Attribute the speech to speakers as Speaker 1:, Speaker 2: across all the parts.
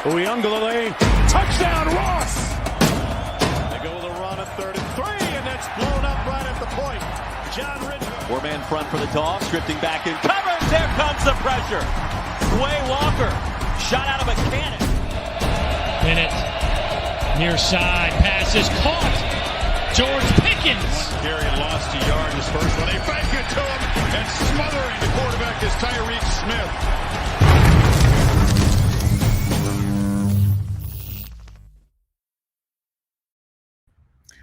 Speaker 1: Uyunglele, touchdown Ross! They go with a run at 33, and that's blown up right at the point. John Ridgway.
Speaker 2: Four-man front for the Dogs, drifting back in covers. There comes the pressure. Way Walker, shot out of a cannon.
Speaker 3: Bennett, near side, pass is caught. George Pickens.
Speaker 1: Gary lost a yard his first one. They fake it to him, and smothering the quarterback is Tyreek Smith.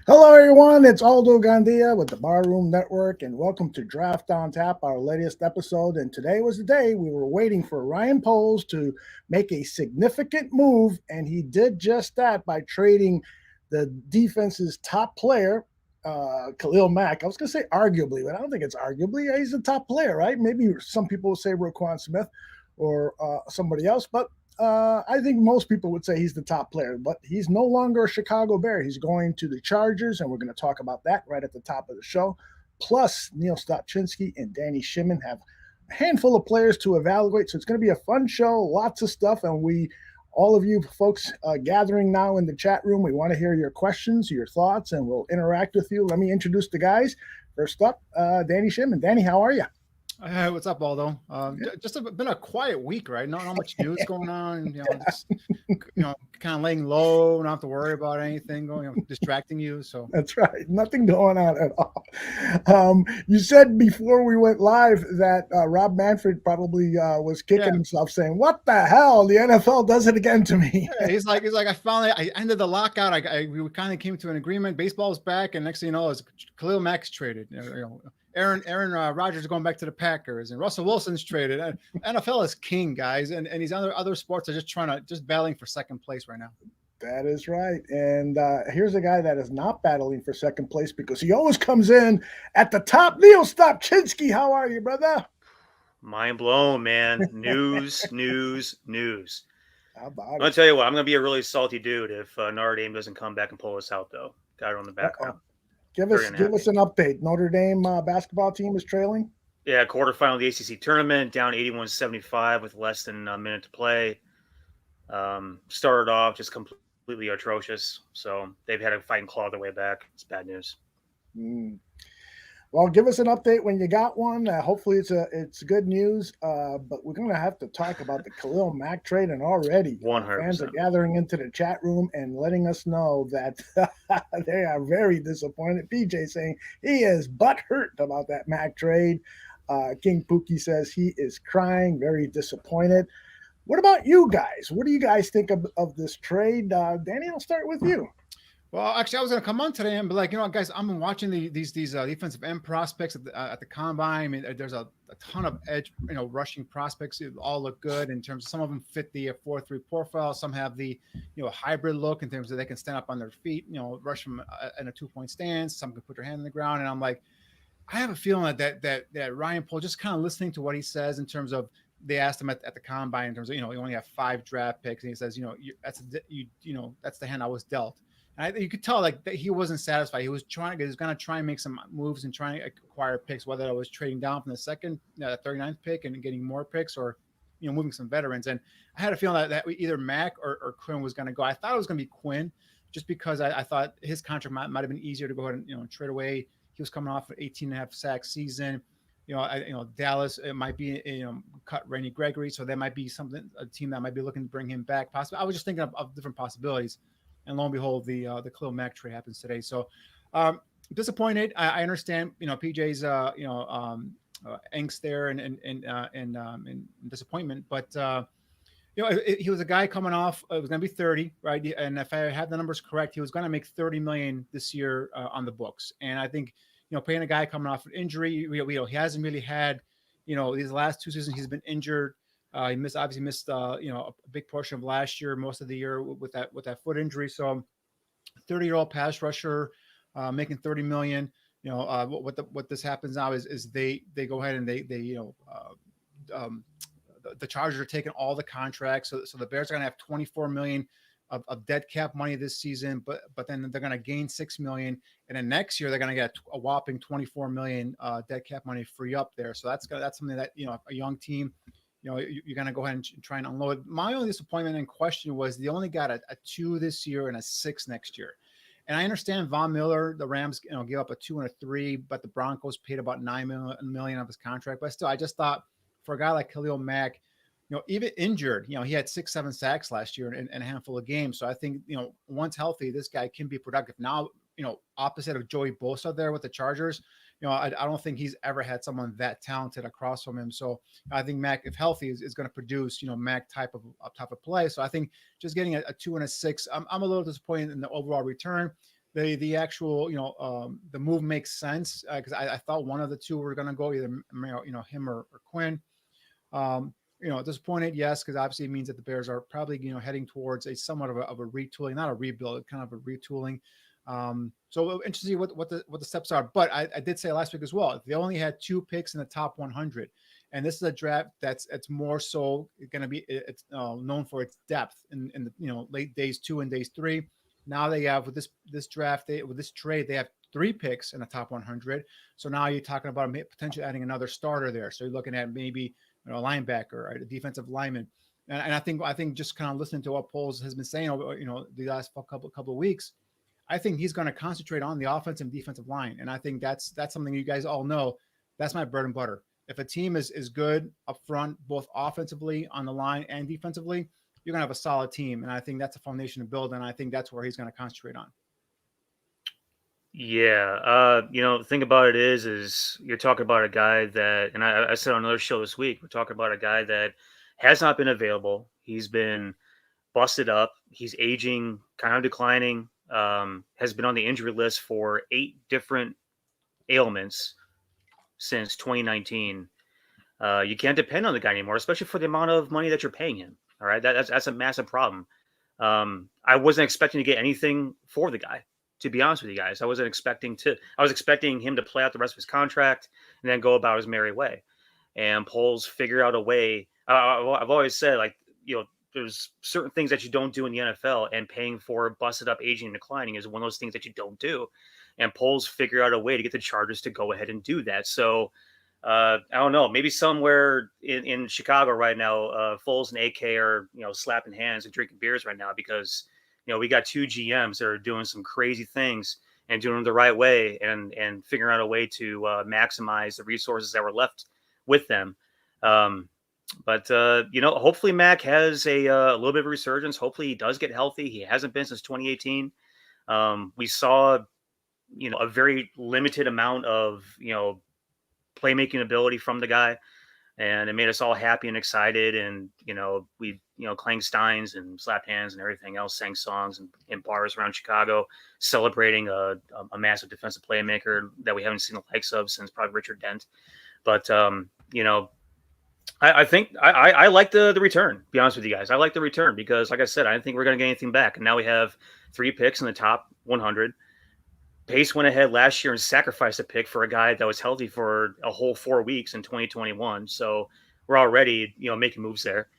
Speaker 4: Hello, everyone. It's Aldo Gandia with the Barroom Network, and welcome to Draft on Tap, our latest episode. And today was the day we were waiting for Ryan Poles to make a significant move, and he did just that by trading the defense's top player, Khalil Mack. I was going to say arguably, but I don't think it's arguably. He's the top player, right? Maybe some people will say Roquan Smith or somebody else, but I think most people would say he's the top player, but he's no longer a Chicago Bear. He's going to the Chargers, and we're going to talk about that right at the top of the show. Plus, Neil Stopchinski and Danny Shimon have a handful of players to evaluate, so it's going to be a fun show, lots of stuff, and all of you folks gathering now in the chat room, we want to hear your questions, your thoughts, and we'll interact with you. Let me introduce the guys. First up, Danny Shimon. Danny, how are you?
Speaker 5: Hey, what's up, Aldo? Just been a quiet week, right? Not much news going on. Just kind of laying low, not have to worry about anything distracting you. So
Speaker 4: that's right, nothing going on at all. You said before we went live that Rob Manfred probably was kicking himself, saying, "What the hell? The NFL does it again to me."
Speaker 5: Yeah, he's like, I ended the lockout. We kind of came to an agreement. Baseball's back, and next thing you know, Khalil Mack's traded. Aaron Rodgers is going back to the Packers, and Russell Wilson's traded. NFL is king, guys, and these other sports are just battling for second place right now.
Speaker 4: That is right. And here's a guy that is not battling for second place because he always comes in at the top. Neil Stopchinski, how are you, brother?
Speaker 6: Mind blown, man. News.
Speaker 4: How about
Speaker 6: I'm going to tell you what, I'm going to be a really salty dude if Notre Dame doesn't come back and pull us out, though. Got it on the background.
Speaker 4: Give us an update. Notre Dame basketball team is trailing.
Speaker 6: Yeah, quarterfinal of the ACC tournament, down 81-75 with less than a minute to play. Started off just completely atrocious. So they've had to fight and claw their way back. It's bad news.
Speaker 4: Well, give us an update when you got one. Hopefully it's good news. But we're going to have to talk about the Khalil Mack trade, and already
Speaker 6: 100%.
Speaker 4: Fans are gathering into the chat room and letting us know that they are very disappointed. PJ saying he is butthurt about that Mack trade. King Pookie says he is crying, very disappointed. What about you guys? What do you guys think of this trade? Danny, I'll start with you.
Speaker 5: Well, actually, I was going to come on today and be like, guys, I'm watching these defensive end prospects at the combine. I mean, there's a ton of edge, rushing prospects. It all look good in terms of some of them fit the 4-3 profile. Some have the, hybrid look in terms of they can stand up on their feet, rush from in a 2-point stance. Some can put their hand on the ground. And I'm like, I have a feeling that Ryan Poles, just kind of listening to what he says in terms of, they asked him at the combine in terms of, you only have 5 draft picks. And he says, that's the hand I was dealt. And you could tell that he wasn't satisfied. He was going to try and make some moves and try and acquire picks, whether it was trading down from the 39th pick and getting more picks, or moving some veterans. And I had a feeling that either Mack or Quinn was going to go. I thought it was going to be Quinn, just because I thought his contract might have been easier to go ahead and trade away. He was coming off an 18.5 sack season. Dallas, it might be cut Randy Gregory, so there might be a team that might be looking to bring him back. Possibly, I was just thinking of different possibilities. And lo and behold, the Khalil Mack trade happens today. So disappointed. I understand, PJ's angst there and disappointment. But he was a guy coming off. It was going to be 30, right? And if I have the numbers correct, he was going to make $30 million this year on the books. And I think paying a guy coming off an injury, he hasn't really had, these last 2 seasons he's been injured. He obviously missed a big portion of last year, most of the year with that foot injury. So 30-year-old pass rusher making $30 million. What this happens now is they go ahead and the Chargers are taking all the contracts. So the Bears are going to have $24 million of dead cap money this season, but then they're going to gain $6 million. And then next year they're going to get a whopping $24 million dead cap money free up there. So that's something that, a young team, you're going to go ahead and try and unload. My only disappointment in question was they only got a 2 this year and a 6 next year. And I understand Von Miller, the Rams, gave up a 2 and a 3, but the Broncos paid about $9 million of his contract. But still, I just thought for a guy like Khalil Mack, even injured, he had 6-7 sacks last year in a handful of games. So I think, once healthy, this guy can be productive. Now, opposite of Joey Bosa there with the Chargers, I don't think he's ever had someone that talented across from him. So I think Mack, if healthy, is going to produce, Mack type of play. So I think just getting a 2 and a 6, I'm a little disappointed in the overall return. The actual, the move makes sense because I thought one of the two were going to go either, him or Quinn. Disappointed, yes, because obviously it means that the Bears are probably, heading towards a somewhat of a retooling, not a rebuild, kind of a retooling. So interesting to see what the steps are. But I did say last week as well, they only had 2 picks in the top 100, and this is a draft it's more so going to be known for its depth in the late days 2 and days 3. Now they have with this draft, with this trade, they have 3 picks in the top 100. So now you're talking about potentially adding another starter there. So you're looking at maybe a linebacker, right, a defensive lineman. And I think just kind of listening to what Poles has been saying over the last couple of weeks, I think he's going to concentrate on the offensive and defensive line. And I think that's something you guys all know. That's my bread and butter. If a team is good up front, both offensively on the line and defensively, you're going to have a solid team. And I think that's a foundation to build. And I think that's where he's going to concentrate on.
Speaker 6: Yeah. The thing about it is you're talking about a guy that, and I said on another show this week, we're talking about a guy that has not been available. He's been busted up. He's aging, kind of declining, has been on the injury list for 8 different ailments since 2019. You can't depend on the guy anymore, especially for the amount of money that you're paying him. All right. That's a massive problem. I wasn't expecting to get anything for the guy, to be honest with you guys. I was expecting him to play out the rest of his contract and then go about his merry way. And Poles figure out a way. I've always said, there's certain things that you don't do in the NFL, and paying for busted up, aging, and declining is one of those things that you don't do. And Poles figure out a way to get the Chargers to go ahead and do that. So I don't know, maybe somewhere in Chicago right now, Foles and AK are, slapping hands and drinking beers right now because, we got 2 GMs that are doing some crazy things and doing them the right way and figuring out a way to maximize the resources that were left with them. But hopefully Mack has a little bit of resurgence. Hopefully he does get healthy. He hasn't been since 2018. We saw, a very limited amount of, playmaking ability from the guy, and it made us all happy and excited. And, we, clanged steins and slapped hands and everything else, sang songs in bars around Chicago, celebrating a massive defensive playmaker that we haven't seen the likes of since probably Richard Dent. But, I think I like the return, to be honest with you guys. I like the return because, like I said, I didn't think we were going to get anything back. And now we have 3 picks in the top 100. Pace went ahead last year and sacrificed a pick for a guy that was healthy for a whole 4 weeks in 2021. So we're already, making moves there.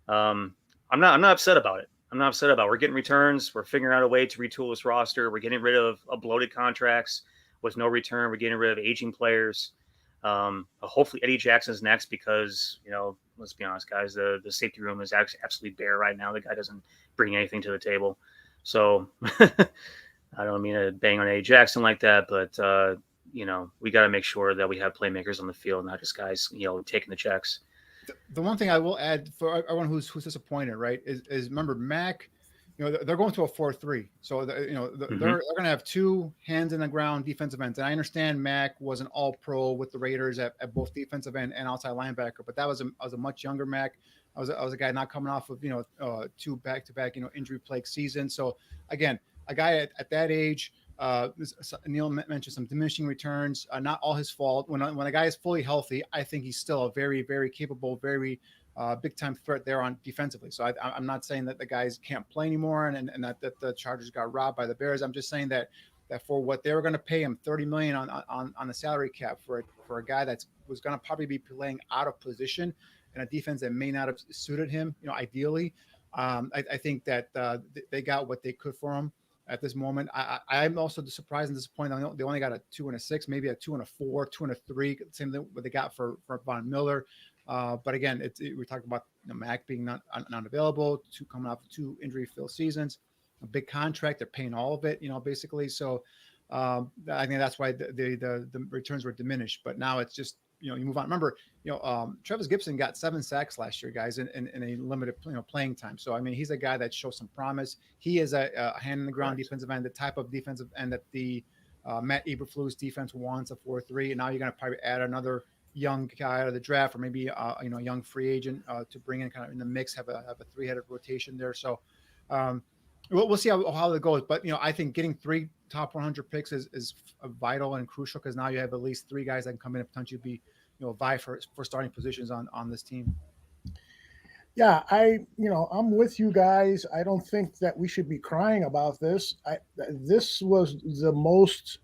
Speaker 6: I'm not upset about it. We're getting returns. We're figuring out a way to retool this roster. We're getting rid of bloated contracts with no return. We're getting rid of aging players. Hopefully Eddie Jackson's next because, let's be honest, guys, the safety room is absolutely bare right now. The guy doesn't bring anything to the table. So I don't mean to bang on Eddie Jackson like that, but, we got to make sure that we have playmakers on the field, not just guys, taking the checks.
Speaker 5: The one thing I will add for everyone who's disappointed, right, is remember Mack, they're going to a 4-3. So, they're going to have 2 hands in the ground defensive ends. And I understand Mack was an all-pro with the Raiders at both defensive end and outside linebacker, but that was a much younger Mack. I was a guy not coming off of, 2 back-to-back, injury-plagued seasons. So, again, a guy at that age, Neil mentioned some diminishing returns, not all his fault. When a guy is fully healthy, I think he's still a very, very capable, very big time threat there on defensively. So I'm not saying that the guys can't play anymore and that the Chargers got robbed by the Bears. I'm just saying that for what they were going to pay him, $30 million on the salary cap for a guy that was going to probably be playing out of position in a defense that may not have suited him, ideally. I think that they got what they could for him at this moment. I'm also surprised and disappointed. They only got a 2 and a 6, maybe a 2 and a 4, 2 and a 3, same thing what they got for Von Miller. But again, we talked about Mack being not available, coming off 2 injury-filled seasons, a big contract. They're paying all of it, basically. So I think that's why the returns were diminished. But now it's just, you move on. Remember, Travis Gibson got 7 sacks last year, guys, in a limited playing time. So I mean, he's a guy that shows some promise. He is a hand in the ground defensive end, the type of defensive end that the Matt Eberflus defense wants, a 4-3. And now you're going to probably add another young guy out of the draft, or maybe a young free agent to bring in kind of in the mix, have a 3-headed rotation there. So we'll see how it goes. But I think getting 3 top 100 picks is vital and crucial, because now you have at least 3 guys that can come in and potentially be vie for starting positions on this team.
Speaker 4: Yeah, I'm with you guys. I don't think that we should be crying about this. This was the most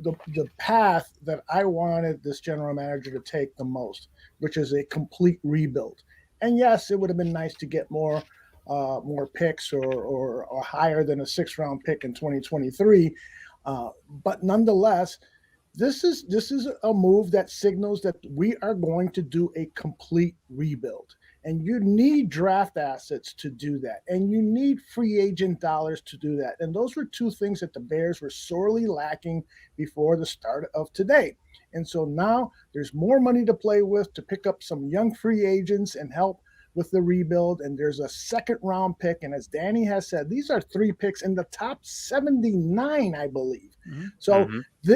Speaker 4: the path that I wanted this general manager to take the most, which is a complete rebuild. And yes, it would have been nice to get more picks or higher than a 6th-round pick in 2023. But nonetheless, this is a move that signals that we are going to do a complete rebuild. And you need draft assets to do that. And you need free agent dollars to do that. And those were 2 things that the Bears were sorely lacking before the start of today. And so now there's more money to play with to pick up some young free agents and help with the rebuild. And there's a 2nd-round pick. And as Danny has said, these are 3 picks in the top 79, I believe. Mm-hmm. So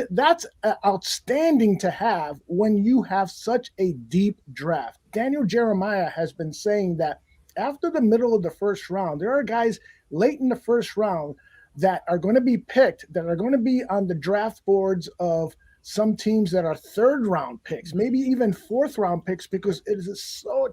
Speaker 4: that's outstanding to have when you have such a deep draft. Daniel Jeremiah has been saying that after the middle of the 1st round, there are guys late in the 1st round that are going to be picked, that are going to be on the draft boards of some teams that are 3rd-round picks, maybe even 4th-round picks, because it is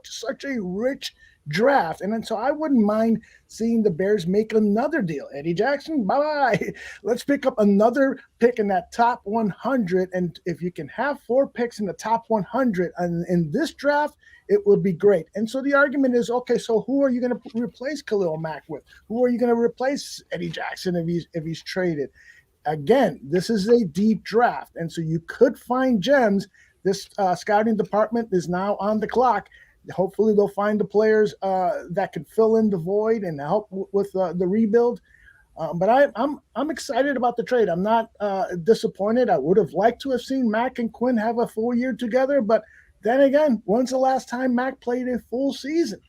Speaker 4: such a rich draft. And then so I wouldn't mind seeing the Bears make another deal. Eddie Jackson, bye-bye. Let's pick up another pick in that top 100. And if you can have 4 picks in the top 100 and in this draft, it would be great. And so the argument is, okay, so who are you going to replace Khalil Mack with? Who are you going to replace Eddie Jackson if he's traded? Again, this is a deep draft, and so you could find gems. This scouting department is now on the clock. Hopefully, they'll find the players that can fill in the void and help with the rebuild. But I'm excited about the trade. I'm not disappointed. I would have liked to have seen Mack and Quinn have a full year together, but then again, when's the last time Mack played a full season?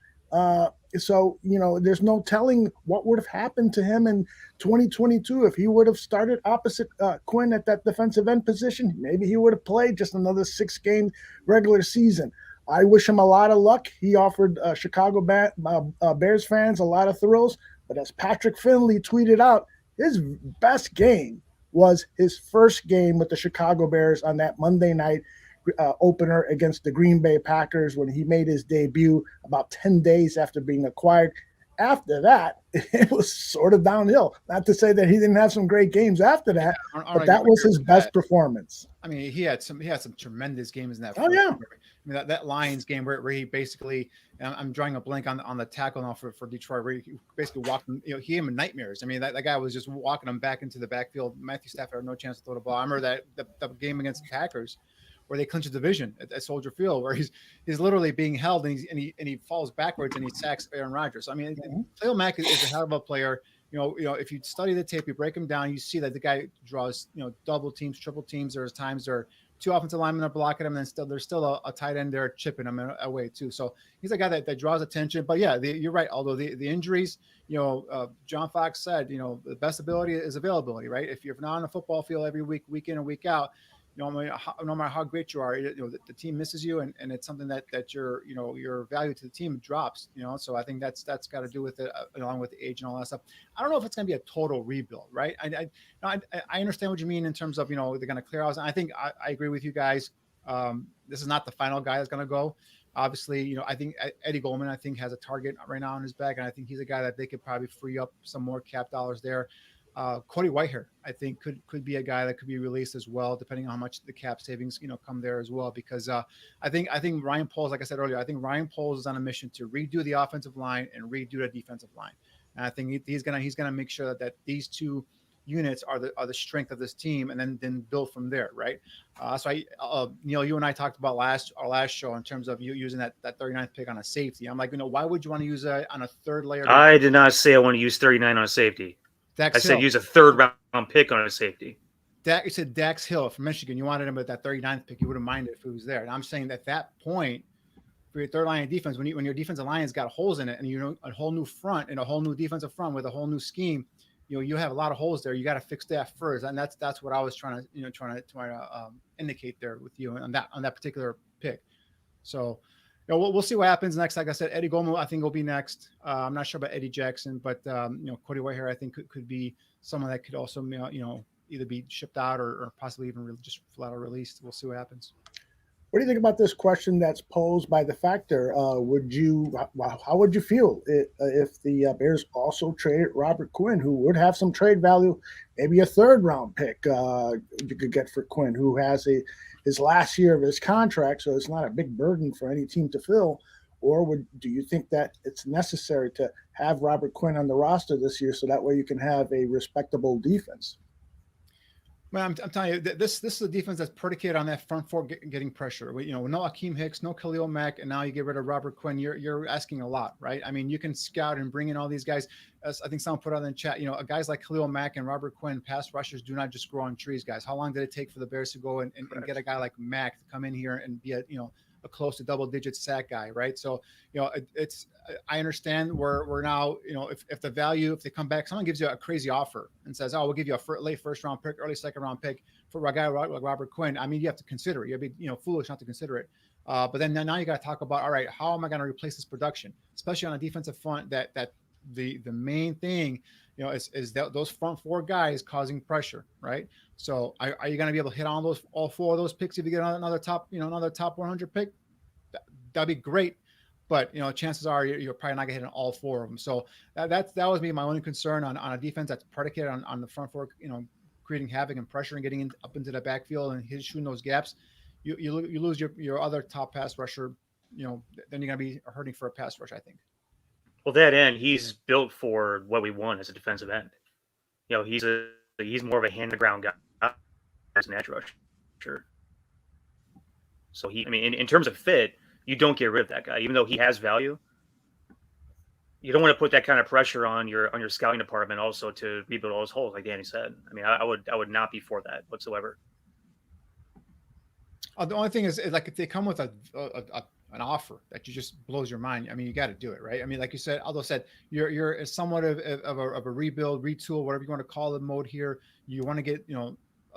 Speaker 4: So, there's no telling what would have happened to him in 2022 if he would have started opposite Quinn at that defensive end position. Maybe he would have played just another 6-game regular season. I wish him a lot of luck. He offered Chicago Bears fans a lot of thrills. But as Patrick Finley tweeted out, his best game was his 1st game with the Chicago Bears on that Monday night opener against the Green Bay Packers when he made his debut about 10 days after being acquired. After that, it was sort of downhill. Not to say that he didn't have some great games after that, but that was his best performance.
Speaker 5: I mean, he had some tremendous games in that.
Speaker 4: Oh yeah.
Speaker 5: I mean, that Lions game where he basically, I'm drawing a blank on the tackle now for Detroit, where he basically walked him, he gave him nightmares. I mean, that guy was just walking him back into the backfield. Matthew Stafford had no chance to throw the ball. I remember that the game against the Packers, where they clinch a division at Soldier Field, where he's literally being held and he falls backwards and he sacks Aaron Rodgers. I mean, Khalil Mack is a hell of a player. If you study the tape, you break him down, you see that the guy draws, double teams, triple teams. There's times there are 2 offensive linemen are blocking him, and then there's still a tight end there chipping him away too. So he's a guy that draws attention. But yeah, you're right. Although the injuries, John Fox said, the best ability is availability, right? If you're not on the football field every week, week in and week out, no matter how great you are, the team misses you, and it's something that your value to the team drops. So I think that's got to do with it, along with the age and all that stuff. I don't know if it's going to be a total rebuild, right? I understand what you mean in terms of they're going to clear out. I think I agree with you guys. This is not the final guy that's going to go. Obviously, I think Eddie Goldman, has a target right now on his back, and I think he's a guy that they could probably free up some more cap dollars there. Cody Whitehair, I think could be a guy that could be released as well, depending on how much the cap savings, come there as well. Because I think Ryan Poles, like I said earlier, I think Ryan Poles is on a mission to redo the offensive line and redo the defensive line. And I think he's gonna make sure that these 2 units are the strength of this team, and then build from there, right? So Neil, you and I talked about our last show in terms of you using that 39th pick on a safety. I'm like, why would you want to use that on a third layer?
Speaker 6: I did not say I want to use 39 on a safety. I said use a third round pick on a safety.
Speaker 5: You said Dax Hill from Michigan. You wanted him at that 39th pick. You wouldn't mind it if he was there. And I'm saying at that point, for your third line of defense, when your defensive line has got holes in it, and a whole new front and a whole new defensive front with a whole new scheme, you have a lot of holes there. You got to fix that first, and that's what I was trying to indicate there with you on that particular pick. So, we'll see what happens next. Like I said, Eddie Goldman, I think will be next. I'm not sure about Eddie Jackson, but Cody Whitehair, I think could be someone that could also either be shipped out or possibly even just flat out released. We'll see what happens.
Speaker 4: What do you think about this question that's posed by the factor? How would you feel if the Bears also traded Robert Quinn, who would have some trade value, maybe a third round pick you could get for Quinn, who has his last year of his contract, so it's not a big burden for any team to fill? Or do you think that it's necessary to have Robert Quinn on the roster this year so that way you can have a respectable defense?
Speaker 5: Man, I'm telling you, this is a defense that's predicated on that front four getting pressure. No Akeem Hicks, no Khalil Mack, and now you get rid of Robert Quinn. You're asking a lot, right? I mean, you can scout and bring in all these guys. As I think someone put out in the chat, guys like Khalil Mack and Robert Quinn, pass rushers do not just grow on trees, guys. How long did it take for the Bears to go and get a guy like Mack to come in here and be a close to double-digit sack guy, right? So, I understand we're now, if the value, if they come back, someone gives you a crazy offer and says, oh, we'll give you a late first-round pick, early second-round pick for a guy like Robert Quinn. I mean, you have to consider it. You'd be, foolish not to consider it. But then now you got to talk about, all right, how am I going to replace this production, especially on a defensive front that the main thing, is that those front four guys causing pressure, right? So are you going to be able to hit on all four of those picks if you get another top 100 pick? That'd be great. But, chances are you're probably not going to hit on all four of them. So that was my only concern on a defense that's predicated on the front four, creating havoc and pressure and getting up into the backfield and shooting those gaps. You lose your other top pass rusher, then you're going to be hurting for a pass rush, I think.
Speaker 6: Well, that end, he's built for what we want as a defensive end. He's more of a hand-to-ground guy as an edge rusher. So in terms of fit, you don't get rid of that guy, even though he has value. You don't want to put that kind of pressure on your scouting department also to rebuild all those holes, like Danny said. I mean, I would not be for that whatsoever.
Speaker 5: The only thing is, like, if they come with an offer that just blows your mind, I mean, you got to do it, right? I mean, like you said, Aldo said, you're somewhat of a rebuild, retool, whatever you want to call it, mode here. You want to get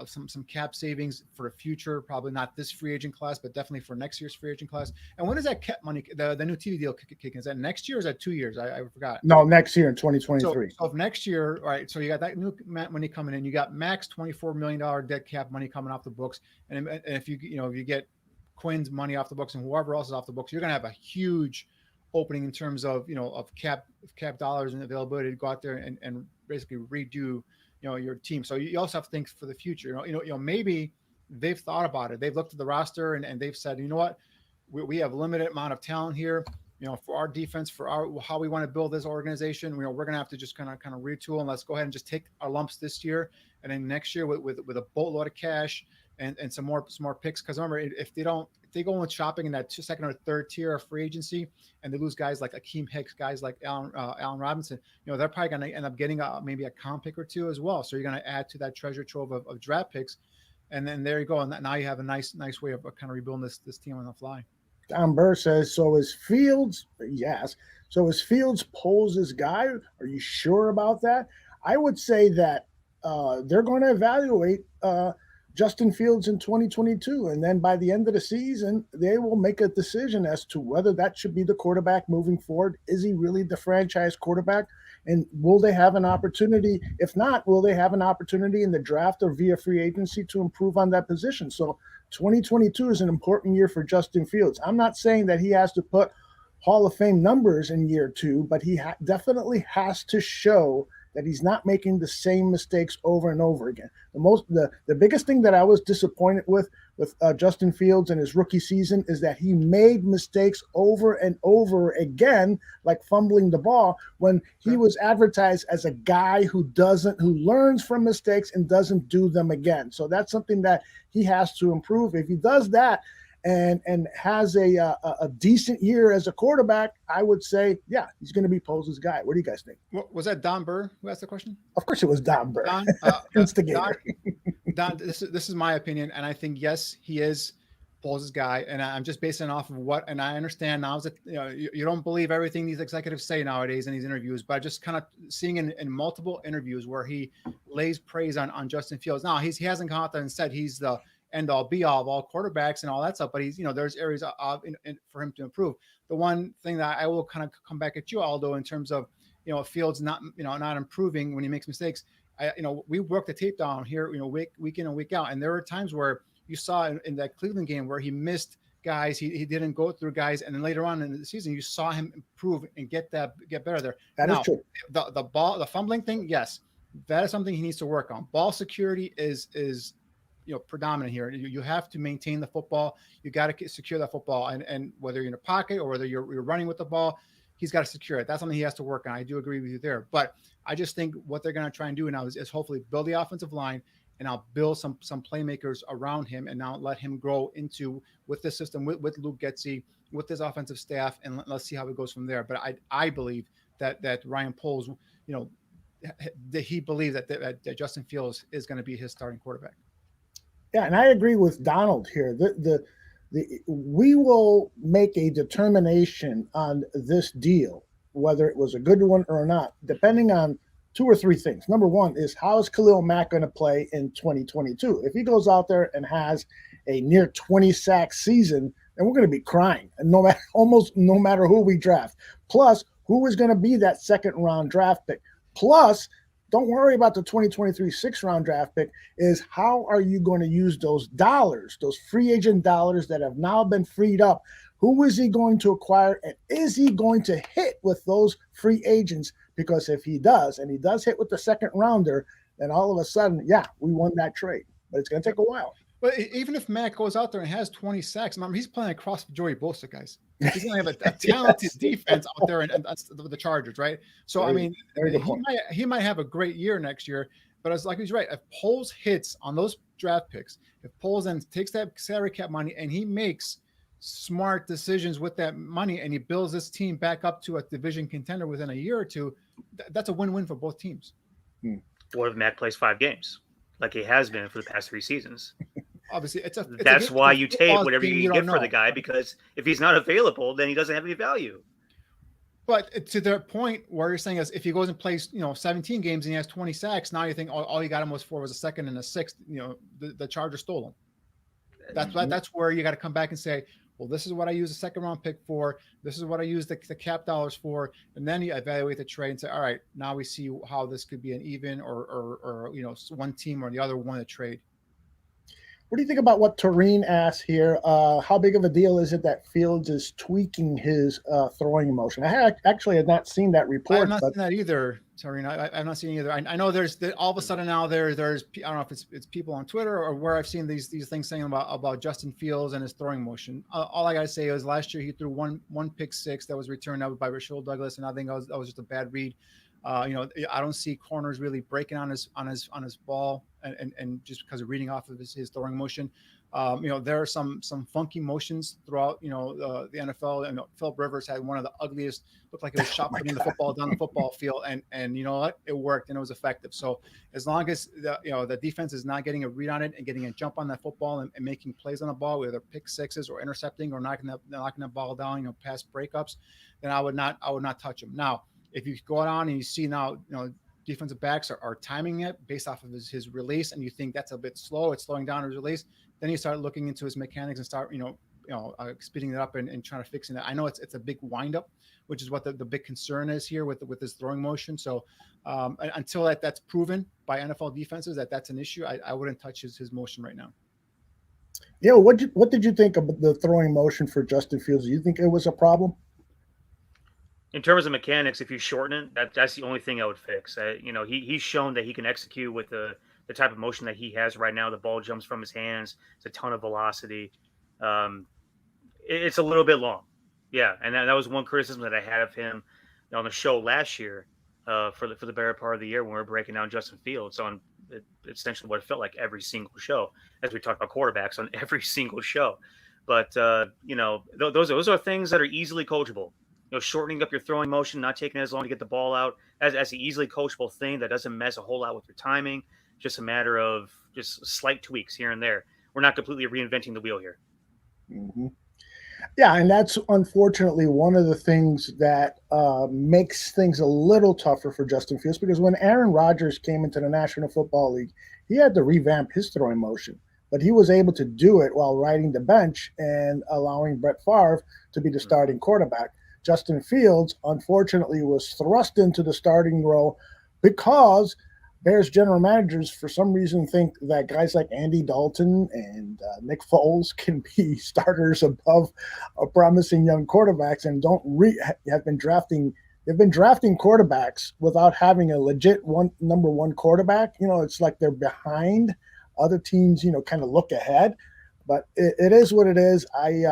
Speaker 5: some cap savings for the future, probably not this free agent class, but definitely for next year's free agent class. And when does that cap money, the new TV deal kick in? Is that next year or is that 2 years? I forgot.
Speaker 4: No, next year in 2023.
Speaker 5: So if next year, all right, so you got that new money coming in, you got max $24 million dead cap money coming off the books. And if you get Quinn's money off the books and whoever else is off the books, you're going to have a huge opening in terms of, of cap dollars and availability to go out there and basically redo your team. So you also have to think for the future. Maybe they've thought about it. They've looked at the roster and they've said, you know what, we have a limited amount of talent here. For our defense, for how we want to build this organization, we're going to have to just kind of retool, and let's go ahead and just take our lumps this year, and then next year with a boatload of cash and some more picks. Because remember, if they go in shopping in that second or third tier of free agency, and they lose guys like Akeem Hicks, guys like Allen Robinson, they're probably going to end up getting maybe a comp pick or two as well. So you're going to add to that treasure trove of draft picks, and then there you go. And now you have a nice way of kind of rebuilding this team on the fly.
Speaker 4: Don Burr says, so is Fields? Yes. So is Fields Poles' guy? Are you sure about that? I would say that they're going to evaluate Justin Fields in 2022. And then by the end of the season, they will make a decision as to whether that should be the quarterback moving forward. Is he really the franchise quarterback? And will they have an opportunity? If not, will they have an opportunity in the draft or via free agency to improve on that position? So 2022 is an important year for Justin Fields. I'm not saying that he has to put Hall of Fame numbers in year two, but he definitely has to show that he's not making the same mistakes over and over again. The biggest thing that I was disappointed with with Justin Fields in his rookie season is that he made mistakes over and over again, like fumbling the ball, when he was advertised as a guy who learns from mistakes and doesn't do them again. So that's something that he has to improve. If he does that and has a decent year as a quarterback, I would say, yeah, he's going to be Poles' guy. What do you guys think?
Speaker 5: Was that Don Burr who asked the question?
Speaker 4: Of course it was Don Burr,
Speaker 5: Don,
Speaker 4: instigator.
Speaker 5: Don, this is my opinion, and I think, yes, he is Poles' guy, and I'm just basing it off of what, and I understand now that you don't believe everything these executives say nowadays in these interviews, but just kind of seeing in multiple interviews where he lays praise on Justin Fields. Now, he hasn't come out there and said he's the end all be all of all quarterbacks and all that stuff, but he's, there's areas for him to improve. The one thing that I will kind of come back at you, Aldo, in terms of, Fields not improving when he makes mistakes. We work the tape down here, week in and week out. And there were times where you saw in that Cleveland game where he missed guys, he didn't go through guys. And then later on in the season, you saw him improve and get better there.
Speaker 4: That is true.
Speaker 5: The fumbling thing, yes, that is something he needs to work on. Ball security is predominant here. You have to maintain the football. You got to secure that football, and whether you're in a pocket or whether you're running with the ball, he's got to secure it. That's something he has to work on. I do agree with you there, but I just think what they're going to try and do now is hopefully build the offensive line, and I'll build some playmakers around him, and now let him grow into with this system with Luke Getsy, with his offensive staff, and let's see how it goes from there. But I believe that Ryan Poles, that he believes that Justin Fields is going to be his starting quarterback.
Speaker 4: Yeah, and I agree with Donald here. We will make a determination on this deal, whether it was a good one or not, depending on two or three things. Number one is, how is Khalil Mack going to play in 2022? If he goes out there and has a near 20 sack season, then we're going to be crying, and almost no matter who we draft. Plus, who is going to be that second round draft pick? Plus, don't worry about the 2023 6th-round draft pick, is how are you going to use those dollars, those free agent dollars that have now been freed up? Who is he going to acquire, and is he going to hit with those free agents? Because if he does, and he does hit with the second rounder, then all of a sudden, yeah, we won that trade. But it's going to take a while.
Speaker 5: But even if Matt goes out there and has 20 sacks, remember, he's playing across Joey Bosa, guys. He's going to have a talented defense out there and the Chargers, right? So, he might have a great year next year, but it's like he's right. If Poles hits on those draft picks, if Poles then takes that salary cap money and he makes smart decisions with that money and he builds this team back up to a division contender within a year or two, that's a win-win for both teams.
Speaker 6: Or if Matt plays 5 games, like he has been for the past 3 seasons.
Speaker 5: Obviously,
Speaker 6: that's why you take whatever you can get for the guy, because if he's not available, then he doesn't have any value.
Speaker 5: But to the point where you're saying is, if he goes and plays, 17 games and he has 20 sacks, now you think all you got him was a second and a sixth. The Chargers stole him. That's where you got to come back and say, well, this is what I use a second round pick for. This is what I use the cap dollars for. And then you evaluate the trade and say, all right, now we see how this could be an even or one team or the other won a trade.
Speaker 4: What do you think about what Tareen asked here? How big of a deal is it that Fields is tweaking his throwing motion? I had not seen that report.
Speaker 5: I have not seen that either, Tareen. I've not seen either. I know there's all of a sudden now there's I don't know if it's people on Twitter or where I've seen these things saying about Justin Fields and his throwing motion. All I gotta say is last year he threw one pick six that was returned up by Rasul Douglas, and I think that was just a bad read. I don't see corners really breaking on his ball and just because of reading off of his throwing motion. There are some funky motions throughout, the NFL. And Philip Rivers had one of the ugliest, looked like it was shot putting the football down the football field. And you know what? It worked and it was effective. So as long as the defense is not getting a read on it and getting a jump on that football and making plays on the ball, whether pick sixes or intercepting or knocking the ball down, past breakups, then I would not touch him. Now, if you go on and you see now, defensive backs are timing it based off of his release, and you think that's a bit slow, it's slowing down his release, then you start looking into his mechanics and start, speeding it up and trying to fix it. I know it's a big windup, which is what the big concern is here with his throwing motion. So until that's proven by NFL defenses that's an issue, I wouldn't touch his motion right now.
Speaker 4: Yeah, what did you think of the throwing motion for Justin Fields? Do you think it was a problem?
Speaker 6: In terms of mechanics, if you shorten it, that's the only thing I would fix. He's shown that he can execute with the the type of motion that he has right now. The ball jumps from his hands. It's a ton of velocity. It's a little bit long. Yeah, and that was one criticism that I had of him on the show last year for the better part of the year when we were breaking down Justin Fields on essentially what it felt like every single show, as we talked about quarterbacks on every single show. But those are things that are easily coachable. Shortening up your throwing motion, not taking as long to get the ball out, as an easily coachable thing that doesn't mess a whole lot with your timing. Just a matter of just slight tweaks here and there. We're not completely reinventing the wheel here.
Speaker 4: Mm-hmm. Yeah, and that's unfortunately one of the things that makes things a little tougher for Justin Fields, because when Aaron Rodgers came into the National Football League, he had to revamp his throwing motion, but he was able to do it while riding the bench and allowing Brett Favre to be the starting quarterback. Justin Fields, unfortunately, was thrust into the starting role because Bears general managers, for some reason, think that guys like Andy Dalton and Nick Foles can be starters above promising young quarterbacks, and have been drafting. They've been drafting quarterbacks without having a legit number one quarterback. It's like they're behind other teams. Kind of look ahead, but it is what it is. I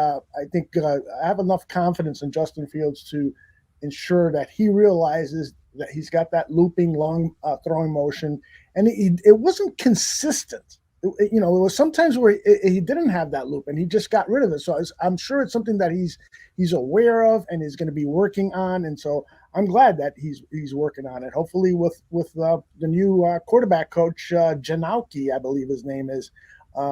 Speaker 4: think I have enough confidence in Justin Fields to ensure that he realizes that he's got that looping long throwing motion, and it wasn't consistent. It was sometimes where he didn't have that loop and he just got rid of it. So I'm sure it's something that he's aware of and is going to be working on. And so I'm glad that he's working on it. Hopefully with the new quarterback coach, Janowski, I believe his name is,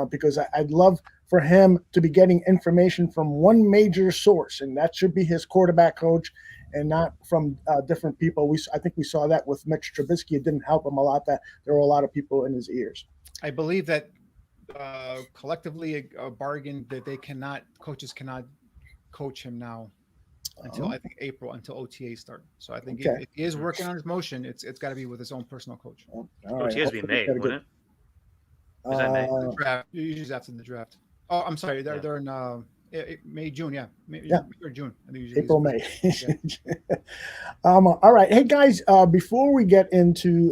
Speaker 4: because I'd love for him to be getting information from one major source, and that should be his quarterback coach, and not from different people. I think we saw that with Mitch Trubisky. It didn't help him a lot that there were a lot of people in his ears.
Speaker 5: I believe that collectively a bargain that coaches cannot coach him now until I think April, until OTA start. So I think if he is working on his motion, it's got to be with his own personal coach.
Speaker 6: OTA's be May, wouldn't it? Is that May?
Speaker 5: The draft, usually after the draft. Oh, I'm sorry. They're in May, June, May or June. I think
Speaker 4: April, May. All right. Hey, guys, before we get into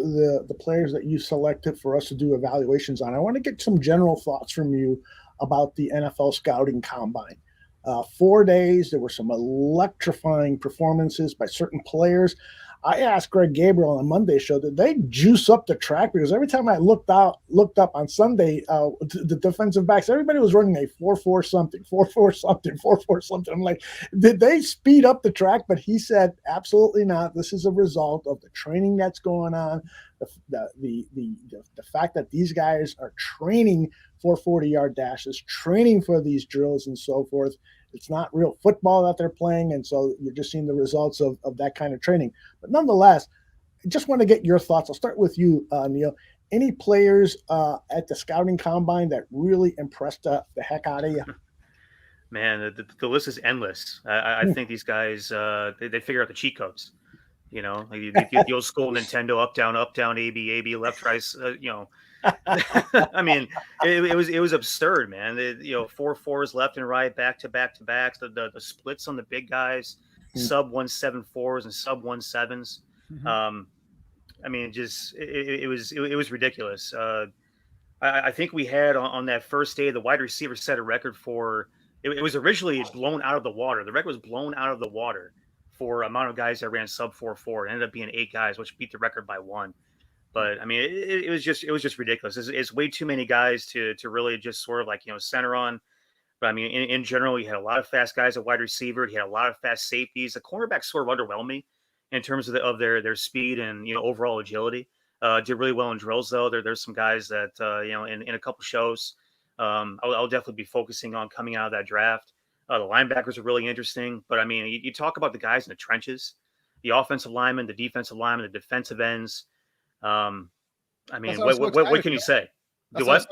Speaker 4: the players that you selected for us to do evaluations on, I want to get some general thoughts from you about the NFL Scouting Combine. 4 days, there were some electrifying performances by certain players. I asked Greg Gabriel on a Monday show, did they juice up the track? Because every time I looked up on Sunday, the defensive backs, everybody was running a 4.4 something, 4.4 something, 4.4 something. I'm like, did they speed up the track? But he said, absolutely not. This is a result of the training that's going on, the fact that these guys are training for 40-yard dashes, training for these drills and so forth. It's not real football that they're playing, and so you're just seeing the results of that kind of training. But nonetheless, I just want to get your thoughts. I'll start with you, Neil. Any players at the Scouting Combine that really impressed the heck out of you?
Speaker 6: Man, the list is endless. I think these guys, they figure out the cheat codes. Like the old school Nintendo up, down, A, B, left, right, I mean, it was absurd, man. 4.4s left and right, back to backs. The splits on the big guys, sub 1.74s and sub 1.7s. I mean, it was ridiculous. I think we had on that first day, the wide receiver set a record for. It was originally blown out of the water. The record was blown out of the water for amount of guys that ran sub 4.4. It ended up being 8 guys, which beat the record by 1. But I mean, it was just ridiculous. It's way too many guys to really just sort of center on. But I mean, in general, you had a lot of fast guys at wide receiver. You had a lot of fast safeties. The cornerbacks sort of underwhelmed me in terms of their speed and overall agility. Did really well in drills though. There's some guys that in a couple shows, I'll definitely be focusing on coming out of that draft. The linebackers are really interesting. But I mean, you talk about the guys in the trenches, the offensive linemen, the defensive linemen, the defensive ends. I mean, what can you say?
Speaker 5: I was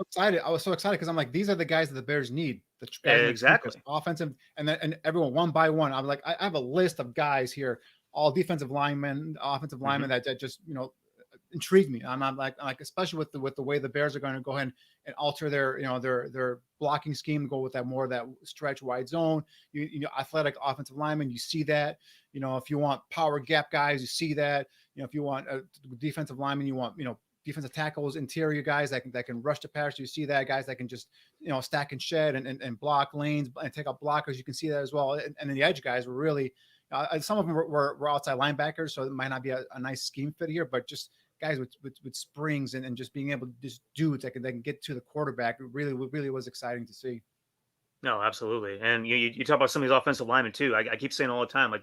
Speaker 5: so excited because I'm like, these are the guys that the Bears need. The guys
Speaker 6: exactly
Speaker 5: offensive, and everyone one by one. I'm like, I have a list of guys here, all defensive linemen, offensive linemen that just intrigue me. I'm like especially with the way the Bears are going to go ahead and alter their blocking scheme, go with that more of that stretch wide zone. Athletic offensive linemen, you see that. If you want power gap guys, you see that. If you want a defensive lineman, you want defensive tackles, interior guys that can rush the passer. You see that, guys that can just, stack and shed and block lanes and take up blockers. You can see that as well. And then the edge guys were really, some of them were outside linebackers, so it might not be a nice scheme fit here, but just guys with springs and just being able to just do it that can get to the quarterback. It really was exciting to see.
Speaker 6: No, absolutely. And you talk about some of these offensive linemen too. I keep saying all the time, like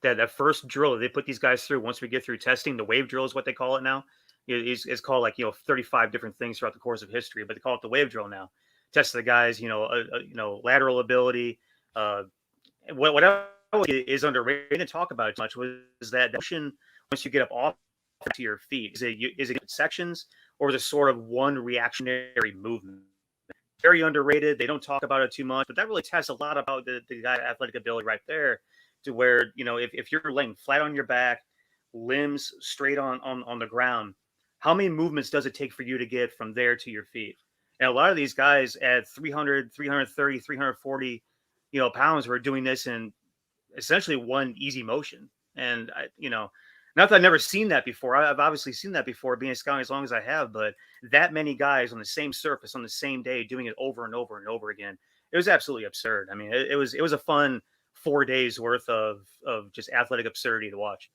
Speaker 6: that first drill that they put these guys through once we get through testing, the wave drill is what they call it now. It's called 35 different things throughout the course of history, but they call it the wave drill now. Test the guys, lateral ability, whatever is underrated to talk about too much was that motion once you get up off to your feet. Is it sections or is it sort of one reactionary movement? Very underrated. They don't talk about it too much, but that really tests a lot about the guy's athletic ability right there, to where, if you're laying flat on your back, limbs straight on the ground, how many movements does it take for you to get from there to your feet? And a lot of these guys at 300, 330, 340, pounds were doing this in essentially one easy motion. And not that I've never seen that before. I've obviously seen that before, being a scout as long as I have, but that many guys on the same surface on the same day doing it over and over and over again, it was absolutely absurd. I mean, it was a fun 4 days worth of just athletic absurdity to watch.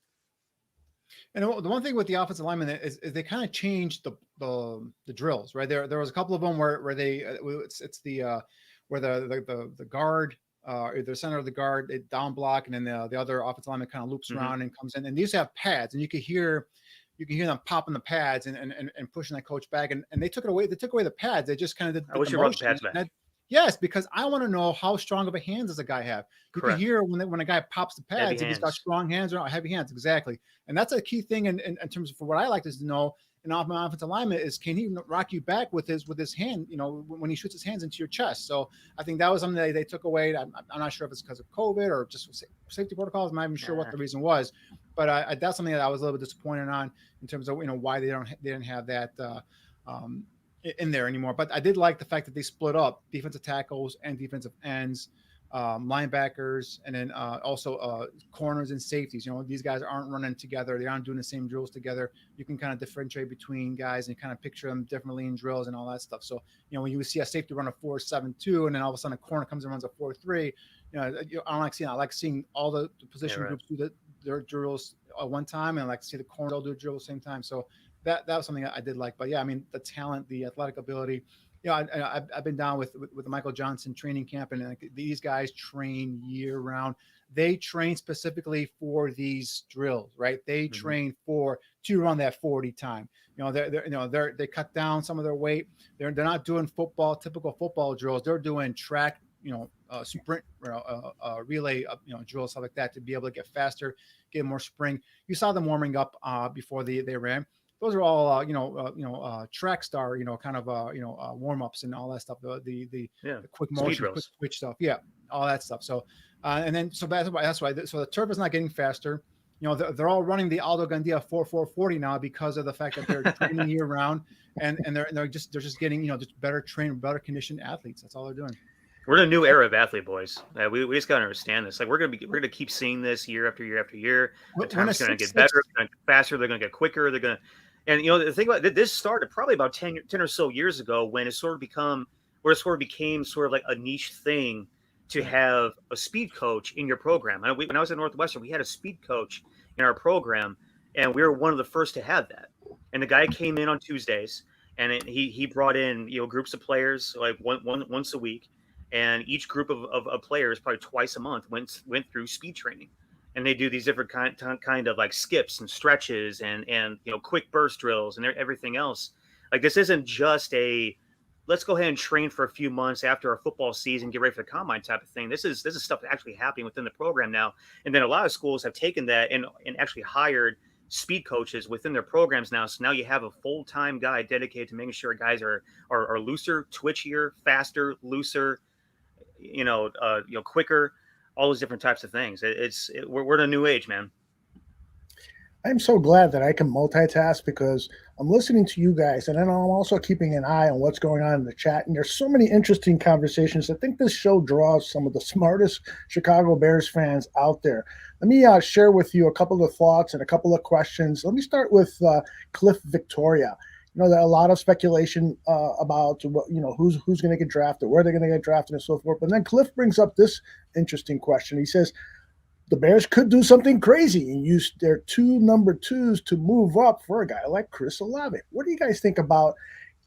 Speaker 5: And the one thing with the offensive linemen is they kind of changed the drills, right? There was a couple of them where they it's the where the guard, the center of the guard, they down block, and then the other offensive lineman kind of loops around and comes in. And these have pads, and you can hear them popping the pads and pushing that coach back. And they took it away. They took away the pads. They just kind of did.
Speaker 6: I wish you brought the pads back.
Speaker 5: Yes, because I want to know how strong of a hands does a guy have. You can hear when a guy pops the pads, if he's got strong hands or not, heavy hands. Exactly. And that's a key thing in terms of what I like is to know an offensive lineman is, can he rock you back with his hand, when he shoots his hands into your chest. So I think that was something that they took away. I'm not sure if it's because of COVID or just safety protocols. I'm not even sure what the reason was, but that's something that I was a little bit disappointed on in terms of, why they didn't have that in there anymore. But I did like the fact that they split up defensive tackles and defensive ends, linebackers, and then also corners and safeties. These guys aren't running together. They aren't doing the same drills together. You can kind of differentiate between guys and kind of picture them differently in drills and all that stuff. So, when you see a safety run a 4-7-2, and then all of a sudden a corner comes and runs a 4-3, I don't like seeing that. I like seeing all the position groups do their drills at one time, and I like to see the corners all do a drill at the same time. So that was something I did like. But yeah, I mean, the talent, the athletic ability. I've been down with the Michael Johnson training camp, and these guys train year round. They train specifically for these drills, right? They train to run that 40 time. They cut down some of their weight. They're not doing typical football drills. They're doing track, sprint, relay, drills, stuff like that, to be able to get faster, get more spring. You saw them warming up before they ran. Those are all, track star, kind of, warm ups and all that stuff. The quick motion, quick twitch stuff. Yeah, all that stuff. So, so that's why. So the turf is not getting faster. They're all running the Aldo Gandia 4.40 now because of the fact that they're training year round, and they're just getting, just better trained, better conditioned athletes. That's all they're doing.
Speaker 6: We're in a new era of athlete, boys. We just gotta understand this. Like we're gonna keep seeing this year after year after year. The time's gonna get better, they're gonna get faster, they're gonna get quicker, and the thing about this started probably about 10 or so years ago, when it sort of became sort of like a niche thing to have a speed coach in your program. When I was at Northwestern, we had a speed coach in our program, and we were one of the first to have that. And the guy came in on Tuesdays, and he brought in groups of players like once a week. And each group of players, probably twice a month, went through speed training, and they do these different kind of like skips and stretches and quick burst drills and everything else. Like this isn't just let's go ahead and train for a few months after our football season, get ready for the combine type of thing. This is stuff actually happening within the program now. And then a lot of schools have taken that and actually hired speed coaches within their programs now. So now you have a full-time guy dedicated to making sure guys are looser, twitchier, faster, looser, quicker, all those different types of things. We're in a new age, man.
Speaker 4: I'm so glad that I can multitask, because I'm listening to you guys, and then I'm also keeping an eye on what's going on in the chat. And there's so many interesting conversations. I think this show draws some of the smartest Chicago Bears fans out there. Let me share with you a couple of thoughts and a couple of questions. Let me start with Cliff Victoria. There are a lot of speculation about who's going to get drafted, where they're going to get drafted, and so forth. But then Cliff brings up this interesting question. He says the Bears could do something crazy and use their 2 number 2s to move up for a guy like Chris Olave. What do you guys think about?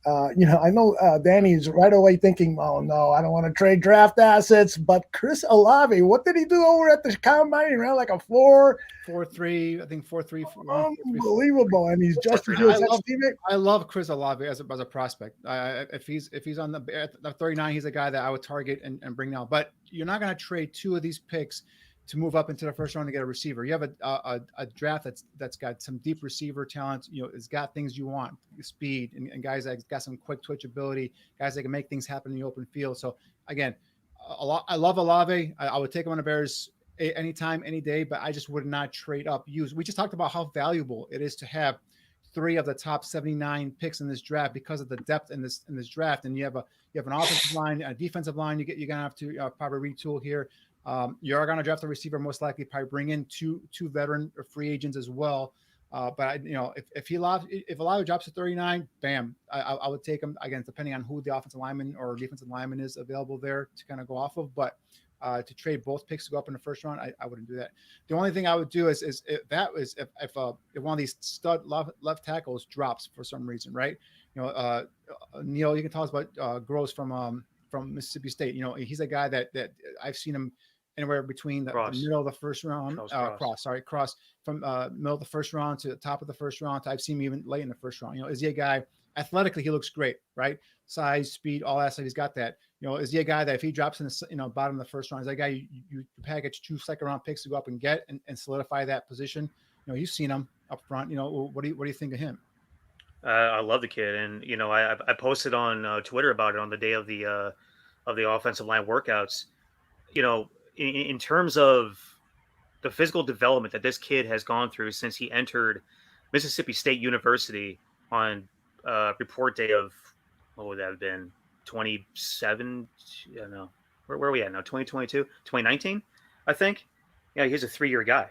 Speaker 4: I know Danny's right away thinking, oh, no, I don't want to trade draft assets. But Chris Olave, what did he do over at the combine? He ran like a
Speaker 5: 4.3, I think 4.3.
Speaker 4: Unbelievable. And he's just
Speaker 5: I love Chris Olave as a prospect. If he's on the 39, he's a guy that I would target and bring down. But you're not going to trade 2 of these picks to move up into the first round to get a receiver. You have a draft that's got some deep receiver talent. It's got things you want, speed, and guys that got some quick twitch ability, guys that can make things happen in the open field. So again, I love Olave. I would take him on the Bears anytime, any day, but I just would not trade up. We just talked about how valuable it is to have 3 of the top 79 picks in this draft because of the depth in this draft. And you have an offensive line, a defensive line. You're gonna have to probably retool here. You're going to draft a receiver, most likely probably bring in two veteran or free agents as well. But if Olave drops to 39, bam, I would take him again, depending on who the offensive lineman or defensive lineman is available there to kind of go off of. But to trade both picks to go up in the first round, I wouldn't do that. The only thing I would do is if one of these stud left tackles drops for some reason, right? Neil, you can tell us about Gross from Mississippi State. He's a guy that I've seen him anywhere between the middle of the first round, cross from middle of the first round to the top of the first round. I've seen him even late in the first round. Is he a guy athletically? He looks great, right? Size, speed, all that stuff. He's got that. Is he a guy that if he drops in the bottom of the first round, is that guy you package 2 second-round picks to go up and get and solidify that position? You've seen him up front. What do you think of him?
Speaker 6: I love the kid, and I posted on Twitter about it on the day of the offensive line workouts. In terms of the physical development that this kid has gone through since he entered Mississippi State University on report day of, what would that have been, 27? No, where are we at now? 2022, 2019, I think. Yeah, he's a 3-year guy.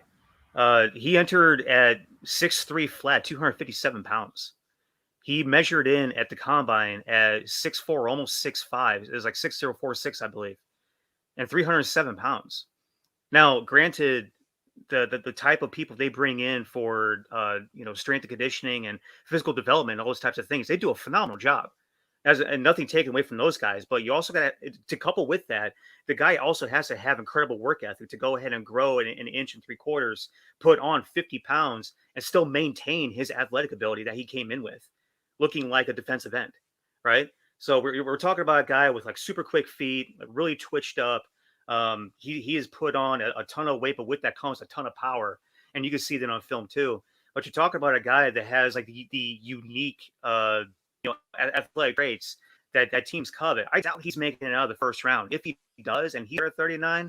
Speaker 6: He entered at 6'3" flat, 257 pounds. He measured in at the combine at 6'4", almost 6'5". It was like 6'0", I believe, and 307 pounds. Now, granted, the type of people they bring in for strength and conditioning and physical development, all those types of things, they do a phenomenal job. And nothing taken away from those guys, but you also got to couple with that, the guy also has to have incredible work ethic to go ahead and grow an inch and 3/4, put on 50 pounds, and still maintain his athletic ability that he came in with, looking like a defensive end, right? So we're talking about a guy with like super quick feet, really twitched up. He has put on a ton of weight, but with that comes a ton of power, and you can see that on film too. But you're talking about a guy that has like the unique athletic traits that teams covet. I doubt he's making it out of the first round. If he does, and he's at 39,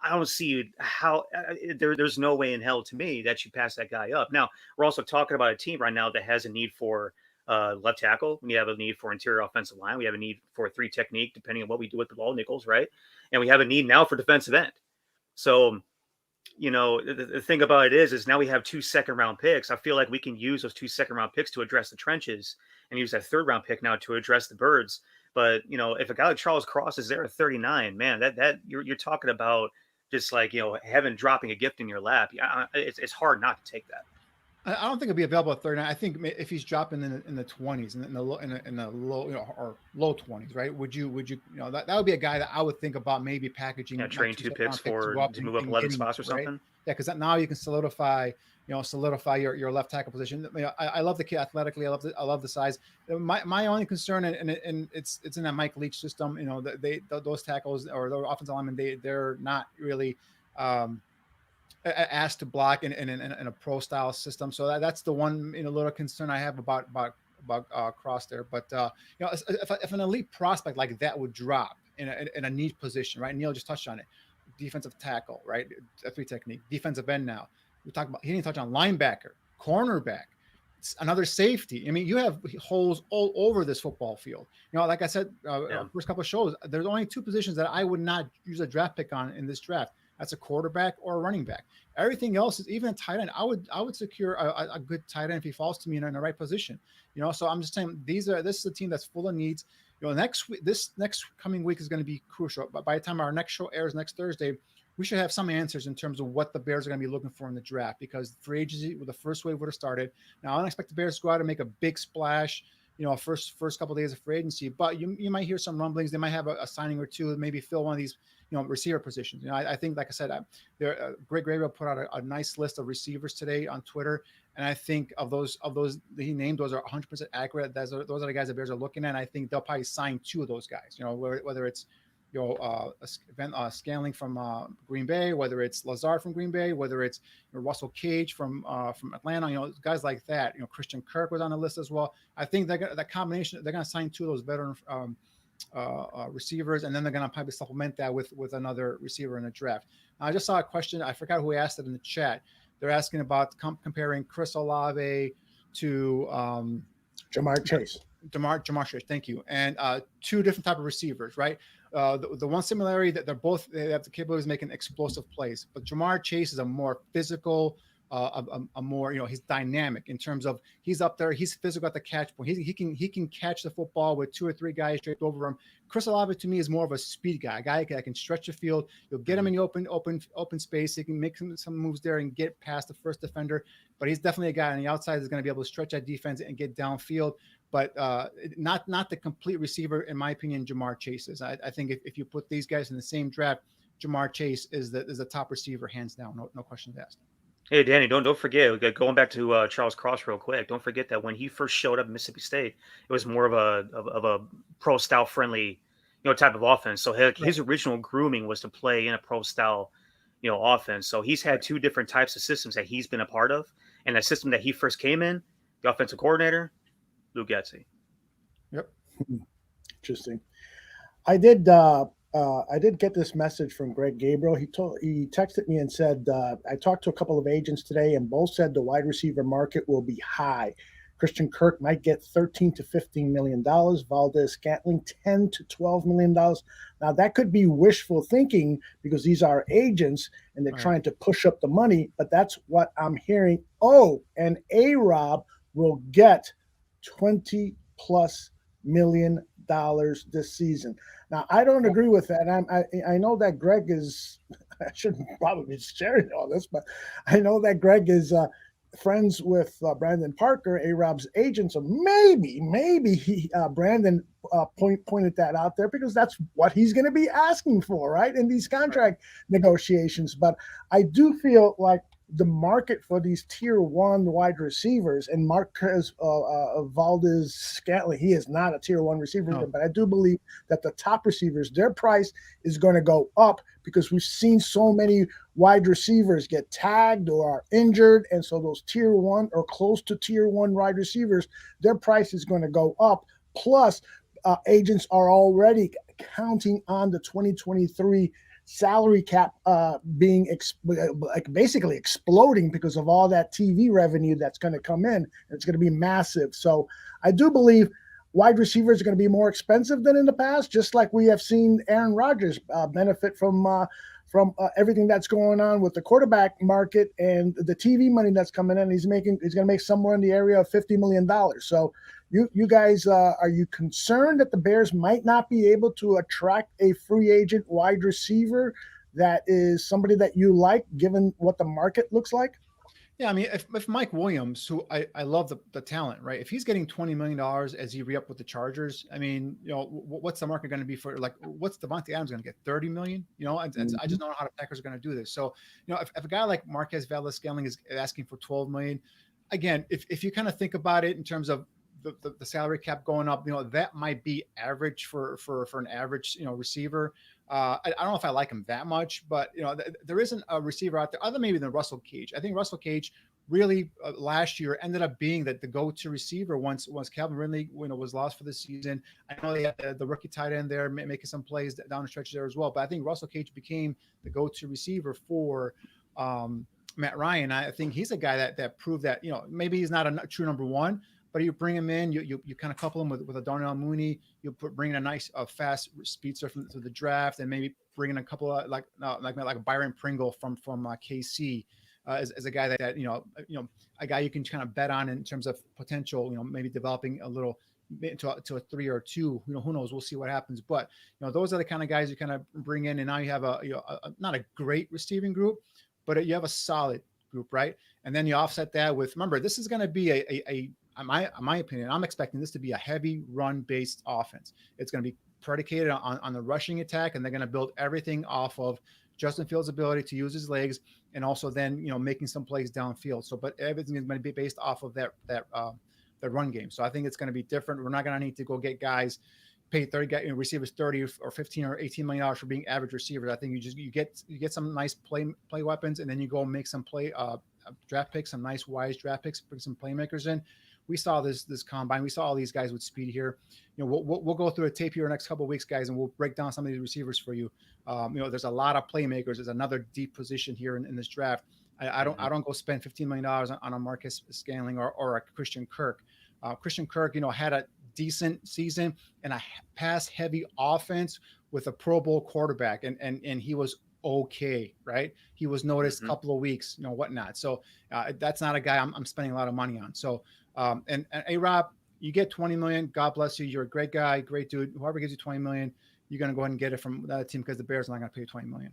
Speaker 6: I don't see how there's no way in hell to me that you pass that guy up. Now, we're also talking about a team right now that has a need for left tackle. We have a need for interior offensive line. We have a need for 3 technique, depending on what we do with the ball nickels, right? And we have a need now for defensive end. So, the thing about it is now we have 2 second-round picks. I feel like we can use those 2 second-round picks to address the trenches and use that 3rd-round pick now to address the birds. But, if a guy like Charles Cross is there at 39, man, that you're talking about just like, heaven dropping a gift in your lap. It's hard not to take that.
Speaker 5: I don't think it'll be available at 39. I think if he's dropping in the 20s, in the low, or low 20s, right? Would you that would be a guy that I would think about maybe packaging.
Speaker 6: Train 2 picks to move up 11 spots or something. Right?
Speaker 5: Yeah, because now you can solidify your left tackle position. I love the kid athletically. I love the size. My only concern, and it's in that Mike Leach system. Those tackles or the offensive linemen, they're not really asked to block in a pro style system. So that's the one little concern I have about Cross there. But if an elite prospect like that would drop in a niche position, right? Neil just touched on it. Defensive tackle, right? A 3 technique. Defensive end now. We talked about, he didn't touch on linebacker, cornerback, another safety. I mean, you have holes all over this football field. Like I said, first couple of shows, there's only 2 positions that I would not use a draft pick on in this draft. that's a quarterback or a running back. Everything else is even a tight end. I would secure a good tight end if he falls to me in the right position. So I'm just saying this is a team that's full of needs. This next coming week is going to be crucial. But by the time our next show airs next Thursday, we should have some answers in terms of what the Bears are going to be looking for in the draft, because free agency, the first wave would have started. Now, I don't expect the Bears to go out and make a big splash, first couple of days of free agency, but you might hear some rumblings. They might have a signing or two, maybe fill one of these, receiver positions. I think, like I said, Greg Gravel put out a nice list of receivers today on Twitter, and I think of those that he named, those are 100% accurate. Those are the guys the Bears are looking at. And I think they'll probably sign two of those guys. Whether it's Scanling from Green Bay, whether it's Lazard from Green Bay, whether it's Russell Cage from Atlanta, guys like that. Christian Kirk was on the list as well. I think that combination, they're going to sign two of those veteran receivers, and then they're going to probably supplement that with another receiver in the draft. Now, I just saw a question. I forgot who asked it in the chat. They're asking about comparing Chris Olave to
Speaker 4: Jamar Chase.
Speaker 5: Jamar Chase, thank you. And two different type of receivers, right? The one similarity that they have the capability of making explosive plays, but Jamar Chase is a more physical, a more, he's dynamic in terms of he's up there, he's physical at the catch point. He can catch the football with two or three guys straight over him. Chris Olave to me is more of a speed guy, a guy that can stretch the field. You'll get him in the open space. He can make some moves there and get past the first defender, but he's definitely a guy on the outside that's going to be able to stretch that defense and get downfield. But not the complete receiver, in my opinion, Jamar Chase is. I think if you put these guys in the same draft, Jamar Chase is the top receiver, hands down, no questions asked.
Speaker 6: Hey, Danny, don't forget, going back to Charles Cross real quick, don't forget that when he first showed up in Mississippi State, it was more of a pro-style friendly, type of offense. So his original grooming was to play in a pro-style, offense. So he's had two different types of systems that he's been a part of. And the system that he first came in, the offensive coordinator, Lou Getsy.
Speaker 5: Yep.
Speaker 4: Interesting. I did get this message from Greg Gabriel. He texted me and said, I talked to a couple of agents today, and both said the wide receiver market will be high. Christian Kirk might get $13 to $15 million. Valdez Scantling, $10 to $12 million. Now, that could be wishful thinking because these are agents and they're trying to push up the money, but that's what I'm hearing. Oh, and A-Rob will get $20+ million this season. Now, I don't agree with that. I know that Greg is, I shouldn't probably be sharing all this, but I know that Greg is friends with Brandon Parker, A-Rob's agent. So maybe Brandon pointed that out there because that's what he's going to be asking for, right, in these contract negotiations. But I do feel like the market for these tier one wide receivers, and Marquez Valdez Scantling, he is not a tier one receiver, but I do believe that the top receivers, their price is going to go up because we've seen so many wide receivers get tagged or are injured. And so those tier one or close to tier one wide receivers, their price is going to go up. Plus, agents are already counting on the 2023 salary cap being basically exploding because of all that TV revenue that's going to come in. It's going to be massive. So I do believe wide receivers are going to be more expensive than in the past, just like we have seen Aaron Rodgers benefit from everything that's going on with the quarterback market and the TV money that's coming in. He's going to make somewhere in the area of $50 million. So you guys, are you concerned that the Bears might not be able to attract a free agent wide receiver that is somebody that you like, given what the market looks like?
Speaker 5: Yeah, I mean, if Mike Williams, who I love the talent, right? If he's getting $20 million as he re-up with the Chargers, I mean, what's the market going to be for, like, what's Devontae Adams going to get? $30 million? And I just don't know how the Packers are going to do this. So, if a guy like Marquez Valdez-Scantling is asking for $12 million, again, if you kind of think about it in terms of the salary cap going up, that might be average for an average, receiver. I don't know if I like him that much, but there isn't a receiver out there other maybe than Russell Cage. I think Russell Cage really last year ended up being the go-to receiver once Calvin Ridley was lost for the season. I know they had the rookie tight end there making some plays down the stretch there as well, but I think Russell Cage became the go-to receiver for Matt Ryan. I think he's a guy that proved that maybe he's not a true number one, but you bring him in, you kind of couple him with a Darnell Mooney. You bring in a nice, fast speedster from the draft, and maybe bringing a couple of like Byron Pringle from KC as a guy that a guy you can kind of bet on in terms of potential. Maybe developing a little to a 3 or 2. Who knows? We'll see what happens. But those are the kind of guys you kind of bring in, and now you have a not a great receiving group, but you have a solid group, right? And then you offset that with, remember, this is going to be in my opinion, I'm expecting this to be a heavy run-based offense. It's going to be predicated on the rushing attack, and they're going to build everything off of Justin Fields' ability to use his legs, and also then making some plays downfield. So, but everything is going to be based off of that run game. So I think it's going to be different. We're not going to need to go get guys, pay receivers 30 or 15 or $18 million for being average receivers. I think you get some nice play weapons, and then you go make some draft picks, some nice wise draft picks, bring some playmakers in. We saw this combine. We saw all these guys with speed here. We'll go through a tape here the next couple of weeks, guys, and we'll break down some of these receivers for you. There's a lot of playmakers. There's another deep position here in this draft. I don't go spend $15 million on a Marcus Scanling or a Christian Kirk. Christian Kirk, had a decent season and a pass-heavy offense with a Pro Bowl quarterback, and he was okay, right? He was noticed a couple of weeks, whatnot. So that's not a guy I'm spending a lot of money on. So and A-Rob, you get 20 million. God bless you. You're a great guy, great dude. Whoever gives you 20 million, you're going to go ahead and get it from that team, because the Bears are not going to pay you 20 million.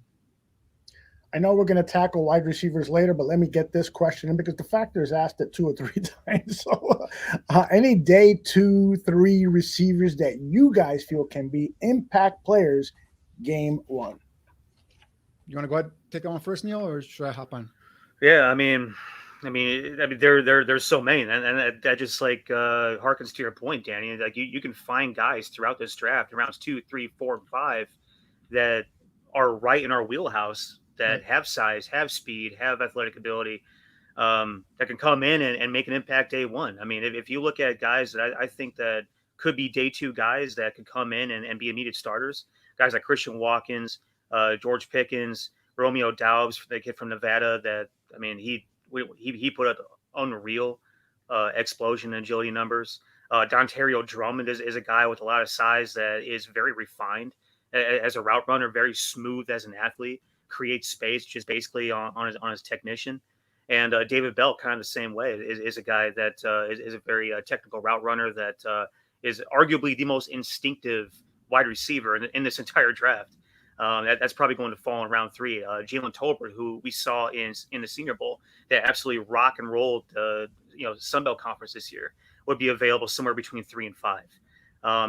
Speaker 4: I know we're going to tackle wide receivers later, but let me get this question in, because the factor is asked it 2 or 3 times. So any day 2, 3 receivers that you guys feel can be impact players game 1?
Speaker 5: You want to go ahead and take that one first, Neil, or should I hop on?
Speaker 6: Yeah, I mean, there's so many, and that just harkens to your point, Danny. Like you can find guys throughout this draft, in rounds 2, 3, 4, and 5, that are right in our wheelhouse, that have size, have speed, have athletic ability, that can come in and make an impact day 1. I mean, if you look at guys that I think that could be day 2 guys that could come in and be immediate starters, guys like Christian Watkins, George Pickens, Romeo Doubs, the kid from Nevada. That, I mean, he put up unreal explosion and agility numbers. Dontario Drummond is a guy with a lot of size that is very refined as a route runner, very smooth as an athlete, creates space just basically on his technician. And David Bell, kind of the same way, is a guy that is a very technical route runner that is arguably the most instinctive wide receiver in this entire draft. That's probably going to fall in round 3. Jalen Tolbert, who we saw in the Senior Bowl, that absolutely rock and rolled Sun Belt Conference this year, would be available somewhere between 3 and 5.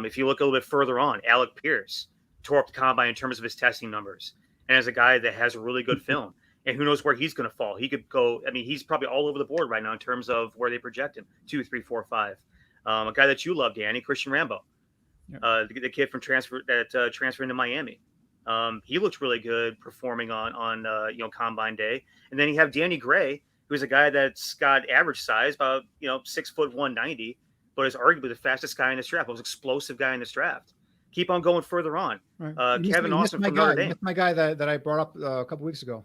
Speaker 6: If you look a little bit further on, Alec Pierce tore up the combine in terms of his testing numbers, and as a guy that has a really good film, and who knows where he's going to fall. He could go. I mean, he's probably all over the board right now in terms of where they project him: 2, 3, 4, 5. A guy that you love, Danny, Christian Rambo, the kid from transferring to Miami. He looks really good performing on combine day. And then you have Danny Gray, who's a guy that's got average size, about 6 foot 190, but is arguably the fastest guy in this draft, most explosive guy in this draft. Keep on going further on. Right. Kevin Austin from Notre Dame.
Speaker 5: My guy that I brought up a couple weeks ago,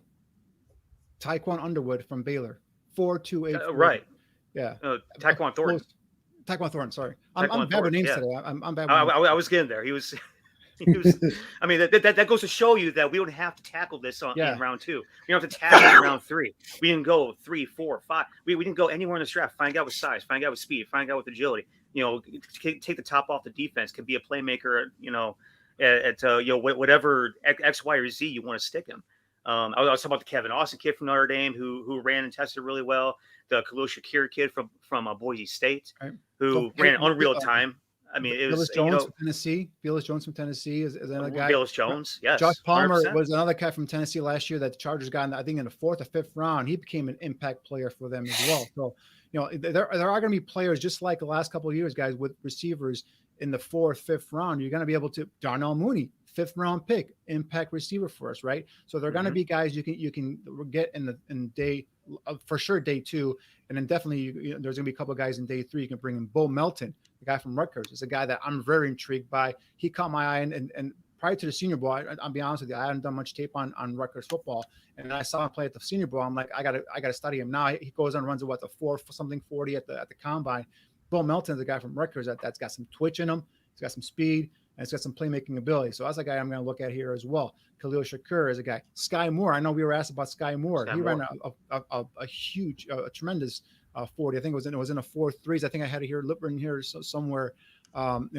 Speaker 5: Tyquan Underwood from Baylor, 4.28.
Speaker 6: Right.
Speaker 5: Yeah.
Speaker 6: Tyquan Thornton.
Speaker 5: Tyquan Thornton. Sorry, I'm bad with names today. I'm bad.
Speaker 6: I was getting there. He was. I mean, that goes to show you that we don't have to tackle this in round 2. We don't have to tackle it in round 3. We didn't go 3, 4, 5. We didn't go anywhere in this draft. Find a guy with size, find a guy with speed, find a guy with agility. Take the top off the defense. Can be a playmaker. At whatever X, Y, or Z you want to stick him. I was talking about the Kevin Austin kid from Notre Dame who ran and tested really well. The Khalil Shakir kid from Boise State who ran an unreal time. I mean, it was
Speaker 5: Velus Jones from Tennessee. Velus Jones from Tennessee is another guy.
Speaker 6: Velus Jones, yes.
Speaker 5: Josh Palmer
Speaker 6: 100%.
Speaker 5: was another guy from Tennessee last year that the Chargers got, I think, in the 4th or 5th round. He became an impact player for them as well. So, there are going to be players just like the last couple of years, guys, with receivers in the 4th, 5th round. You're going to be able to Darnell Mooney, 5th round pick, impact receiver for us, right? So there are going to be guys you can get in day for sure day 2, and then definitely there's going to be a couple of guys in day 3 you can bring in. Bo Melton, the guy from Rutgers, is a guy that I'm very intrigued by. He caught my eye, and prior to the Senior Bowl, I'll be honest with you, I hadn't done much tape on Rutgers football, and I saw him play at the Senior Bowl. I'm like, I gotta study him now. He goes and runs the 40 at the combine. Bo Melton is a guy from Rutgers that's got some twitch in him. He's got some speed. and it's got some playmaking ability. So that's a guy I'm going to look at here as well. Khalil Shakur is a guy. Sky Moore. I know we were asked about Sky Moore. He ran a huge, tremendous 40. I think it was in a 4.3s. I think I had it here written here somewhere.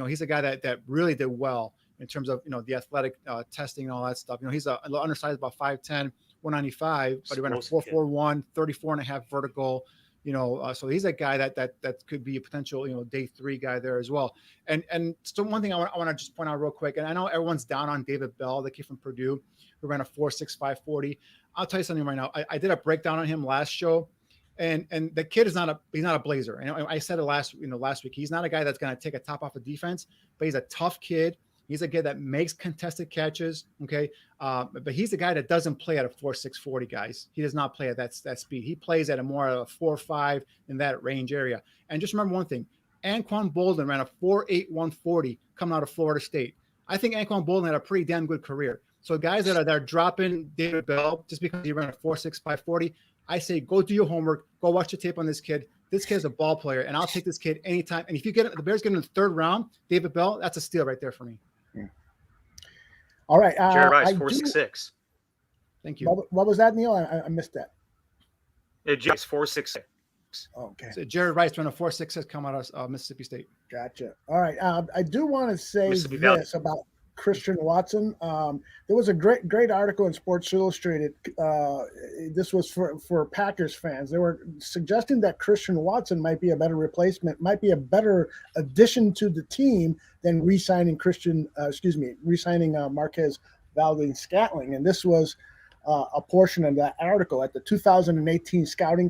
Speaker 5: He's a guy that really did well in terms of the athletic testing and all that stuff. He's a little undersized, about 5'10", 195, but he ran a 4.41, 34.5 vertical. So he's a guy that could be a potential, day 3 guy there as well. And so one thing I want to just point out real quick, and I know everyone's down on David Bell, the kid from Purdue, who ran a 4.65 40. I'll tell you something right now. I did a breakdown on him last show, and the kid is not a blazer. And I said it last week. He's not a guy that's going to take a top off of defense, but he's a tough kid. He's a kid that makes contested catches. Okay. But he's the guy that doesn't play at a 4.6 40, guys. He does not play at that speed. He plays at a more of a 4.5 in that range area. And just remember one thing, Anquan Bolden ran a 4.8 140 coming out of Florida State. I think Anquan Bolden had a pretty damn good career. So guys that are dropping David Bell just because he ran a 4.6 540, I say, go do your homework, go watch the tape on this kid. This kid is a ball player, and I'll take this kid anytime. And if you get the Bears get in the 3rd round, David Bell, that's a steal right there for me.
Speaker 4: All right.
Speaker 6: Jared Rice, 4.66.
Speaker 5: Thank you.
Speaker 4: What was that, Neil? I missed that.
Speaker 6: Jace, 4.66.
Speaker 4: Okay.
Speaker 5: So Jared Rice ran a 4.6 come out of Mississippi State.
Speaker 4: Gotcha. All right. I do want to say this about Christian Watson. There was a great article in Sports Illustrated. This was for Packers fans. They were suggesting that Christian Watson might be a better replacement, might be a better addition to the team than re-signing Marquez Valdes-Scantling. And this was a portion of that article. At the 2018 scouting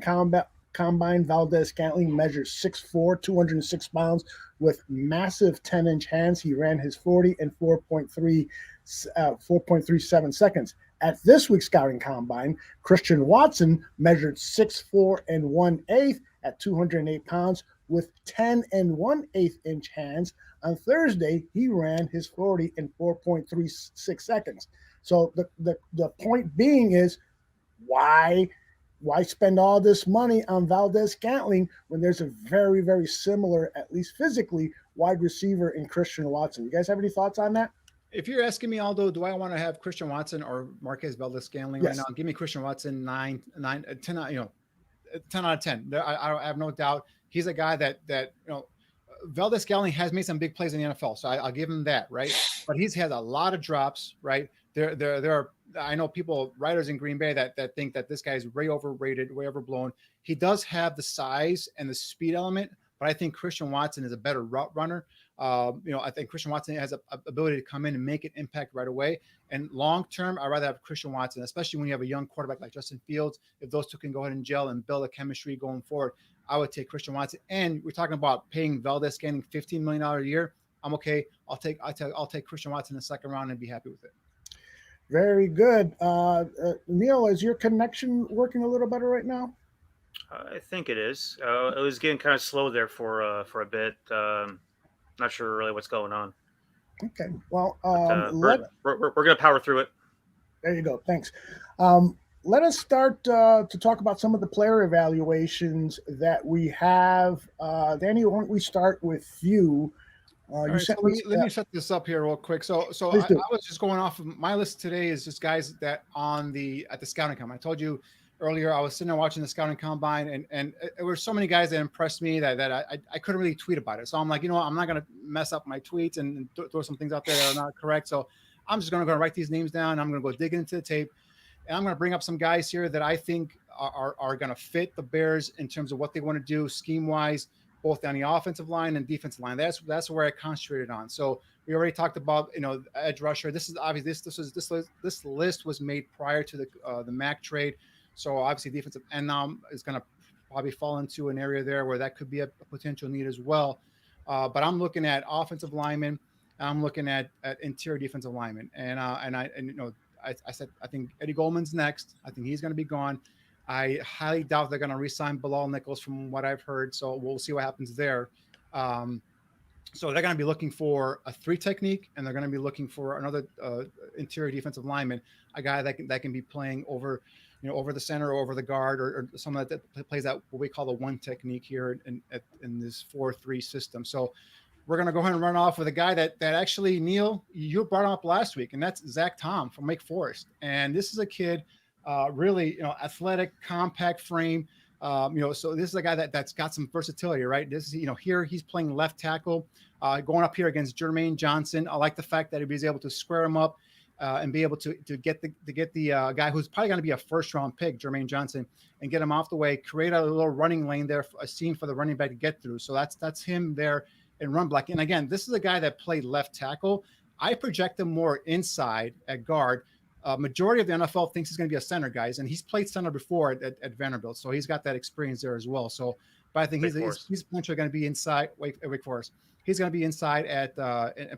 Speaker 4: combine, Valdes-Scantling measured 6'4", 206 pounds with massive 10-inch hands. He ran his 40 in 4.37 seconds. At this week's scouting combine, Christian Watson measured 6'4" and 1/8 at 208 pounds with 10 and 1/8 inch hands. On Thursday, he ran his 40 in 4.36 seconds. So the point being is, why spend all this money on Valdes-Scantling when there's a very, very similar, at least physically, wide receiver in Christian Watson? You guys have any thoughts on that?
Speaker 5: If you're asking me, Aldo, do I want to have Christian Watson or Marquez Valdes-Scantling right now? Give me Christian Watson 10 out of 10. I have no doubt. He's a guy that Valdes-Scantling has made some big plays in the NFL, so I'll give him that, right? But he's had a lot of drops, right? There are, I know writers in Green Bay that think that this guy is way overrated, way overblown. He does have the size and the speed element, but I think Christian Watson is a better route runner. I think Christian Watson has a ability to come in and make an impact right away. And long term, I'd rather have Christian Watson, especially when you have a young quarterback like Justin Fields. If those two can go ahead and gel and build a chemistry going forward, I would take Christian Watson. And we're talking about paying Valdes-Scantling $15 million a year. I'm okay. I'll take Christian Watson in the 2nd round and be happy with it.
Speaker 4: Very good. Neil, is your connection working a little better right now?
Speaker 6: I think it is. It was getting kind of slow there for a bit. Not sure really what's going on.
Speaker 4: Okay. Well,
Speaker 6: we're going to power through it.
Speaker 4: There you go. Thanks. Let us start to talk about some of the player evaluations that we have. Danny, why don't we start with you?
Speaker 5: Let me set this up here real quick. So I was just going off of my list today is just guys that at the scouting combine. I told you earlier I was sitting there watching the scouting combine, and there were so many guys that impressed me that I couldn't really tweet about it. So I'm like, I'm not going to mess up my tweets and throw some things out there that are not correct. So I'm just going to go write these names down. I'm going to go dig into the tape, and I'm going to bring up some guys here that I think are going to fit the Bears in terms of what they want to do scheme wise, both on the offensive line and defensive line. That's where I concentrated on. So we already talked about, edge rusher. This is obvious. This list was made prior to the Mack trade. So obviously defensive end now is going to probably fall into an area there where that could be a potential need as well. But I'm looking at offensive linemen. I'm looking at interior defensive linemen. I said, I think Eddie Goldman's next. I think he's going to be gone. I highly doubt they're going to re-sign Bilal Nichols from what I've heard. So we'll see what happens there. So they're going to be looking for a 3 technique, and they're going to be looking for another interior defensive lineman, a guy that can be playing over the center or over the guard, or someone that plays out what we call the 1 technique here in this 4-3 system. So we're going to go ahead and run off with a guy that actually, Neil, you brought up last week, and that's Zach Tom from Wake Forest. And this is a kid, really, athletic, compact frame. So this is a guy that's got some versatility, right? This is, here he's playing left tackle, going up here against Jermaine Johnson. I like the fact that he was able to square him up and be able to get the guy who's probably going to be a first-round pick, Jermaine Johnson, and get him off the way, create a little running lane there, a seam for the running back to get through. So that's him there in run block. And again, this is a guy that played left tackle. I project him more inside at guard. Majority of the NFL thinks he's going to be a center, guys, and he's played center before at Vanderbilt, so he's got that experience there as well. So, but I think he's potentially going to be inside Wake Forest. He's going to be inside at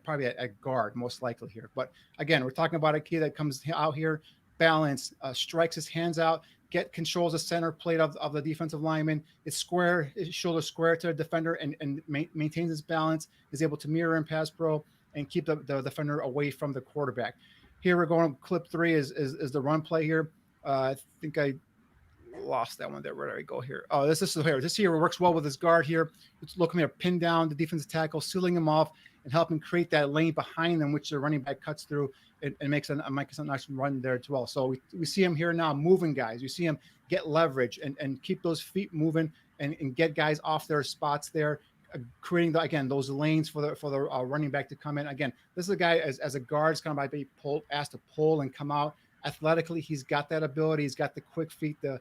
Speaker 5: probably at guard, most likely here. But again, we're talking about a kid that comes out here, balance, strikes his hands out, controls the center plate of the defensive lineman. It's square, his shoulder square to the defender, and maintains his balance. Is able to mirror in pass pro and keep the defender away from the quarterback. Here we're going clip 3 is the run play here. I think I lost that one there. Where did I go here? Oh, this is here. This here works well with his guard here. It's looking to pin down the defensive tackle, sealing him off, and helping create that lane behind them, which the running back cuts through and makes a nice run there as well. So we see him here now moving guys. You see him get leverage and keep those feet moving and get guys off their spots there, creating those lanes for the running back to come in. Again, this is a guy as a guard is going to be asked to pull and come out athletically. He's got that ability. He's got the quick feet, the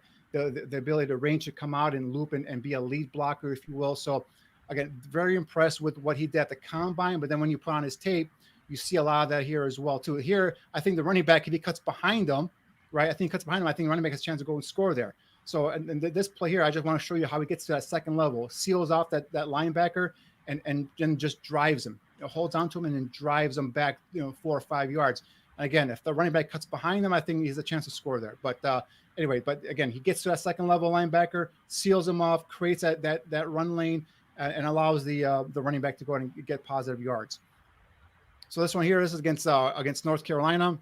Speaker 5: ability to range to come out and loop and be a lead blocker, if you will. So again, very impressed with what he did at the combine. But then when you put on his tape, you see a lot of that here as well too. Here, I think the running back, if he cuts behind him, right? I think the running back has a chance to go and score there. So, and this play here, I just want to show you how he gets to that second level, seals off that linebacker, and then just drives him, holds onto him, and then drives him back, 4 or 5 yards. And again, if the running back cuts behind him, I think he has a chance to score there. But anyway, again, he gets to that second level linebacker, seals him off, creates that run lane, and allows the running back to go and get positive yards. So this one here, this is against North Carolina.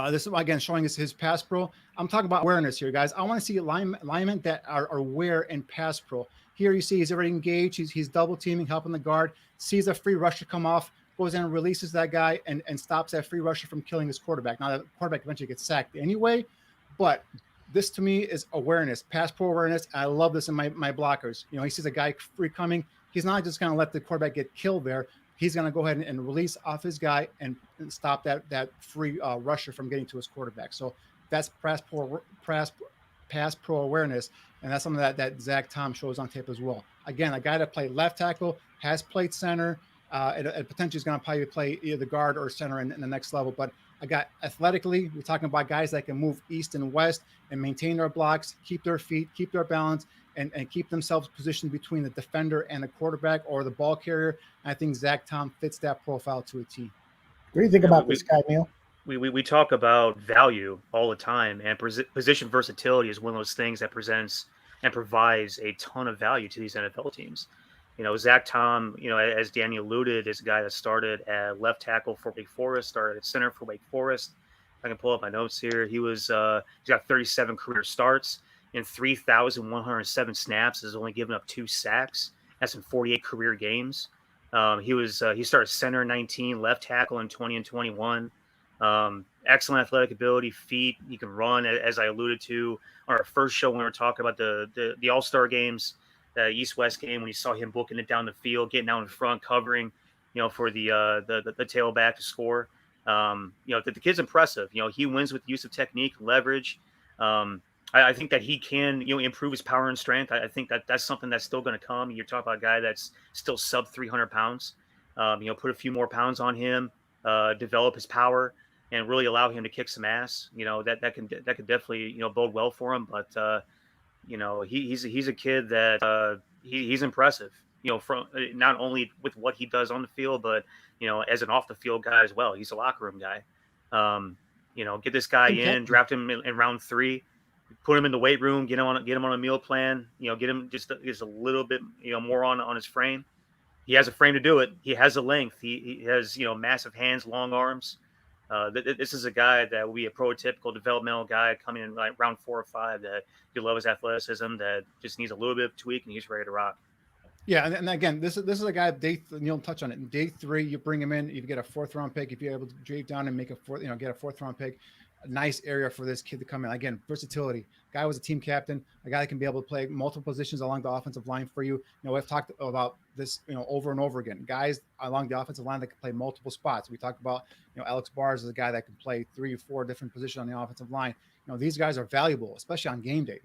Speaker 5: This is again showing us his pass pro. I'm talking about awareness here, guys. I want to see linemen that are aware in pass pro. Here you see he's already engaged. He's double teaming, helping the guard. Sees a free rusher come off, goes in and releases that guy and stops that free rusher from killing his quarterback. Now the quarterback eventually gets sacked anyway, but this to me is awareness, pass pro awareness. I love this in my blockers. He sees a guy free coming. He's not just going to let the quarterback get killed there. He's going to go ahead and release off his guy and stop that free rusher from getting to his quarterback. So that's pass pro awareness, and that's something that Zach Tom shows on tape as well. Again, a guy that played left tackle, has played center, and potentially is going to probably play either guard or center in the next level. But I got athletically, we're talking about guys that can move east and west and maintain their blocks, keep their feet, keep their balance, and keep themselves positioned between the defender and the quarterback or the ball carrier. And I think Zach Tom fits that profile to a T.
Speaker 4: What do you think about this guy, Neil?
Speaker 6: We talk about value all the time, and position versatility is one of those things that presents and provides a ton of value to these NFL teams. Zach Tom, as Danny alluded, is a guy that started at left tackle for Wake Forest, started at center for Wake Forest. I can pull up my notes here. He's got 37 career starts in 3,107 snaps. Has only given up 2 sacks. That's in 48 career games. He started center in 19, left tackle in 20 and 21. Excellent athletic ability, feet. He can run, as I alluded to on our first show when we were talking about the All-Star games, the East-West game, when you saw him booking it down the field, getting out in front, covering, for the tailback to score. The kid's impressive. He wins with the use of technique, leverage. I think that he can, improve his power and strength. I think that's something that's still going to come. You're talking about a guy that's still sub 300 pounds. Put a few more pounds on him, develop his power, and really allow him to kick some ass. That could definitely bode well for him. But he's a kid that he's impressive. From not only with what he does on the field, but as an off the field guy as well. He's a locker room guy. Get this guy in, draft him in round 3. Put him in the weight room, get him on a meal plan, get him just a little bit, more on his frame. He has a frame to do it. He has a length. He has, massive hands, long arms. This is a guy that will be a prototypical developmental guy coming in like round 4 or 5 that you love his athleticism, that just needs a little bit of tweak and he's ready to rock.
Speaker 5: Yeah, and again, this is a guy. You'll touch on it. In day 3, you bring him in. You get a 4th round pick. If you're able to drape down and make get a 4th round pick, a nice area for this kid to come in. Again, versatility. Guy was a team captain. A guy that can be able to play multiple positions along the offensive line for you. We've talked about this, over and over again. Guys along the offensive line that can play multiple spots. We talked about, Alex Bars is a guy that can play 3 or 4 different positions on the offensive line. These guys are valuable, especially on game day.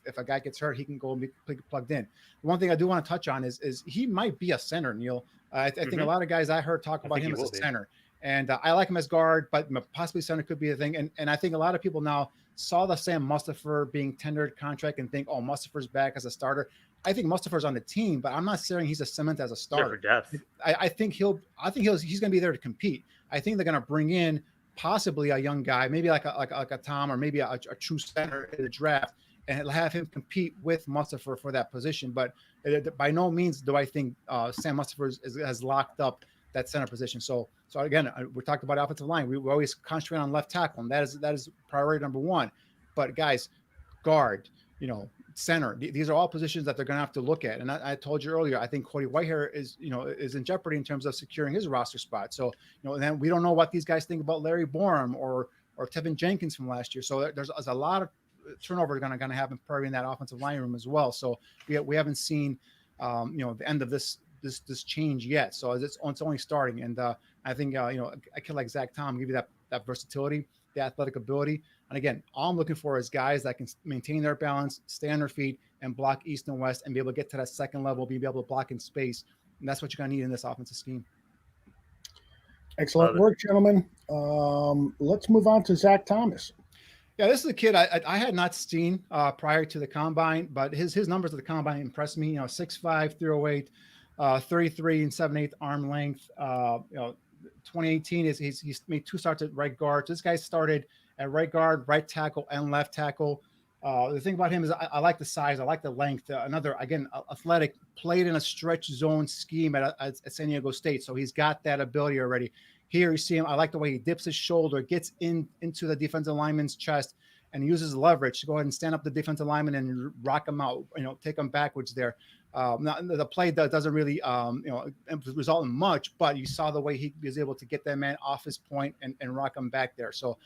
Speaker 5: If a guy gets hurt, he can go and be plugged in. The one thing I do want to touch on is he might be a center, Neil. I think a lot of guys I heard talk about him as a center. And I like him as guard, but possibly center could be a thing. And I think a lot of people now saw the Sam Mustipher being tendered contract and think, oh, Mustipher's back as a starter. I think Mustipher's on the team, but I'm not saying he's a cement as a starter.
Speaker 6: For depth.
Speaker 5: I think he's going to be there to compete. I think they're going to bring in possibly a young guy, maybe like a Tom, or maybe a true center in the draft, and have him compete with Mustipher for that position. But by no means do I think Sam Mustipher has locked up that center position. So again, we talked about offensive line. We always concentrate on left tackle, and that is priority number 1. But guys, guard, center, these are all positions that they're going to have to look at. And I told you earlier, I think Cody Whitehair is in jeopardy in terms of securing his roster spot. So, and then we don't know what these guys think about Larry Borum or Tevin Jenkins from last year. So there's a lot of turnover going to happen probably in that offensive line room as well. So we haven't seen, the end of this change yet. So it's only starting. And I think, a kid like Zach Tom give you that versatility, the athletic ability. And again, all I'm looking for is guys that can maintain their balance, stay on their feet, and block east and west, and be able to get to that second level, be able to block in space. And that's what you're going to need in this offensive scheme.
Speaker 4: Excellent work, gentlemen. Let's move on to Zach Thomas.
Speaker 5: Yeah, this is a kid I had not seen prior to the combine, but his numbers at the combine impressed me. 6'5", 308, 33 and 7/8 arm length. 2018 he's made 2 starts at right guard. So this guy started at right guard, right tackle, and left tackle. The thing about him is I like the size, I like the length. Athletic, played in a stretch zone scheme at San Diego State, so he's got that ability already. Here you see him. I like the way he dips his shoulder, gets into the defensive lineman's chest, and uses leverage to go ahead and stand up the defensive lineman and rock him out. Take him backwards there. Now the play doesn't really result in much, but you saw the way he was able to get that man off his point and rock him back there. So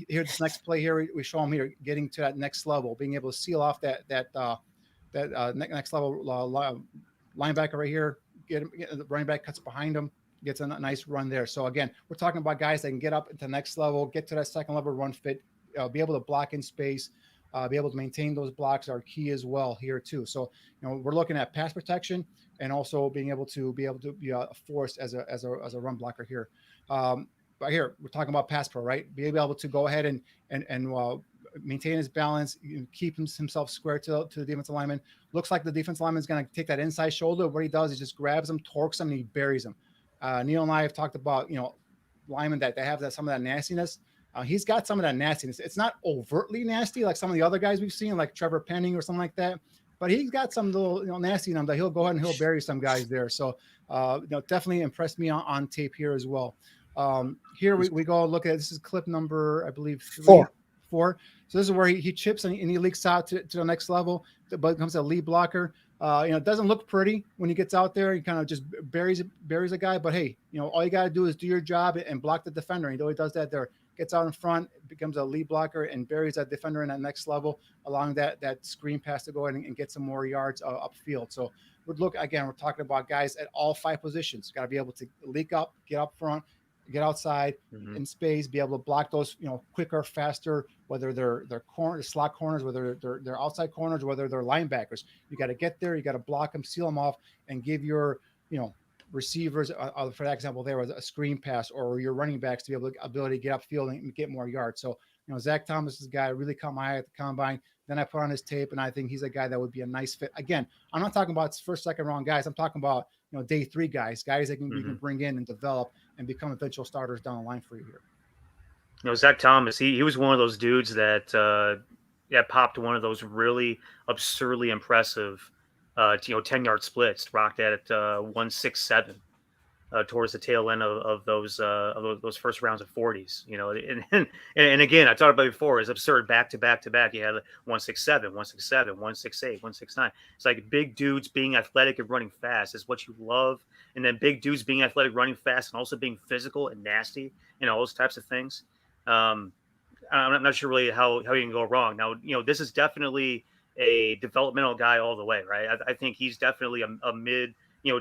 Speaker 5: here, this next play here, we show him here getting to that next level, being able to seal off that next level linebacker right here. The running back cuts behind him, gets a nice run there. So again, we're talking about guys that can get up into the next level, get to that second level run fit, be able to block in space, be able to maintain those blocks are key as well here too. So we're looking at pass protection and also being able to be a force as a run blocker here. But here we're talking about pass pro, right? Be able to go ahead and maintain his balance, keep himself square to the defensive lineman. Looks like the defensive lineman is going to take that inside shoulder. What he does is just grabs him, torques him, and he buries him. Neil and I have talked about linemen that they have some of that nastiness. He's got some of that nastiness. It's not overtly nasty like some of the other guys we've seen, like Trevor Penning or something like that. But he's got some little nasty in him that he'll go ahead and he'll bury some guys there. So definitely impressed me on tape here as well. Here we go look at, this is clip number, I believe, 4. So this is where he chips and he leaks out to the next level, but becomes a lead blocker. It doesn't look pretty when he gets out there. He kind of just buries a guy. But hey, all you got to do is do your job and block the defender. He does that there. Gets out in front, becomes a lead blocker, and buries that defender in that next level, allowing that screen pass to go ahead and get some more yards upfield. So we're talking about guys at all 5 positions. Got to be able to leak up, get up front, get outside in space, be able to block those, quicker, faster, whether they're slot corners, whether they're outside corners, whether they're linebackers. You got to get there, you got to block them, seal them off, and give your, receivers, for that example, there was a screen pass, or your running backs to be ability to get upfield and get more yards. So, Zach Thomas is a guy really caught my eye at the combine. Then I put on his tape, and I think he's a guy that would be a nice fit. Again, I'm not talking about first, second round guys. I'm talking about day 3 guys that you can bring in and develop and become eventual starters down the line for you here.
Speaker 6: Zach Thomas, he was one of those dudes that popped one of those really absurdly impressive 10-yard splits, rocked at 167. towards the tail end of those first rounds of 40s. And again, I talked about it before. It's absurd back to back to back. You had 167, 167, 168, 169. It's like big dudes being athletic and running fast is what you love, and then big dudes being athletic, running fast, and also being physical and nasty, all those types of things. I'm not sure really how you can go wrong. Now, this is definitely a developmental guy all the way, right? I think he's definitely a mid,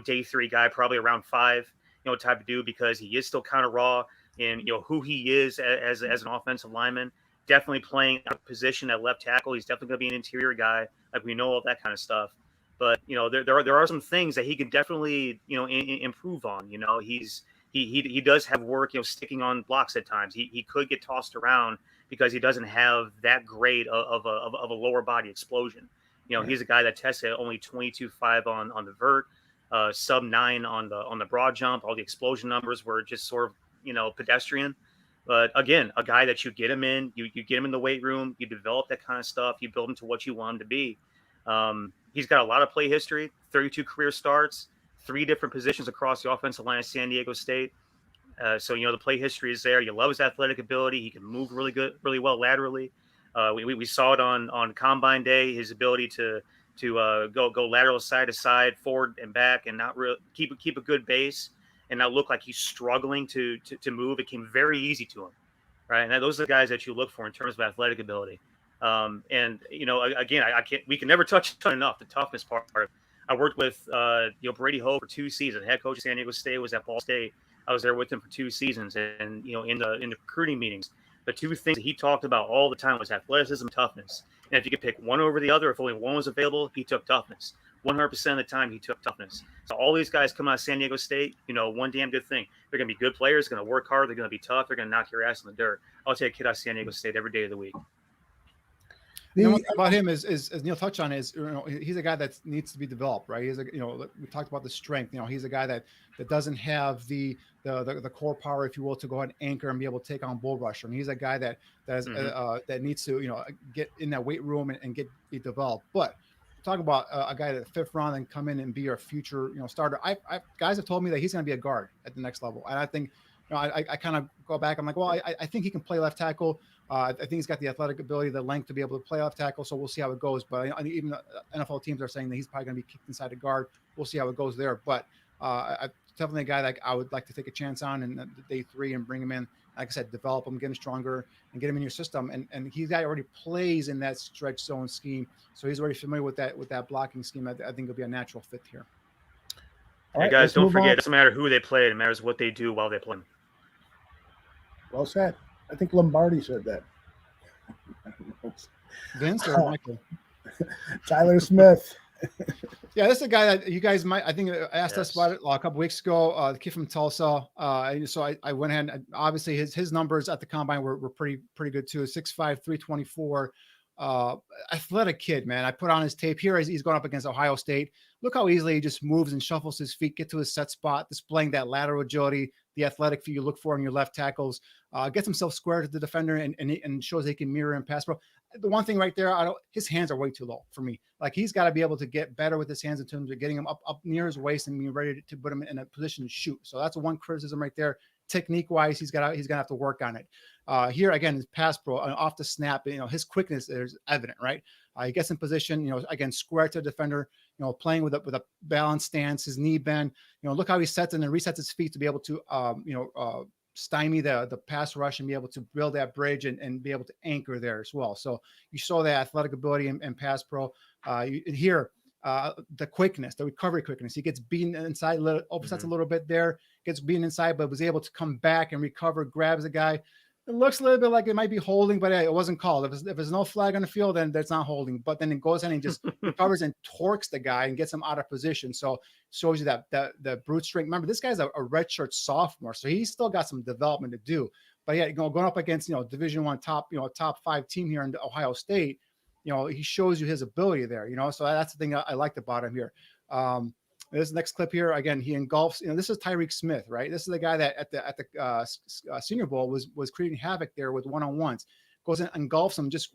Speaker 6: day 3 guy, probably around 5, type of dude, because he is still kind of raw in, who he is as an offensive lineman. Definitely playing out of position at left tackle. He's definitely going to be an interior guy. Like, we know all that kind of stuff. But, there are some things that he can definitely, improve on. He does have work, sticking on blocks at times. He could get tossed around because he doesn't have that great of a lower body explosion. He's a guy that tested only 22.5 on the vert, sub 9 on the broad jump. All the explosion numbers were just sort of, pedestrian. But again, a guy that you get him in, you get him in the weight room, you develop that kind of stuff, you build him to what you want him to be. He's got a lot of play history, 32 career starts, 3 different positions across the offensive line at San Diego State. So, the play history is there. You love his athletic ability. He can move really well laterally. We saw it on Combine Day, his ability to go lateral side to side, forward and back, and not keep a good base and not look like he's struggling to move. It came very easy to him, right? And those are the guys that you look for in terms of athletic ability. Again, we can never touch on enough the toughness part. I worked with Brady Hope for 2 seasons. Head coach of San Diego State, was at Ball State. I was there with him for 2 seasons, and in the recruiting meetings, the 2 things that he talked about all the time was athleticism, and toughness. And if you could pick one over the other, if only one was available, he took toughness. 100% of the time, he took toughness. So all these guys come out of San Diego State, one damn good thing. They're going to be good players, going to work hard, they're going to be tough, they're going to knock your ass in the dirt. I'll take a kid out of San Diego State every day of the week.
Speaker 5: The one thing about him is, as Neil touched on, is he's a guy that needs to be developed, right? He's we talked about the strength. He's a guy that doesn't have the core power, if you will, to go ahead and anchor and be able to take on bull rusher. And he's a guy that needs to get in that weight room and be developed. But talk about a guy that 5th round and come in and be our future starter. Guys have told me that he's going to be a guard at the next level, and I think I kind of go back. I'm like, well, I think he can play left tackle. I think he's got the athletic ability, the length to be able to play left tackle. So we'll see how it goes. But even NFL teams are saying that he's probably going to be kicked inside the guard. We'll see how it goes there. But definitely a guy that I would like to take a chance on in day 3 and bring him in. Like I said, develop him, get him stronger, and get him in your system. And he's guy already plays in that stretch zone scheme, so he's already familiar with that blocking scheme. I think it'll be a natural fit here.
Speaker 6: Hey guys, don't forget, it doesn't matter who they play; it matters what they do while they play.
Speaker 4: Well said. I think Lombardi said that.
Speaker 5: Vince or Michael?
Speaker 4: Tyler Smith.
Speaker 5: Yeah, this is a guy that you guys might, I think, asked us about it a couple weeks ago. The kid from Tulsa. So I went ahead and obviously his numbers at the combine were pretty good too. 6'5", 324. Athletic kid, man. I put on his tape here as he's going up against Ohio State. Look how easily he just moves and shuffles his feet, get to his set spot, displaying that lateral agility, the athletic feet you look for in your left tackles. Gets himself square to the defender and shows he can mirror and pass pro. The one thing right there, his hands are way too low for me. Like, he's got to be able to get better with his hands in terms of getting him up near his waist and being ready to put him in a position to shoot. So that's one criticism right there. Technique wise, he's gonna have to work on it. Here again, his pass pro off the snap, his quickness is evident, right? He gets in position, again, square to the defender, playing with a balanced stance, his knee bend. Look how he sets and then resets his feet to be able to stymie the pass rush and be able to build that bridge and be able to anchor there as well. So you saw that athletic ability and pass pro. Here, the quickness, the recovery quickness. He gets beaten inside, oversets a little bit there, gets beaten inside, but was able to come back and recover, grabs the guy. It looks a little bit like it might be holding, but hey, it wasn't called. If there's no flag on the field, then that's not holding. But then it goes in and just recovers and torques the guy and gets him out of position. So shows you that the brute strength. Remember, this guy's a redshirt sophomore, so he's still got some development to do. But yeah, going up against Division I top 5 team here in Ohio State, he shows you his ability there. So that's the thing I liked about him here. This next clip here, again, he engulfs. This is Tyreek Smith, right? This is the guy that at the Senior Bowl was creating havoc there with one-on-ones. goes in, engulfs him, just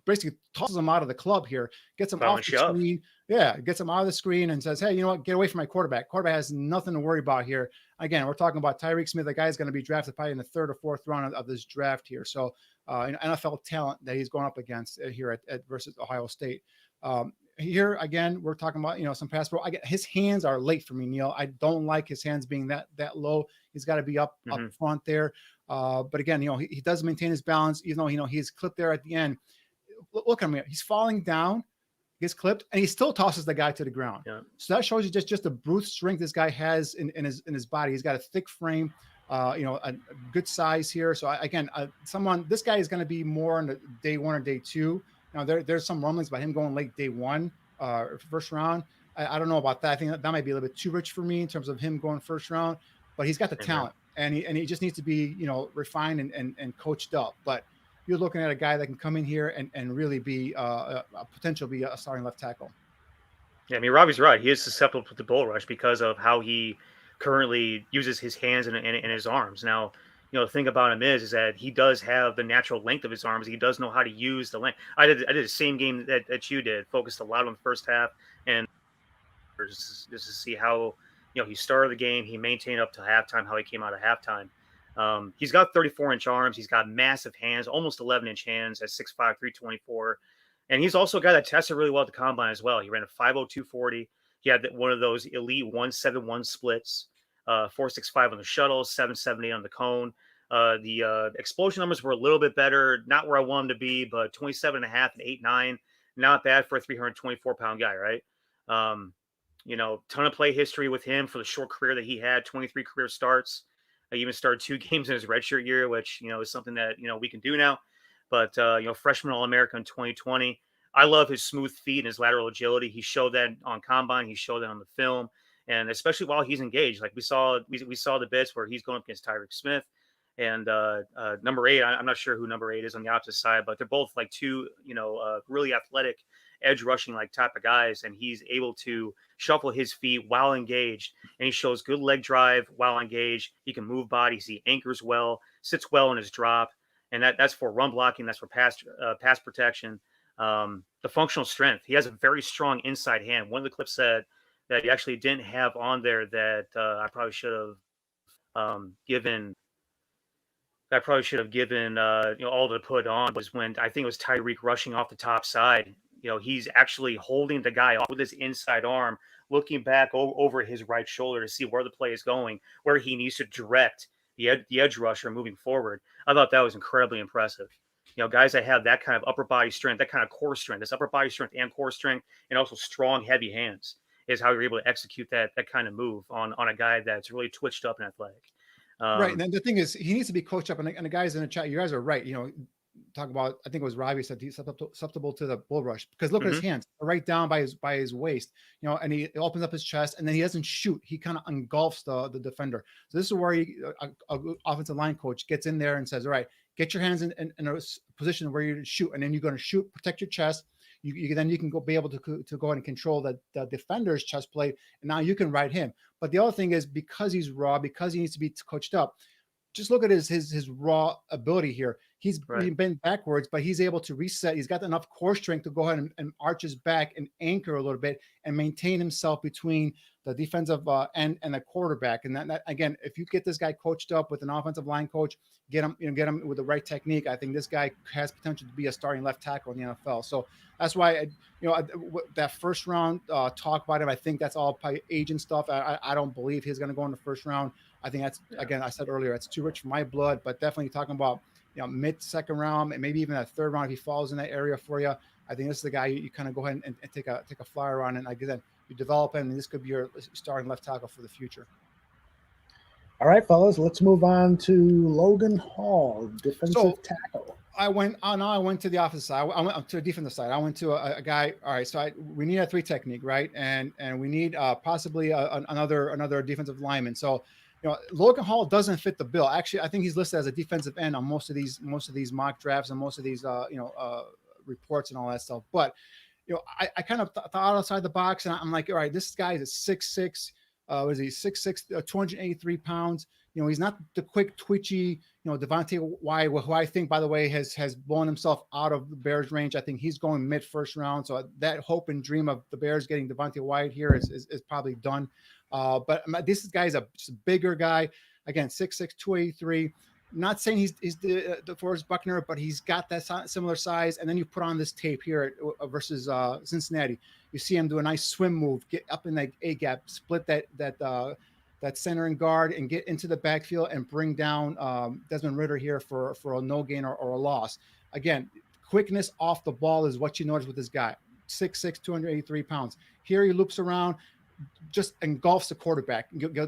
Speaker 5: basically tosses him out of the club here, gets him
Speaker 6: Violent
Speaker 5: off the
Speaker 6: shove.
Speaker 5: screen. Yeah, gets him out of the screen and says, hey, you know what? Get away from my quarterback. Quarterback has nothing to worry about here. Again, we're talking about Tyreek Smith. The guy's going to be drafted probably in the 3rd or 4th round of this draft here. So NFL talent that he's going up against here at versus Ohio State. Here again, we're talking about some pass pro. His hands are late for me, Neil. I don't like his hands being that low. He's got to be up front there. But again, he does maintain his balance, even though he's clipped there at the end. Look at him. He's falling down, gets clipped, and he still tosses the guy to the ground.
Speaker 6: Yeah.
Speaker 5: So that shows you just the brute strength this guy has in his body. He's got a thick frame, a good size here. So this guy is going to be more in the day 1 or day 2. Now there's some rumblings about him going late day 1, first round. I don't know about that. I think that might be a little bit too rich for me in terms of him going first round. But he's got the talent, and he just needs to be refined and coached up. But you're looking at a guy that can come in here and really be a potential be a starting left tackle.
Speaker 6: Yeah, I mean, Robbie's right. He is susceptible to the bull rush because of how he currently uses his hands and his arms. Now, the thing about him is that he does have the natural length of his arms. He does know how to use the length. I did the same game that you did, focused a lot on the first half, and just to see how he started the game, he maintained up to halftime, how he came out of halftime. He's got 34-inch arms. He's got massive hands, almost 11-inch hands at 6'5", 324. And he's also a guy that tested really well at the combine as well. He ran a 5.02 40. He had one of those elite 1.71 splits, 4.65 on the shuttle, 7.78 on the cone. The explosion numbers were a little bit better, not where I want him to be, but 27.5 and 8.9, not bad for a 324-pound guy, right? Ton of play history with him for the short career that he had, 23 career starts. He even started 2 games in his redshirt year, which, is something that, we can do now. But, freshman All-America in 2020. I love his smooth feet and his lateral agility. He showed that on combine. He showed that on the film. And especially while he's engaged, like we saw the bits where he's going up against Tyreek Smith and number 8. I'm not sure who number 8 is on the opposite side, but they're both like 2, really athletic edge rushing like type of guys. And he's able to shuffle his feet while engaged. And he shows good leg drive while engaged. He can move bodies. He anchors well, sits well in his drop. And that's for run blocking. That's for pass protection. The functional strength. He has a very strong inside hand. One of the clips said that he actually didn't have on there that I probably should have given. I probably should have given all to put on was when I think it was Tyreek rushing off the top side. He's actually holding the guy off with his inside arm, looking back over his right shoulder to see where the play is going, where he needs to direct the edge rusher moving forward. I thought that was incredibly impressive. Guys that have that kind of upper body strength, that kind of core strength, this upper body strength and core strength, and also strong, heavy hands is how you're able to execute that kind of move on a guy that's really twitched up and athletic.
Speaker 5: Right. And the thing is, he needs to be coached up. And the guys in the chat, you guys are right. Talk about, I think it was Robbie said he's susceptible to the bull rush because look at his hands right down by his waist, and he opens up his chest and then he doesn't shoot. He kind of engulfs the defender. So this is where a offensive line coach gets in there and says, all right, get your hands in a position where you shoot, and then you're going to shoot, protect your chest. Then you can be able to go ahead and control the defender's chest plate, and now you can ride him. But the other thing is, because he's raw, because he needs to be coached up, just look at his raw ability here. He's been backwards, but he's able to reset. He's got enough core strength to go ahead and arch his back and anchor a little bit and maintain himself between the defensive end and the quarterback. And that again, if you get this guy coached up with an offensive line coach, get him with the right technique, I think this guy has potential to be a starting left tackle in the NFL. So that's why that first round talk about him, I think that's all probably agent stuff. I don't believe he's going to go in the first round. I think that's, again, I said earlier, it's too rich for my blood, but definitely talking about, mid-second round and maybe even a third round if he falls in that area for you. I think this is the guy you kind of go ahead and take a flyer on, and like I said, you develop him, and this could be your starting left tackle for the future.
Speaker 4: All right, fellas, let's move on to Logan Hall, defensive tackle.
Speaker 5: I went to the opposite side. I went to the defensive side. I went to a guy. All right, so we need a 3 technique, right? And we need possibly another defensive lineman. So, Logan Hall doesn't fit the bill. Actually, I think he's listed as a defensive end on most of these mock drafts and most of these reports and all that stuff. But I kind of thought outside the box, and I'm like, all right, this guy is 6'6". What is he? 6'6", 283 pounds. He's not the quick, twitchy, Devontae White, who I think, by the way, has blown himself out of the Bears range. I think he's going mid-first round. So that hope and dream of the Bears getting Devontae White here is probably done. But this guy's just a bigger guy. Again, 6'6", 283. Not saying he's the Forrest Buckner, but he's got that similar size. And then you put on this tape here versus Cincinnati. You see him do a nice swim move, get up in that A gap, split that center and guard, and get into the backfield and bring down Desmond Ridder here for a no gain or a loss. Again, quickness off the ball is what you notice with this guy. 6'6", 283 pounds. Here he loops around, just engulfs the quarterback.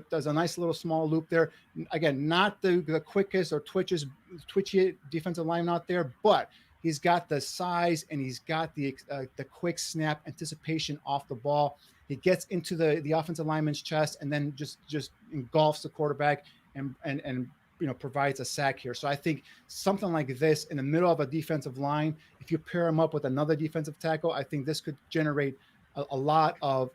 Speaker 5: Does a nice little small loop there. Again, not the quickest or twitchy defensive lineman out there, but he's got the size and he's got the quick snap anticipation off the ball. He gets into the offensive lineman's chest and then just engulfs the quarterback and provides a sack here. So I think something like this in the middle of a defensive line, if you pair him up with another defensive tackle, I think this could generate a lot of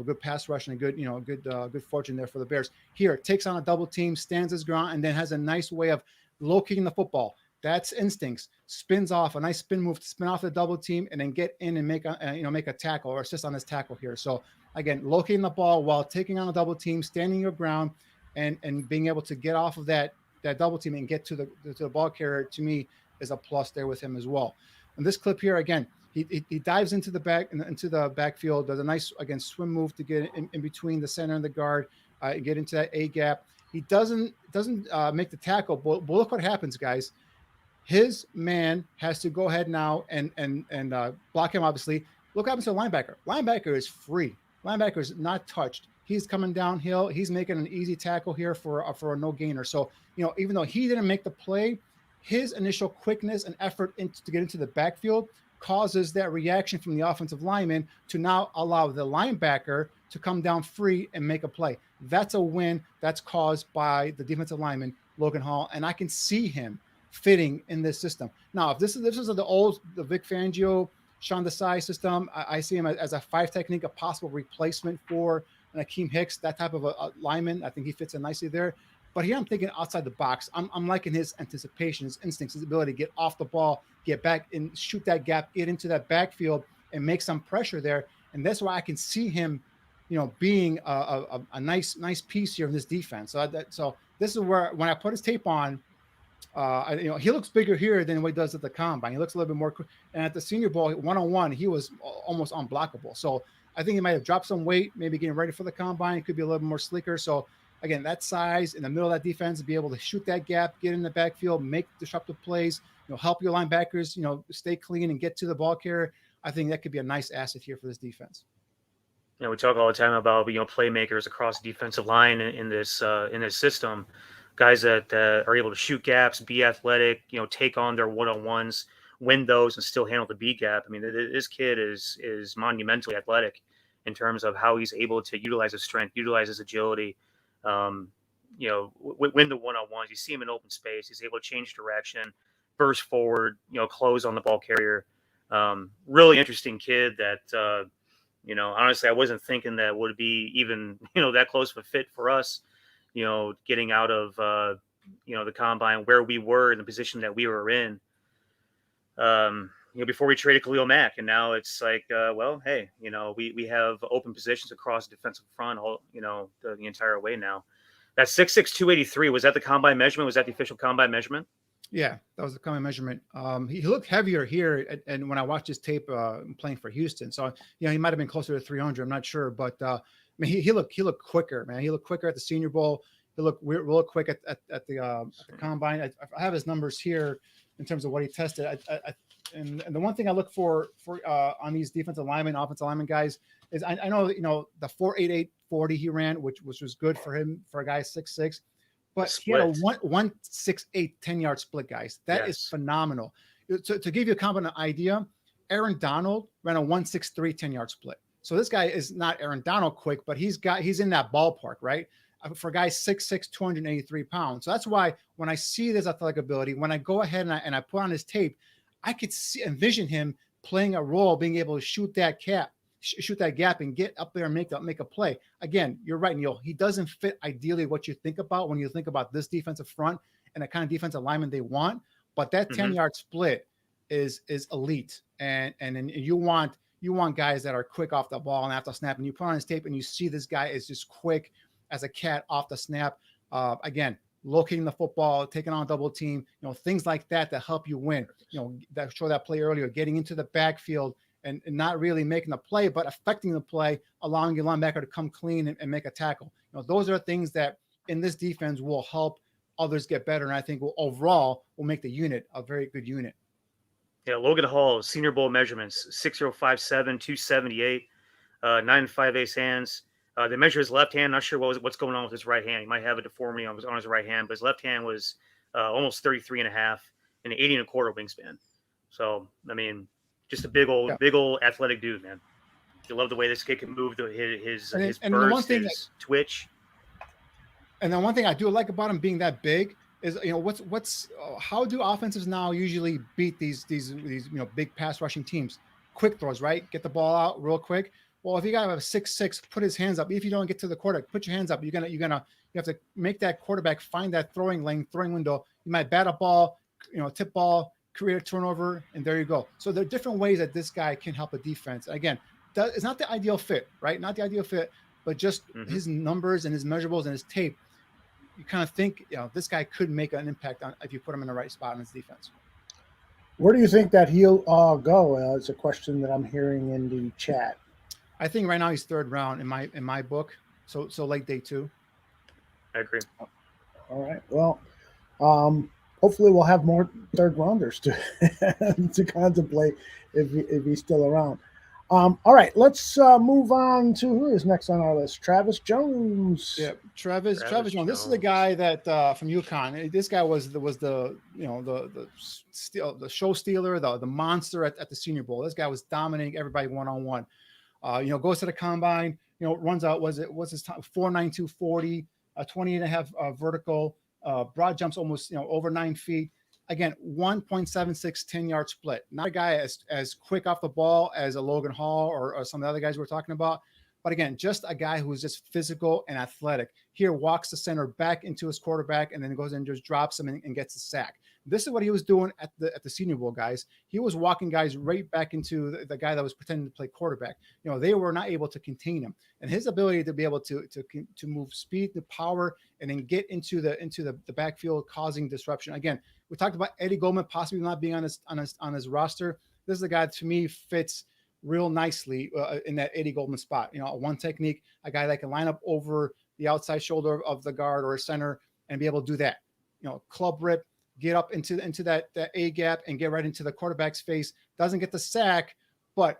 Speaker 5: good pass rush and good fortune there for the Bears. Here, takes on a double team, stands his ground, and then has a nice way of locating the football. That's instincts. Spins off, a nice spin move to spin off the double team, and then get in and make a tackle or assist on this tackle here. So again, locating the ball while taking on a double team, standing your ground, and being able to get off of that double team and get to the ball carrier, to me, is a plus there with him as well. And this clip here, again, he dives into the backfield, does a nice, again, swim move to get in between the center and the guard, get into that A gap. He doesn't make the tackle, but look what happens, guys. His man has to go ahead now and block him, obviously. Look what happens to the linebacker. Linebacker is free. Linebacker is not touched. He's coming downhill. He's making an easy tackle here for a no gainer. So, even though he didn't make the play, his initial quickness and effort to get into the backfield causes that reaction from the offensive lineman to now allow the linebacker to come down free and make a play. That's a win that's caused by the defensive lineman, Logan Hall, and I can see him fitting in this system. Now, if this is the Vic Fangio, Sean Desai system, I see him as a 5 technique, a possible replacement for an Akeem Hicks, that type of a lineman. I think he fits in nicely there. But here I'm thinking outside the box. I'm liking his anticipation, his instincts, his ability to get off the ball, get back and shoot that gap, get into that backfield and make some pressure there. And that's why I can see him, being a nice piece here in this defense. So this is where, when I put his tape on, he looks bigger here than what he does at the combine. He looks a little bit more, and at the Senior Bowl, one-on-one, he was almost unblockable. So I think he might have dropped some weight, maybe getting ready for the combine. It could be a little more sleeker. So again, that size in the middle of that defense, to be able to shoot that gap, get in the backfield, make disruptive plays, help your linebackers, stay clean and get to the ball carrier. I think that could be a nice asset here for this defense.
Speaker 6: We talk all the time about playmakers across the defensive line in this system, guys that are able to shoot gaps, be athletic, take on their one-on-ones, win those, and still handle the B gap. I mean, this kid is monumentally athletic in terms of how he's able to utilize his strength, utilize his agility. Win the one-on-ones. You see him in open space. He's able to change direction, burst forward, close on the ball carrier. Really interesting kid that, honestly, I wasn't thinking that would be even, that close of a fit for us, getting out of, the combine where we were in the position that we were in, before we traded Khalil Mack. And now it's like, hey, we have open positions across the defensive front, the entire way now. That 6'6", 283, was that the combine measurement? Was that the official combine measurement?
Speaker 5: Yeah, that was the combine measurement. He looked heavier here, and when I watched his tape playing for Houston, so he might have been closer to 300. I'm not sure, but he looked quicker, man. He looked quicker at the Senior Bowl. He looked real quick at the combine. I have his numbers here in terms of what he tested. And the one thing I look for on these defensive linemen, offensive lineman guys is I know the 4.88 40 he ran, which was good for him for a guy 6'6", but he had a 1.68 10-yard split, guys. That is phenomenal. To give you a common idea, Aaron Donald ran a 1.63 10-yard split. So this guy is not Aaron Donald quick, but he's in that ballpark, right? For a guy 6'6", 283 pounds. So that's why when I see this athletic ability, when I go ahead and I put on his tape, I could envision him playing a role, being able to shoot that gap, shoot that gap and get up there and make a play. Again, you're right, Neil. He doesn't fit ideally what you think about when you think about this defensive front and the kind of defensive lineman they want. But that 10-yard split is elite, and you want guys that are quick off the ball and after snap. And you put on his tape and you see this guy is just quick as a cat off the snap. Again, locating the football, taking on a double team, things like that help you win. That show that play earlier, getting into the backfield and not really making the play, but affecting the play, allowing your linebacker to come clean and make a tackle. Those are things that in this defense will help others get better, and I think overall will make the unit a very good unit.
Speaker 6: Yeah, Logan Hall, Senior Bowl measurements: 6'0", 278, 9.5 hands. They measure his left hand. Not sure what's going on with his right hand. He might have a deformity on his right hand, but his left hand was almost 33 and a half and 80 and a quarter wingspan. So, I mean, just a big old athletic dude, man. You love the way this kid can move, his burst, his twitch.
Speaker 5: And then one thing I do like about him being that big is, how do offenses now usually beat these big pass rushing teams? Quick throws, right? Get the ball out real quick. Well, if you got a 6'6", put his hands up. If you don't get to the quarterback, put your hands up. You have to make that quarterback find that throwing lane, throwing window. You might bat a ball, tip ball, create a turnover, and there you go. So there are different ways that this guy can help a defense. Again, it's not the ideal fit, right? Not the ideal fit, but just his numbers and his measurables and his tape. You kind of think, this guy could make an impact on if you put him in the right spot in his defense.
Speaker 4: Where do you think that he'll go? It's a question that I'm hearing in the chat.
Speaker 5: I think right now he's third round in my book. So late day 2.
Speaker 6: I agree.
Speaker 4: All right. Well, hopefully we'll have more third rounders to to contemplate if he's still around. All right, let's move on to who is next on our list. Travis Jones.
Speaker 5: Yeah, Travis Jones. This is a guy that from UConn. This guy was the show stealer, the monster at the Senior Bowl. This guy was dominating everybody one-on-one. Goes to the combine. Runs out. What's his time? 4.92 40, 20.5 vertical. Broad jumps almost over 9 feet. Again, 1.76 10-yard split. Not a guy as quick off the ball as a Logan Hall or some of the other guys we're talking about. But again, just a guy who's just physical and athletic. Here walks the center back into his quarterback and then goes and just drops him and gets a sack. This is what he was doing at the Senior Bowl, guys. He was walking guys right back into the guy that was pretending to play quarterback. They were not able to contain him, and his ability to be able to move speed, the power, and then get into the backfield, causing disruption. Again, we talked about Eddie Goldman possibly not being on his roster. This is a guy to me fits real nicely in that Eddie Goldman spot. One technique, a guy that can line up over the outside shoulder of the guard or a center and be able to do that. Club rip. Get up into that A gap and get right into the quarterback's face. Doesn't get the sack, but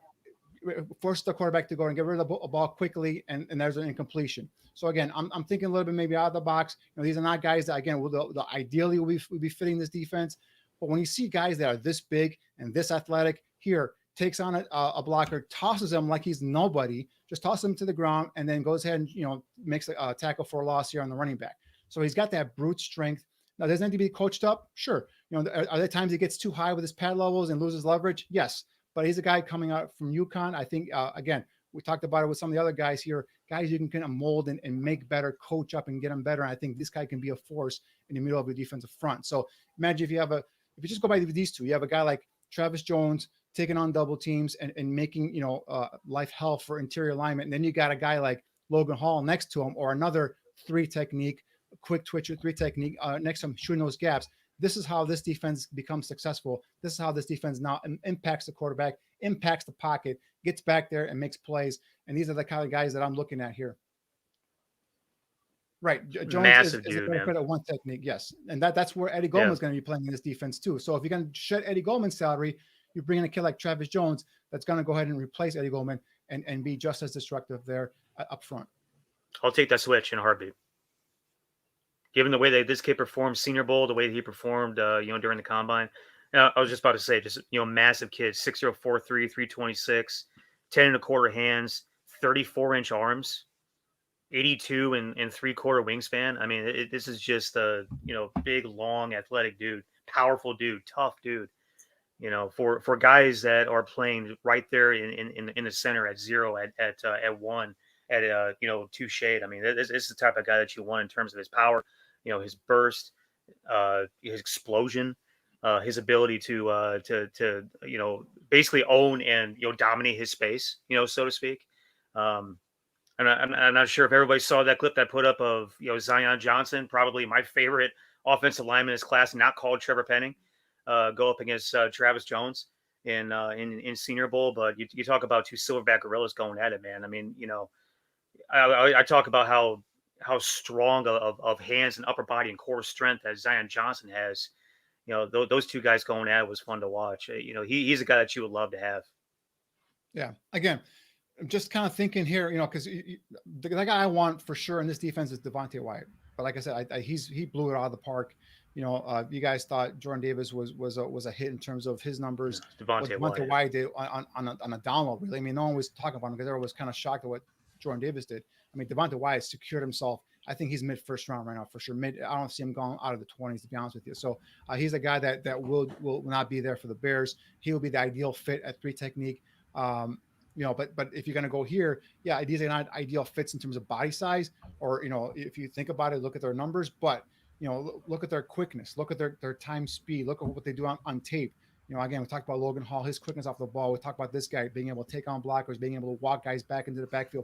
Speaker 5: force the quarterback to go and get rid of the ball quickly, and there's an incompletion. So again, I'm thinking a little bit maybe out of the box. These are not guys that again will ideally will be fitting this defense. But when you see guys that are this big and this athletic, here takes on a blocker, tosses him like he's nobody, just tosses him to the ground, and then goes ahead and makes a tackle for a loss here on the running back. So he's got that brute strength. Now, does it need to be coached up? Sure. Are there times he gets too high with his pad levels and loses leverage? Yes. But he's a guy coming out from UConn. I think, again, we talked about it with some of the other guys here, guys you can kind of mold and make better, coach up and get them better. And I think this guy can be a force in the middle of the defensive front. So imagine if you just go by these two, you have a guy like Travis Jones taking on double teams and making, life hell for interior alignment. And then you got a guy like Logan Hall next to him or another 3 technique, quick twitcher 3 technique next to him shooting those gaps. This is how this defense becomes successful. This is how this defense now impacts the quarterback, impacts the pocket, gets back there and makes plays. And these are the kind of guys that I'm looking at here. Right. Jones
Speaker 6: Massive
Speaker 5: is
Speaker 6: dude,
Speaker 5: a benefit of one technique. Yes. And that's where Eddie Goldman is going to be playing in this defense too. So if you're going to shed Eddie Goldman's salary, you bring in a kid like Travis Jones that's going to go ahead and replace Eddie Goldman and be just as destructive there up front.
Speaker 6: I'll take that switch in a heartbeat. Given the way that this kid performed Senior Bowl, the way that he performed, during the combine. I was just about to say, massive kid, 6'0", 4'3", 326, 10 and a quarter hands, 34-inch arms, 82 and 3/4 wingspan. I mean, this is just a, big, long, athletic dude, powerful dude, tough dude. for guys that are playing right there in the center at 0, at 1, at 2 shade. I mean, this is the type of guy that you want in terms of his power, his burst, his explosion, his ability to basically own and dominate his space, so to speak. And I'm not sure if everybody saw that clip that I put up of Zion Johnson, probably my favorite offensive lineman in his class, not called Trevor Penning, go up against Travis Jones in Senior Bowl. But you talk about two silverback gorillas going at it, man. I mean, I talk about how strong of hands and upper body and core strength that Zion Johnson has. Those two guys going at it was fun to watch. He's a guy that you would love to have.
Speaker 5: Yeah. Again, I'm just kind of thinking here, because the guy I want for sure in this defense is Devontae Wyatt. But like I said, he blew it out of the park. You guys thought Jordan Davis was a hit in terms of his numbers.
Speaker 6: Devontae
Speaker 5: Wyatt did on a download. Really, I mean, no one was talking about him because everyone was kind of shocked at what Jordan Davis did. I mean, Devontae Wyatt secured himself. I think he's mid first round right now for sure. I don't see him going out of the 20s, to be honest with you. So he's a guy that will not be there for the Bears. He will be the ideal fit at 3 technique. But if you're going to go here, yeah, these are not ideal fits in terms of body size, or, if you think about it, look at their numbers, but, look at their quickness, look at their time speed, look at what they do on tape. Again, we talked about Logan Hall, his quickness off the ball. We talked about this guy being able to take on blockers, being able to walk guys back into the backfield.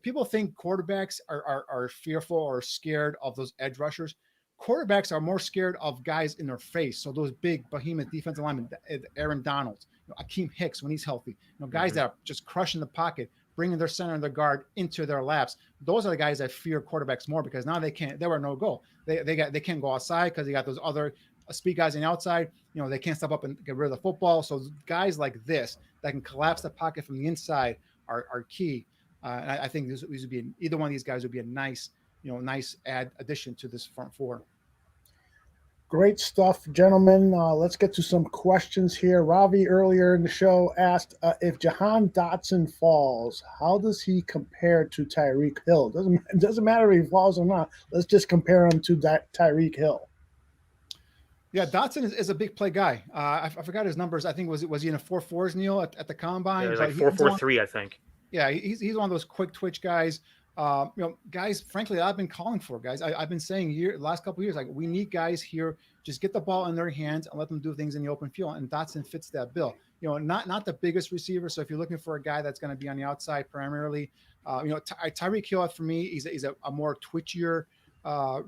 Speaker 5: People think quarterbacks are fearful or scared of those edge rushers. Quarterbacks are more scared of guys in their face. So those big behemoth defensive linemen, Aaron Donald, Akeem Hicks when he's healthy, guys that are just crushing the pocket, bringing their center and their guard into their laps. Those are the guys that fear quarterbacks more because now they were no go. They can't go outside because they got those other speed guys on the outside. They can't step up and get rid of the football. So guys like this that can collapse the pocket from the inside are key. And I think these would be either one of these guys would be a nice addition to this front four.
Speaker 4: Great stuff, gentlemen. Let's get to some questions here. Ravi earlier in the show asked if Jahan Dotson falls, how does he compare to Tyreek Hill? Doesn't matter if he falls or not. Let's just compare him to Tyreek Hill.
Speaker 5: Yeah, Dotson is a big play guy. I forgot his numbers. I think was he in a 4.4s, Neil, at the combine?
Speaker 6: Yeah, it was like 4.43, I think.
Speaker 5: Yeah, he's one of those quick twitch guys. Guys, frankly, I've been calling for guys. I've been saying last couple of years, like we need guys here. Just get the ball in their hands and let them do things in the open field. And Dotson fits that bill. Not the biggest receiver. So if you're looking for a guy that's going to be on the outside primarily, Tyreek Hill for me, he's a more twitchier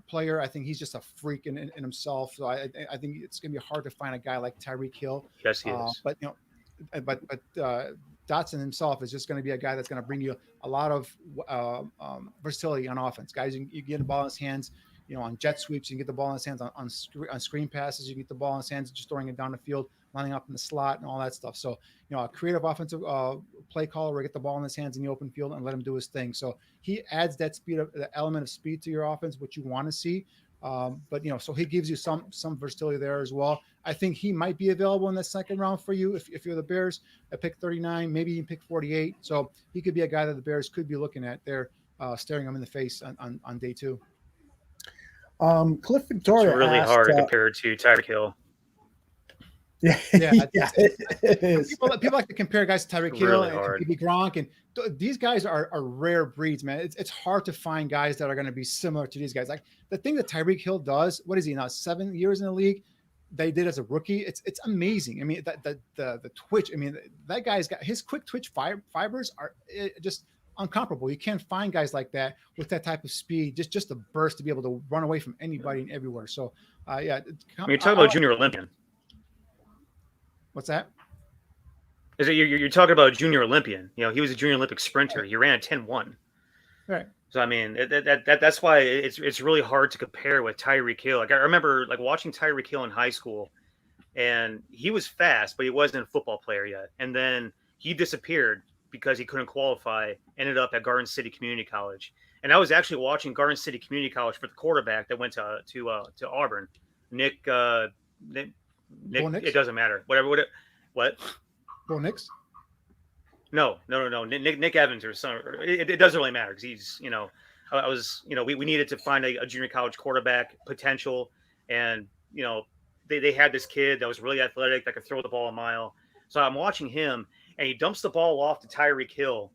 Speaker 5: player. I think he's just a freak in himself. So I think it's going to be hard to find a guy like Tyreek Hill.
Speaker 6: Yes, he is.
Speaker 5: But Dotson himself is just going to be a guy that's going to bring you a lot of versatility on offense. Guys, you get the ball in his hands, on jet sweeps, you can get the ball in his hands on screen passes, you can get the ball in his hands, just throwing it down the field, lining up in the slot and all that stuff. So, a creative offensive play caller where get the ball in his hands in the open field and let him do his thing. So he adds that the element of speed to your offense, which you want to see. So he gives you some versatility there as well. I think he might be available in the second round for you if you're the Bears at pick 39, maybe even pick 48. So he could be a guy that the Bears could be looking at there, staring him in the face on day 2.
Speaker 4: Cliff Victoria
Speaker 6: it's really
Speaker 4: asked,
Speaker 6: hard to compare to Tyreek Hill.
Speaker 4: Yeah, it is.
Speaker 5: People like to compare guys to Tyreek Hill
Speaker 6: really
Speaker 5: and
Speaker 6: hard.
Speaker 5: PB Gronk, and these guys are rare breeds, man. It's hard to find guys that are going to be similar to these guys. Like the thing that Tyreek Hill does, what is he now, 7 years in the league? They did as a rookie. It's amazing. I mean, the twitch. I mean, that guy's got his quick twitch fibers are just incomparable. You can't find guys like that with that type of speed, just a burst to be able to run away from anybody and everywhere. So, yeah.
Speaker 6: You're talking about junior Olympian.
Speaker 5: What's that?
Speaker 6: Is it you're talking about a junior Olympian? He was a junior Olympic sprinter. He ran a 10-1.
Speaker 5: Right.
Speaker 6: So I mean, that's why it's really hard to compare with Tyreek Hill. Like I remember watching Tyreek Hill in high school, and he was fast, but he wasn't a football player yet. And then he disappeared because he couldn't qualify. Ended up at Garden City Community College, and I was actually watching Garden City Community College for the quarterback that went to Auburn, Nick. It doesn't matter. What?
Speaker 5: Bo Nix?
Speaker 6: No. Nick Evans or some. It doesn't really matter because he's. We needed to find a junior college quarterback potential, and they had this kid that was really athletic that could throw the ball a mile. So I'm watching him, and he dumps the ball off to Tyreek Hill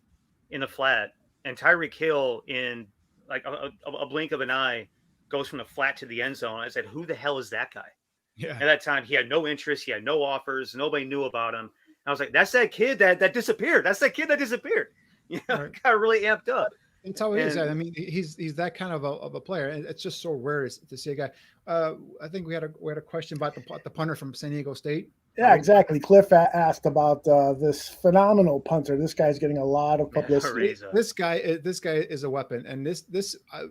Speaker 6: in the flat, and Tyreek Hill in like a blink of an eye goes from the flat to the end zone. I said, "Who the hell is that guy?"
Speaker 5: Yeah.
Speaker 6: At that time, he had no interest, he had no offers, nobody knew about him. And I was like, "That's that kid that disappeared. That's that kid that disappeared." You know,
Speaker 5: Right.
Speaker 6: got really amped up.
Speaker 5: That's how it is.
Speaker 6: And
Speaker 5: I mean, he's that kind of a player. And it's just so rare to see a guy. I think we had a question about the punter from San Diego State.
Speaker 4: Yeah, exactly. Cliff asked about this phenomenal punter. This guy's getting a lot of publicity.
Speaker 5: This guy is a weapon, and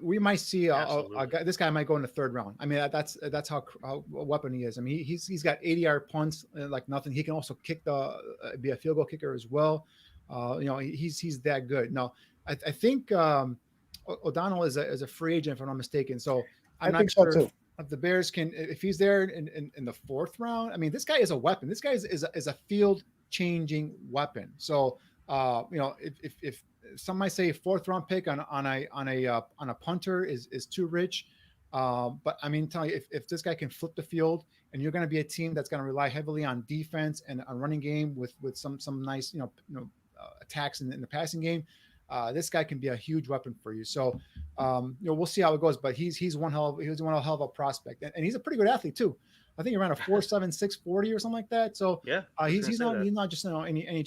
Speaker 5: we might see a guy. This guy might go in the third round. I mean, that's how a weapon he is. I mean, he's got 80-yard punts like nothing. He can also kick be a field goal kicker as well. He's that good. Now, I think O'Donnell is a free agent, if I'm not mistaken. So I'm not sure if the Bears can, if he's there in the fourth round. I mean, this guy is a weapon. This guy is a field changing weapon. So if some might say fourth round pick on a punter is too rich, but I mean, tell you if this guy can flip the field, and you're going to be a team that's going to rely heavily on defense and a running game with some nice attacks in the passing game. This guy can be a huge weapon for you. So, we'll see how it goes. But he's one hell of a prospect, and he's a pretty good athlete too. I think he ran a 4.7 640 or something like that. So
Speaker 6: yeah,
Speaker 5: he's not just any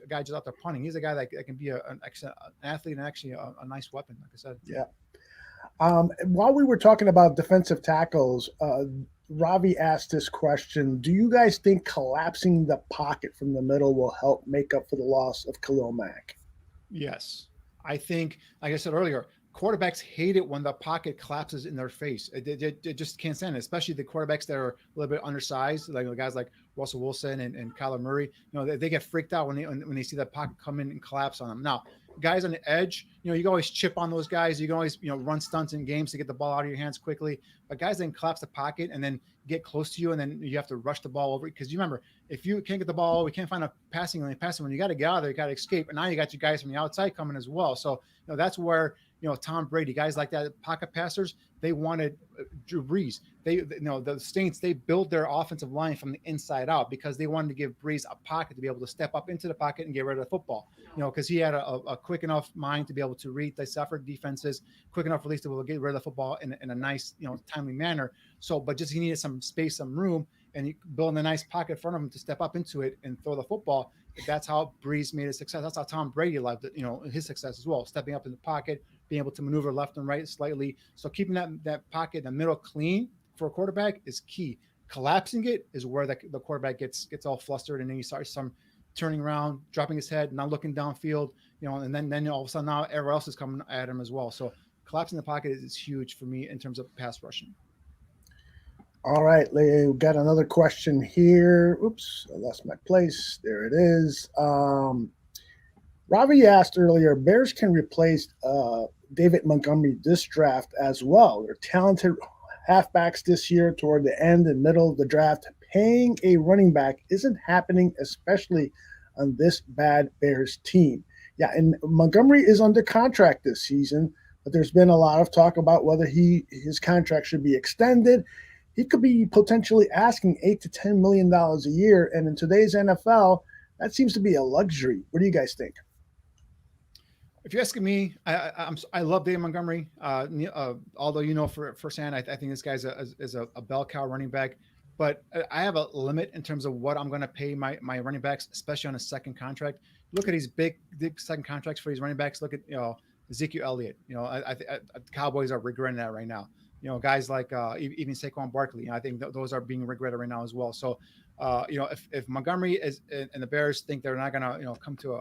Speaker 5: guy just out there punting. He's a guy that can be an excellent athlete and actually a nice weapon, like I said.
Speaker 4: Yeah. While we were talking about defensive tackles, Ravi asked this question: do you guys think collapsing the pocket from the middle will help make up for the loss of Khalil Mack?
Speaker 5: Yes. I think, like I said earlier, quarterbacks hate it when the pocket collapses in their face. They just can't stand it, especially the quarterbacks that are a little bit undersized, like the guys like Russell Wilson and Kyler Murray. They get freaked out when they see that pocket come in and collapse on them. Now, guys on the edge, you can always chip on those guys. You can always, run stunts in games to get the ball out of your hands quickly. But guys then collapse the pocket and then get close to you, and then you have to rush the ball over. Because you remember, if you can't get the ball, we can't find a passing lane. When you got to get out of there, you got to escape. And now you got your guys from the outside coming as well. So that's where Tom Brady, guys like that, pocket passers, they wanted Drew Brees. The Saints, they built their offensive line from the inside out because they wanted to give Brees a pocket to be able to step up into the pocket and get rid of the football. Because he had a quick enough mind to be able to read, decipher defenses, quick enough release to be able to get rid of the football in a nice, timely manner. So, but just he needed some space, some room, and he built a nice pocket in front of him to step up into it and throw the football. That's how Brees made a success. That's how Tom Brady loved it, his success as well, stepping up in the pocket, being able to maneuver left and right slightly. So keeping that pocket in the middle clean for a quarterback is key. Collapsing it is where the quarterback gets all flustered, and then he starts turning around, dropping his head, not looking downfield, and then all of a sudden now everyone else is coming at him as well. So collapsing the pocket is huge for me in terms of pass rushing.
Speaker 4: All right, we got another question here. Oops, I lost my place. There it is. Ravi asked earlier, Bears can replace David Montgomery this draft as well. They're talented halfbacks this year toward the end and middle of the draft. Paying a running back isn't happening, especially on this bad Bears team. Yeah, and Montgomery is under contract this season, but there's been a lot of talk about whether his contract should be extended. He could be potentially asking $8 to $10 million a year, and in today's NFL, that seems to be a luxury. What do you guys think?
Speaker 5: If you're asking me, I love David Montgomery. Although for firsthand, I think this guy's a bell cow running back. But I have a limit in terms of what I'm going to pay my running backs, especially on a second contract. Look at these big second contracts for these running backs. Look at Ezekiel Elliott. The Cowboys are regretting that right now. Guys like even Saquon Barkley. I think those are being regretted right now as well. So, if Montgomery is and the Bears think they're not going to come to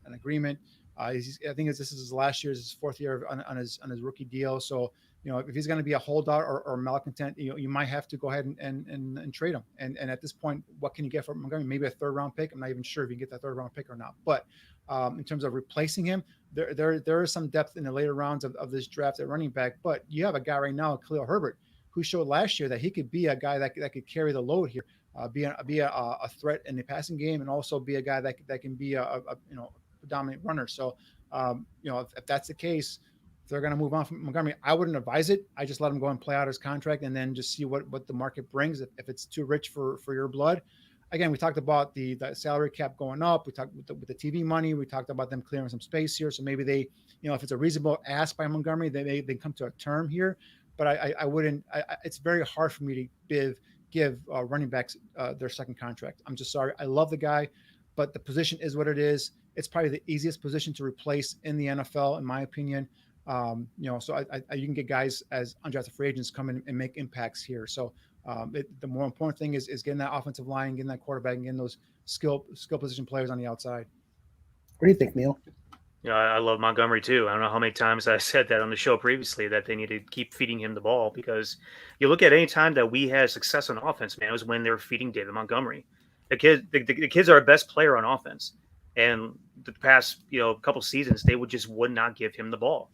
Speaker 5: an agreement. I think this is his last year, his fourth year on his rookie deal. So, if he's going to be a holdout or malcontent, you might have to go ahead and trade him. And at this point, what can you get from Montgomery? Maybe a third round pick. I'm not even sure if you can get that third round pick or not. But in terms of replacing him, there is some depth in the later rounds of this draft at running back. But you have a guy right now, Khalil Herbert, who showed last year that he could be a guy that could carry the load here, be a threat in the passing game, and also be a guy that can be a dominant runner. So, if that's the case, if they're going to move on from Montgomery, I wouldn't advise it. I just let him go and play out his contract and then just see what the market brings. If it's too rich for your blood. Again, we talked about the salary cap going up. We talked with the TV money. We talked about them clearing some space here. So maybe they, if it's a reasonable ask by Montgomery, they come to a term here. But I wouldn't. It's very hard for me to give running backs their second contract. I'm just sorry. I love the guy, but the position is what it is. It's probably the easiest position to replace in the NFL, in my opinion. So you can get guys as undrafted free agents come in and make impacts here. So the more important thing is getting that offensive line, getting that quarterback, and getting those skill position players on the outside.
Speaker 4: What do you think, Neil?
Speaker 6: Yeah, I love Montgomery too. I don't know how many times I said that on the show previously that they need to keep feeding him the ball, because you look at any time that we had success on offense, man, it was when they were feeding David Montgomery. The kids are our best player on offense, and the past couple seasons they would not give him the ball.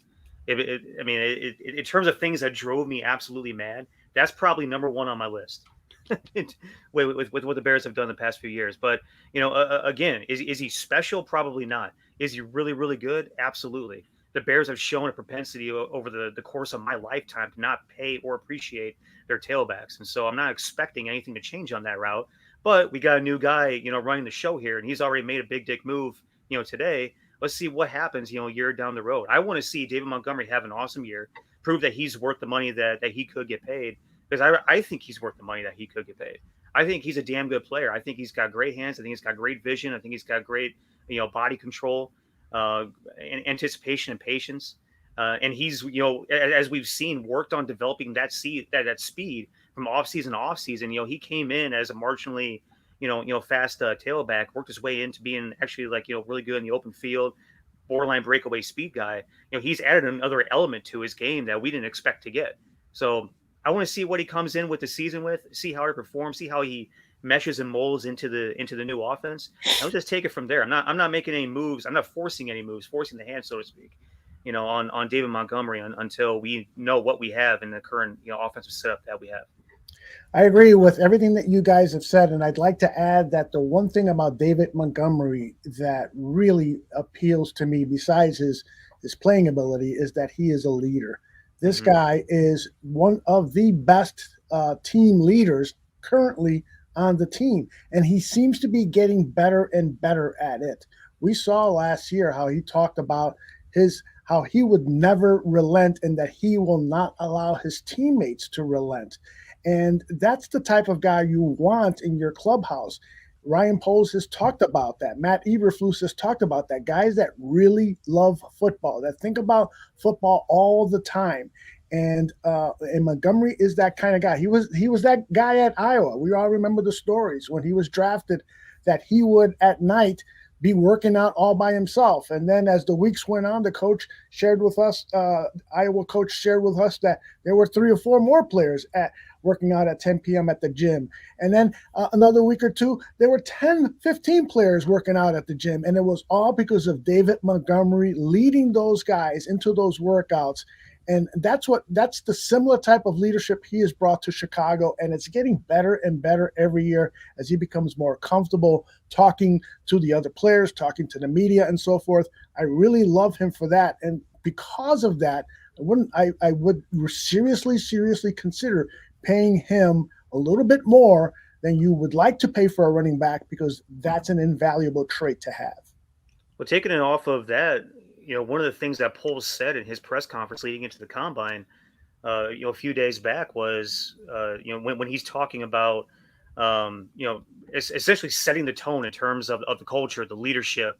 Speaker 6: In terms of things that drove me absolutely mad, that's probably number one on my list. with what the Bears have done the past few years. But again, is he special? Probably not. Is he really, really good? Absolutely. The Bears have shown a propensity over the course of my lifetime to not pay or appreciate their tailbacks, and so I'm not expecting anything to change on that route. But we got a new guy, running the show here, and he's already made a big dick move, today. Let's see what happens, a year down the road. I want to see David Montgomery have an awesome year, prove that he's worth the money that he could get paid, because I think he's worth the money that he could get paid. I think he's a damn good player. I think he's got great hands. I think he's got great vision. I think he's got great, body control, and anticipation and patience. And he's, as we've seen, worked on developing that speed from offseason to offseason. He came in as a marginally, fast tailback, worked his way into being actually really good in the open field, borderline breakaway speed guy. He's added another element to his game that we didn't expect to get. So I want to see what he comes in with the season with, see how he performs, see how he meshes and molds into the new offense. I'll just take it from there. I'm not making any moves. I'm not forcing any moves, forcing the hand, so to speak, on David Montgomery until we know what we have in the current, offensive setup that we have.
Speaker 4: I agree with everything that you guys have said, and I'd like to add that the one thing about David Montgomery that really appeals to me, besides his playing ability, is that he is a leader. This guy is one of the best team leaders currently on the team, and he seems to be getting better and better at it. We saw last year how he talked about how he would never relent and that he will not allow his teammates to relent. And that's the type of guy you want in your clubhouse. Ryan Poles has talked about that. Matt Eberflus has talked about that. Guys that really love football, that think about football all the time. And Montgomery is that kind of guy. He was that guy at Iowa. We all remember the stories when he was drafted, that he would at night be working out all by himself. And then as the weeks went on, the coach shared with us, Iowa coach shared with us that there were 3 or 4 more players working out at 10 p.m. at the gym. And then another week or two, there were 10, 15 players working out at the gym. And it was all because of David Montgomery leading those guys into those workouts. And that's the similar type of leadership he has brought to Chicago. And it's getting better and better every year as he becomes more comfortable talking to the other players, talking to the media and so forth. I really love him for that. And because of that, I would seriously consider paying him a little bit more than you would like to pay for a running back, because that's an invaluable trait to have.
Speaker 6: Well, taking it off of that, one of the things that Poles said in his press conference leading into the combine, a few days back was, when he's talking about, essentially setting the tone in terms of the culture, the leadership.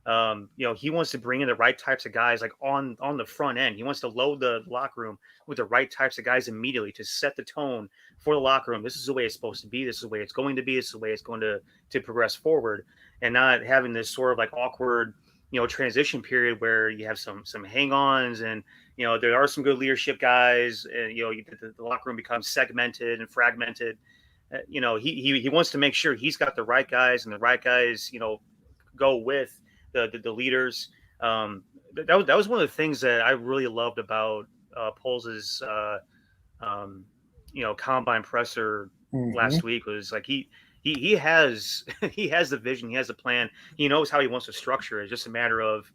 Speaker 6: He wants to bring in the right types of guys, like on the front end. He wants to load the locker room with the right types of guys immediately to set the tone for the locker room. This is the way it's supposed to be. This is the way it's going to be. This is the way it's going to progress forward, and not having this sort of like awkward, transition period where you have some hang-ons, and there are some good leadership guys, and the locker room becomes segmented and fragmented. He wants to make sure he's got the right guys, and the right guys go with the leaders. That was one of the things that I really loved about Poles's combine presser last week, was like he has the vision, he has the plan, he knows how he wants to structure it. It's just a matter of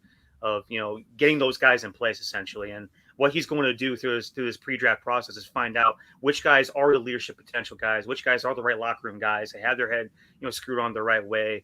Speaker 6: getting those guys in place essentially. And what he's going to do through this pre-draft process is find out which guys are the leadership potential guys, which guys are the right locker room guys. They have their head, screwed on the right way,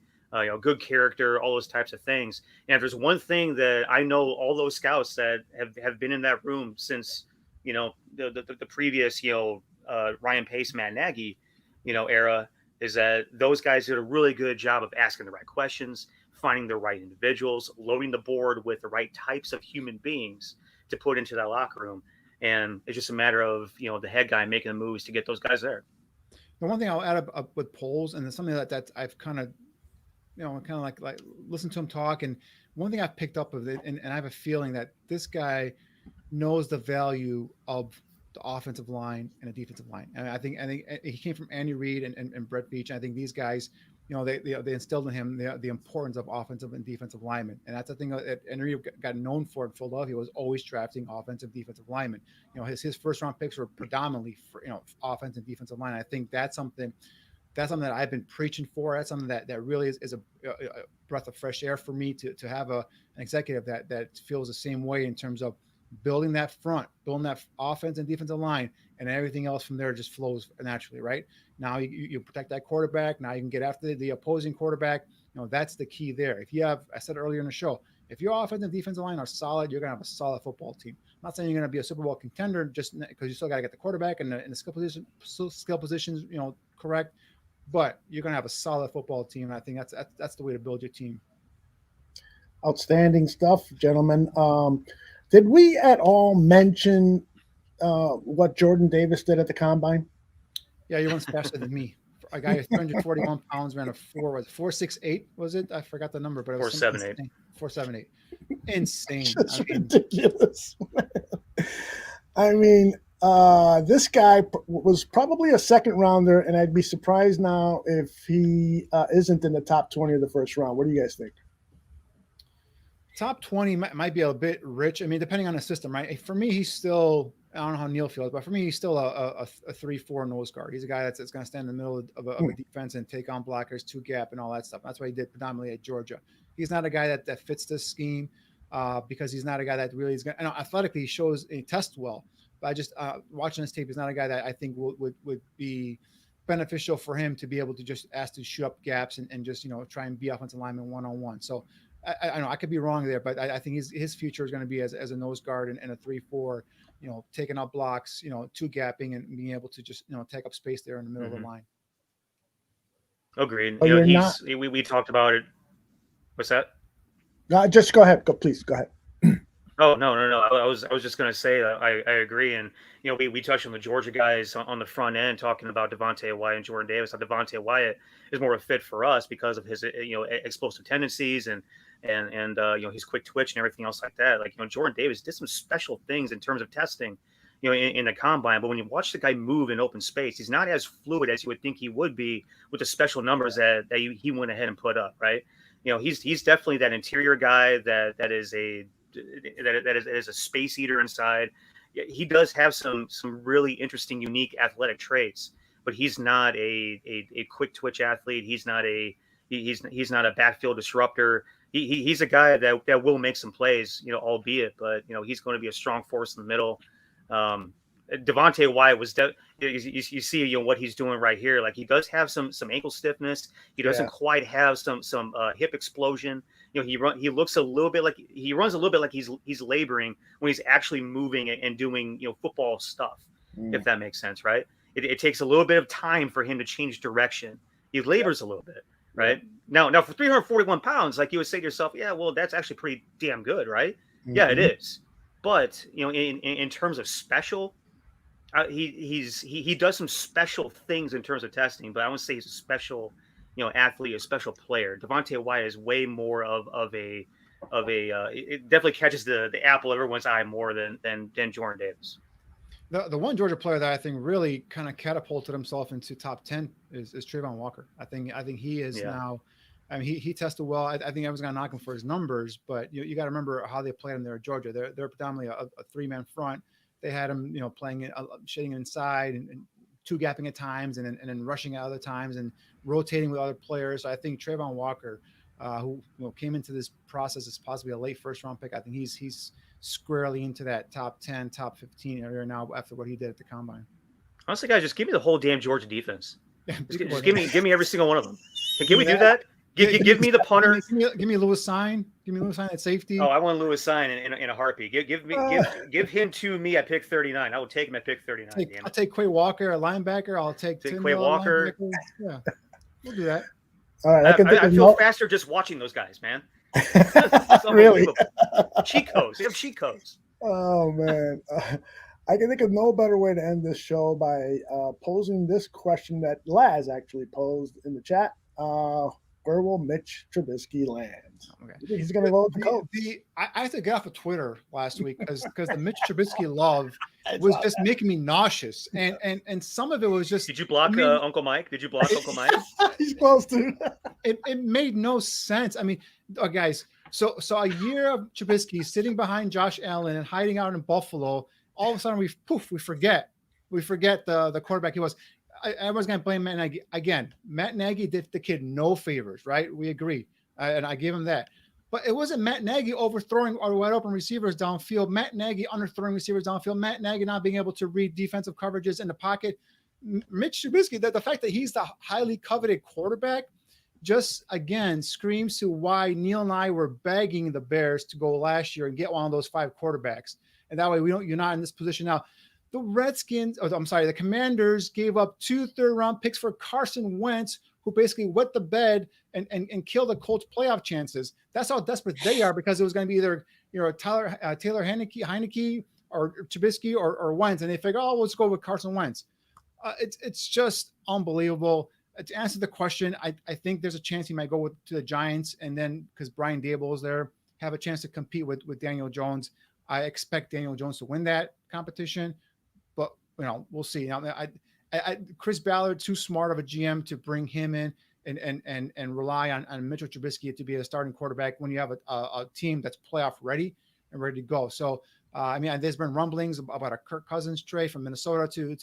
Speaker 6: good character, all those types of things. And if there's one thing that I know all those scouts that have been in that room since, the previous, Ryan Pace, Matt Nagy, era, is that those guys did a really good job of asking the right questions, finding the right individuals, loading the board with the right types of human beings to put into that locker room. And it's just a matter of, the head guy making the moves to get those guys there.
Speaker 5: The one thing I'll add up with Poles, and it's something that I've kind of, like listen to him talk. And one thing I've picked up of it, and I have a feeling that this guy knows the value of the offensive line and the defensive line. And I think he came from Andy Reid and Brett Veach. And I think these guys, they instilled in him the importance of offensive and defensive linemen. And that's the thing that Andy Reid got known for in Philadelphia, was always drafting offensive, defensive linemen. His first round picks were predominantly for, offensive and defensive line. I think that's something that I've been preaching for. That's something that really is a breath of fresh air for me to have an executive that feels the same way in terms of building that front, building that offense and defensive line, and everything else from there just flows naturally, right? Now you protect that quarterback. Now you can get after the opposing quarterback. That's the key there. If you have, I said earlier in the show, if your offense and defensive line are solid, you're going to have a solid football team. I'm not saying you're going to be a Super Bowl contender just because you still got to get the quarterback and the skill positions, correct. But you're going to have a solid football team. And I think that's the way to build your team.
Speaker 4: Outstanding stuff, gentlemen. Did we at all mention what Jordan Davis did at the combine?
Speaker 5: Yeah, you went faster than me. A guy who's 341 pounds ran a 4.68, was it? I forgot the number, but it was
Speaker 6: 4.78.
Speaker 5: 4.78. Insane.
Speaker 4: That's ridiculous. I mean, this guy was probably a second rounder, and I'd be surprised now if he isn't in the top 20 of the first round. What do you guys think?
Speaker 5: Top 20 might be a bit rich. I mean, depending on the system, right? For me, he's still, I don't know how Neil feels, but for me, he's still a 3-4 nose guard. He's a guy that's going to stand in the middle of a defense and take on blockers, two gap, and all that stuff. That's what he did predominantly at Georgia. He's not a guy that fits this scheme because he's not a guy that really is going to, athletically he shows he tests well. But I just, watching this tape, he's not a guy that I think would be beneficial for him to be able to just ask to shoot up gaps and just, try and be offensive lineman one-on-one. So, I know I could be wrong there, but I think his future is going to be as a nose guard and a 3-4, taking up blocks, two gapping and being able to just, take up space there in the middle of the line.
Speaker 6: Agreed.
Speaker 4: Oh,
Speaker 6: we talked about it. What's that?
Speaker 4: Just go ahead. Please go ahead.
Speaker 6: Oh, no. I was just going to say that I agree. And, we touched on the Georgia guys on the front end talking about Devontae Wyatt and Jordan Davis. Devontae Wyatt is more a fit for us because of his, explosive tendencies and his quick twitch and everything else like that. Like, Jordan Davis did some special things in terms of testing, in the combine. But when you watch the guy move in open space, he's not as fluid as you would think he would be with the special numbers that he went ahead and put up. Right. He's definitely that interior guy that is a space eater inside. He does have some really interesting, unique athletic traits, but he's not a quick twitch athlete. He's not a backfield disruptor. He's a guy that will make some plays, albeit, but he's going to be a strong force in the middle. Devontae Wyatt was you see what he's doing right here. Like, he does have some ankle stiffness. He doesn't quite have some hip explosion. He runs a little bit like he's laboring when he's actually moving and doing football stuff. If that makes sense, right? It takes a little bit of time for him to change direction. He labors a little bit, right? Now for 341 pounds, like, you would say to yourself, yeah, well, that's actually pretty damn good, right? Mm-hmm. Yeah, it is. But in terms of special, he does some special things in terms of testing. But I wouldn't say he's a special, athlete, a special player. Devontae Wyatt is way more of a it definitely catches the apple of everyone's eye more than Jordan Davis.
Speaker 5: The one Georgia player that I think really kind of catapulted himself into top 10 is Trayvon Walker. I think he is now. I mean, he tested well. I think everyone's going to knock him for his numbers, but you got to remember how they played him there at Georgia. They're predominantly a three-man front. They had him, playing shading inside and two gapping at times, and then rushing at other times and rotating with other players. So I think Trayvon Walker who came into this process as possibly a late first-round pick. I think he's squarely into that top 10, top 15 area now after what he did at the combine.
Speaker 6: Honestly, guys, just give me the whole damn Georgia defense. Just give me every single one of them. Can we do
Speaker 5: that?
Speaker 6: that? Give me the punter.
Speaker 5: Give me Lewis Sign. Give me Lewis Sign at safety.
Speaker 6: Oh, I want Lewis Sign in a heartbeat. Give him to me at pick 39. I will take him at pick 39.
Speaker 5: I'll take Quay Walker at linebacker. I'll take
Speaker 6: Quay Walker.
Speaker 5: Yeah, we'll do that.
Speaker 4: All right,
Speaker 6: I feel faster just watching those guys, man.
Speaker 4: Really?
Speaker 6: Cheat codes. They have cheat codes.
Speaker 4: Oh man. I can think of no better way to end this show by posing this question that Laz actually posed in the chat. Where will Mitch Trubisky land? Okay. He's going to vote the coach.
Speaker 5: I had to get off of Twitter last week because the Mitch Trubisky love was just making me nauseous, and some of it was just.
Speaker 6: Did you block Uncle Mike? Did you block Uncle Mike?
Speaker 4: He's supposed to.
Speaker 5: It made no sense. I mean, guys. So a year of Trubisky sitting behind Josh Allen and hiding out in Buffalo. All of a sudden, we forget the quarterback he was. Everyone's going to blame Matt Nagy. Again, Matt Nagy did the kid no favors, right? We agree. And I gave him that. But it wasn't Matt Nagy overthrowing or wide open receivers downfield, Matt Nagy underthrowing receivers downfield, Matt Nagy not being able to read defensive coverages in the pocket. Mitch Trubisky, the fact that he's the highly coveted quarterback just, again, screams to why Neil and I were begging the Bears to go last year and get one of those 5 quarterbacks. And that way you're not in this position now. The Commanders gave up 2 third-round picks for Carson Wentz, who basically wet the bed and killed the Colts' playoff chances. That's how desperate they are, because it was going to be either Taylor Heineke or Trubisky or Wentz, and they figured, let's go with Carson Wentz. It's just unbelievable. To answer the question, I think there's a chance he might go to the Giants, and then because Brian Dable is there, have a chance to compete with Daniel Jones. I expect Daniel Jones to win that competition, but we'll see. Now, Chris Ballard, too smart of a GM to bring him in and rely on Mitchell Trubisky to be a starting quarterback when you have a team that's playoff ready and ready to go. So, there's been rumblings about a Kirk Cousins trade from Minnesota to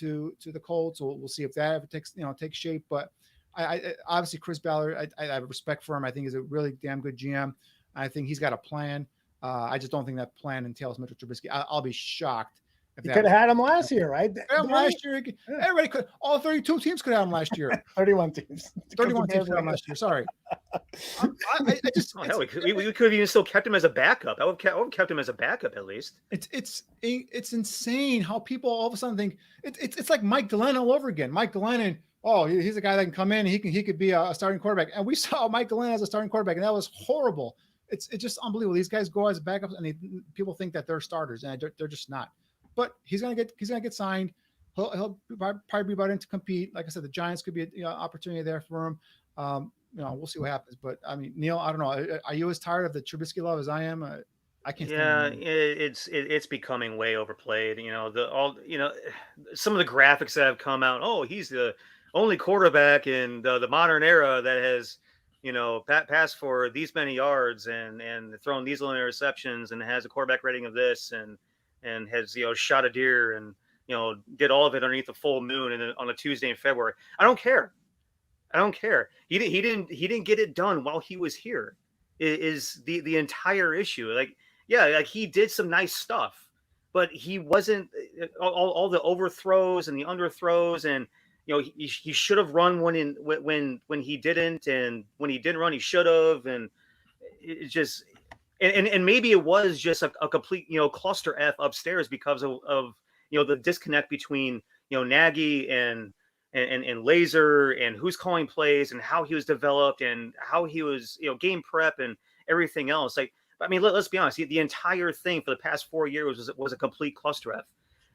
Speaker 5: the Colts. So we'll see if that ever takes shape. But I obviously Chris Ballard, I have respect for him. I think he's a really damn good GM. I think he's got a plan. I just don't think that plan entails Mitchell Trubisky. I'll be shocked.
Speaker 4: You could have had him last year, right?
Speaker 5: Last year, everybody could. All 32 teams could have him last year.
Speaker 4: 31 teams.
Speaker 5: 31 teams could have him last year. Sorry.
Speaker 6: We could have even still kept him as a backup. I would have kept him as a backup at least.
Speaker 5: It's insane how people all of a sudden think it's like Mike Glennon all over again. Mike Glennon. He's a guy that can come in. He could be a starting quarterback, and we saw Mike Glennon as a starting quarterback, and that was horrible. It's just unbelievable. These guys go as backups, and people think that they're starters, and they're just not. But he's gonna get signed. He'll probably be brought in to compete. Like I said, the Giants could be an opportunity there for him. We'll see what happens. But Neil, I don't know. Are you as tired of the Trubisky love as I am? I can't.
Speaker 6: Yeah, it's becoming way overplayed. Some of the graphics that have come out. Oh, he's the only quarterback in the modern era that has passed for these many yards and thrown these little interceptions and has a quarterback rating of this and has shot a deer and did all of it underneath the full moon on a Tuesday in February. I don't care. He didn't get it done while he was here. Is the entire issue. He did some nice stuff, but he wasn't all the overthrows and the underthrows, and he should have run when he didn't, and when he didn't run he should have, and it just and maybe it was just a complete cluster F upstairs because of the disconnect between Nagy and Laser and who's calling plays and how he was developed and how he was game prep and everything else. Let's be honest, the entire thing for the past 4 years was a complete cluster F.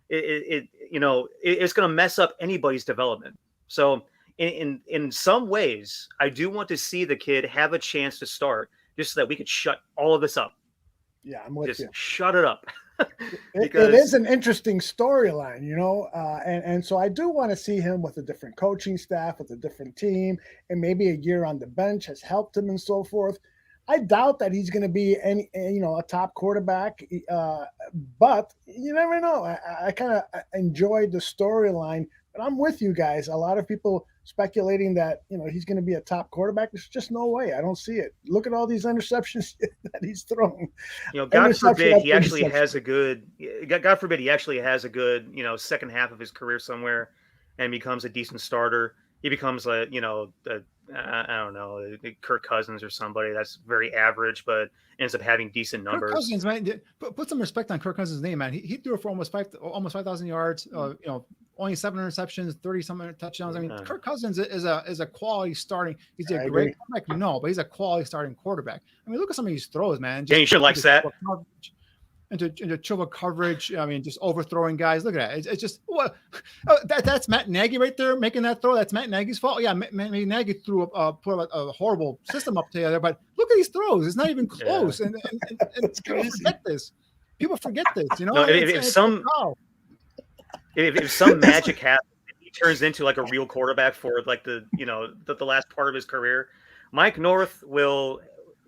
Speaker 6: It's going to mess up anybody's development. So in some ways, I do want to see the kid have a chance to start, just so that we could shut all of this up.
Speaker 4: Yeah, I'm with you.
Speaker 6: Shut it up.
Speaker 4: It is an interesting storyline, and so I do want to see him with a different coaching staff, with a different team, and maybe a year on the bench has helped him and so forth. I doubt that he's going to be a top quarterback, but you never know. I kind of enjoyed the storyline, but I'm with you guys. A lot of people speculating that he's going to be a top quarterback. There's just no way. I don't see it. Look at all these interceptions that he's thrown.
Speaker 6: God forbid he actually has a good. God forbid he actually has a good second half of his career somewhere, and becomes a decent starter. He becomes I don't know, Kirk Cousins or somebody that's very average, but ends up having decent numbers.
Speaker 5: Kirk Cousins, man, put some respect on Kirk Cousins' name, man. He threw for almost 5,000 yards. Only 7 interceptions, 30-something touchdowns. I mean, Kirk Cousins is a quality starting. He's a great quarterback, no, but he's a quality starting quarterback. I mean, look at some of these throws, man.
Speaker 6: Yeah, you should like that.
Speaker 5: Into triple coverage. I mean, just overthrowing guys. Look at that. It's just that's Matt Nagy right there making that throw. That's Matt Nagy's fault. Yeah, Matt Nagy put a horrible system up together. But look at these throws. It's not even close. Yeah. And people forget this. People forget this.
Speaker 6: No, if some magic happens, he turns into like a real quarterback for like the last part of his career, Mike North will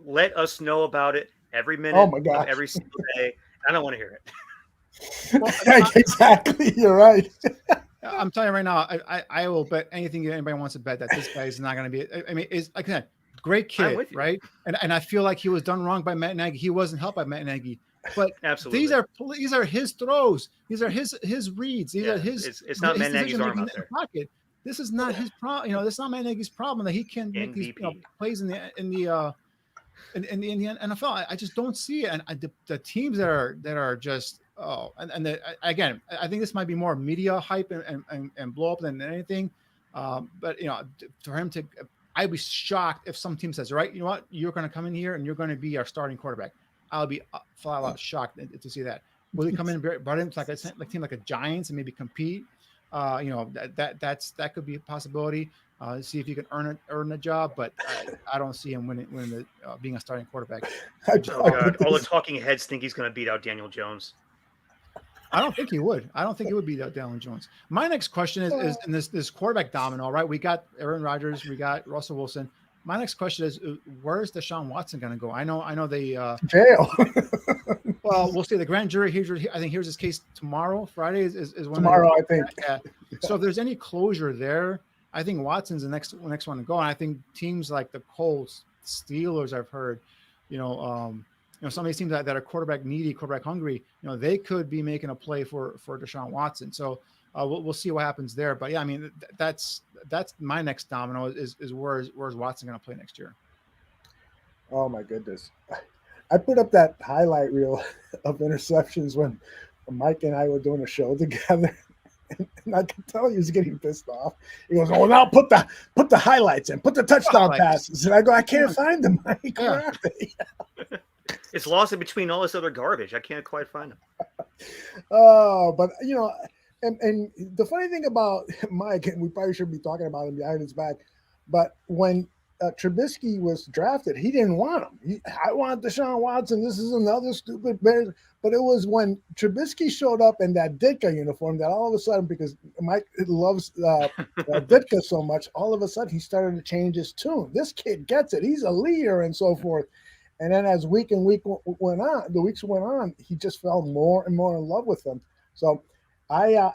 Speaker 6: let us know about it every minute of every single day. I don't want to hear it.
Speaker 4: Well, exactly. You're right.
Speaker 5: I'm telling you right now, I will bet anything anybody wants to bet that this guy is not going to be. I mean, is like I said, great kid, right? And I feel like he was done wrong by Matt Nagy. He wasn't helped by Matt Nagy. But
Speaker 6: absolutely,
Speaker 5: these are his throws. These are his reads. These are his.
Speaker 6: It's not Matt Nagy's arm out there.
Speaker 5: Pocket. This is not his problem. This is not Matt Nagy's problem that he can make these plays in the NFL. I just don't see it. And the teams that are just again, I think this might be more media hype and blow up than anything. But for him to, I'd be shocked if some team says, right, you know what, you're going to come in here and you're going to be our starting quarterback. I'll be flat out shocked to see that. Will he come in and brought in like a team like a Giants and maybe compete? That could be a possibility. See if you can earn a job, but I don't see him winning being a starting quarterback.
Speaker 6: Oh God! All the talking heads think he's going to beat out Daniel Jones.
Speaker 5: I don't think he would. I don't think he would beat out Daniel Jones. My next question is in this quarterback domino, right? We got Aaron Rodgers, we got Russell Wilson. My next question is, where's Deshaun Watson going to go? I know they
Speaker 4: jail.
Speaker 5: Well, we'll see. The grand jury I think here's his case tomorrow. Friday is when
Speaker 4: tomorrow. I think.
Speaker 5: Yeah. So if there's any closure there, I think Watson's the next one to go. And I think teams like the Colts, Steelers, I've heard, some of these teams that are quarterback needy, quarterback hungry, they could be making a play for Deshaun Watson. So we'll see what happens there. But yeah, I mean, that's my next domino is where's Watson going to play next year?
Speaker 4: Oh my goodness. I put up that highlight reel of interceptions when Mike and I were doing a show together. And I could tell he was getting pissed off. He goes, "Oh, now put the highlights in, put the touchdown passes." And I go, "I can't find them, Mike. Where are they?"
Speaker 6: It's lost in between all this other garbage. I can't quite find them.
Speaker 4: Oh, but and the funny thing about Mike, and we probably shouldn't be talking about him behind his back, but when Trubisky was drafted, he didn't want him. I want Deshaun Watson. This is another stupid Bears. But it was when Trubisky showed up in that Ditka uniform that all of a sudden, because Mike loves Ditka so much, all of a sudden he started to change his tune. This kid gets it. He's a leader and so forth. And then as the weeks went on, he just fell more and more in love with them. So I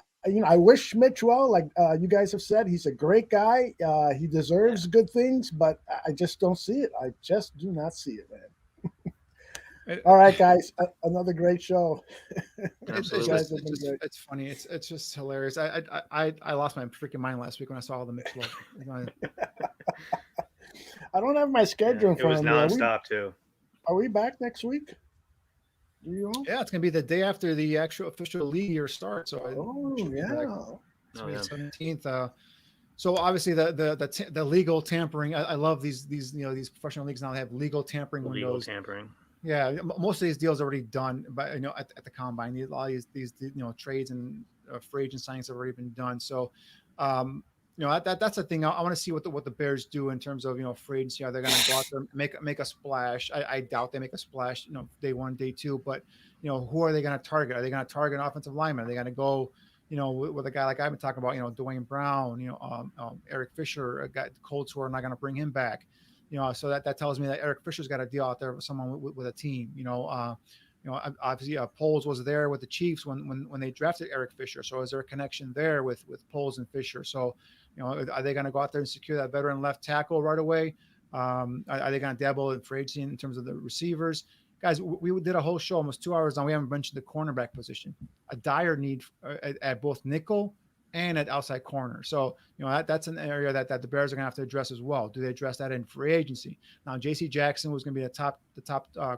Speaker 4: wish Mitch well. Like you guys have said, he's a great guy. He deserves good things, but I just don't see it. I just do not see it, man. All right, guys, another great show.
Speaker 5: It's funny. It's just hilarious. I lost my freaking mind last week when I saw all the mixed love.
Speaker 4: I don't have my schedule in front of me.
Speaker 6: It was nonstop too.
Speaker 4: Are we back next week? Do you know?
Speaker 5: Yeah, it's gonna be the day after the actual official league year starts. So it's the 17th. So obviously the legal tampering. I love these professional leagues now. They have legal tampering windows.
Speaker 6: Legal tampering.
Speaker 5: Yeah, most of these deals are already done, but at the combine, a lot of these trades and free agent signings have already been done. So, that's the thing. I want to see what the Bears do in terms of free agency. Are they going to go out there and make a splash? I doubt they make a splash. Day one, day two. But who are they going to target? Are they going to target an offensive lineman? Are they going to go with a guy like I've been talking about? Dwayne Brown. Eric Fisher, a guy, the Colts who are not going to bring him back. So that tells me that Eric Fisher's got a deal out there with someone with a team. Obviously Poles was there with the Chiefs when they drafted Eric Fisher. So is there a connection there with Poles and Fisher? So You know, are they going to go out there and secure that veteran left tackle right away? Are they going to dabble in free agency in terms of the receivers? Guys, we did a whole show almost 2 hours on. We haven't mentioned the cornerback position, a dire need at both nickel and at outside corner. So, you know, that's an area that the Bears are going to have to address as well. Do they address that in free agency? Now, J.C. Jackson was going to be the top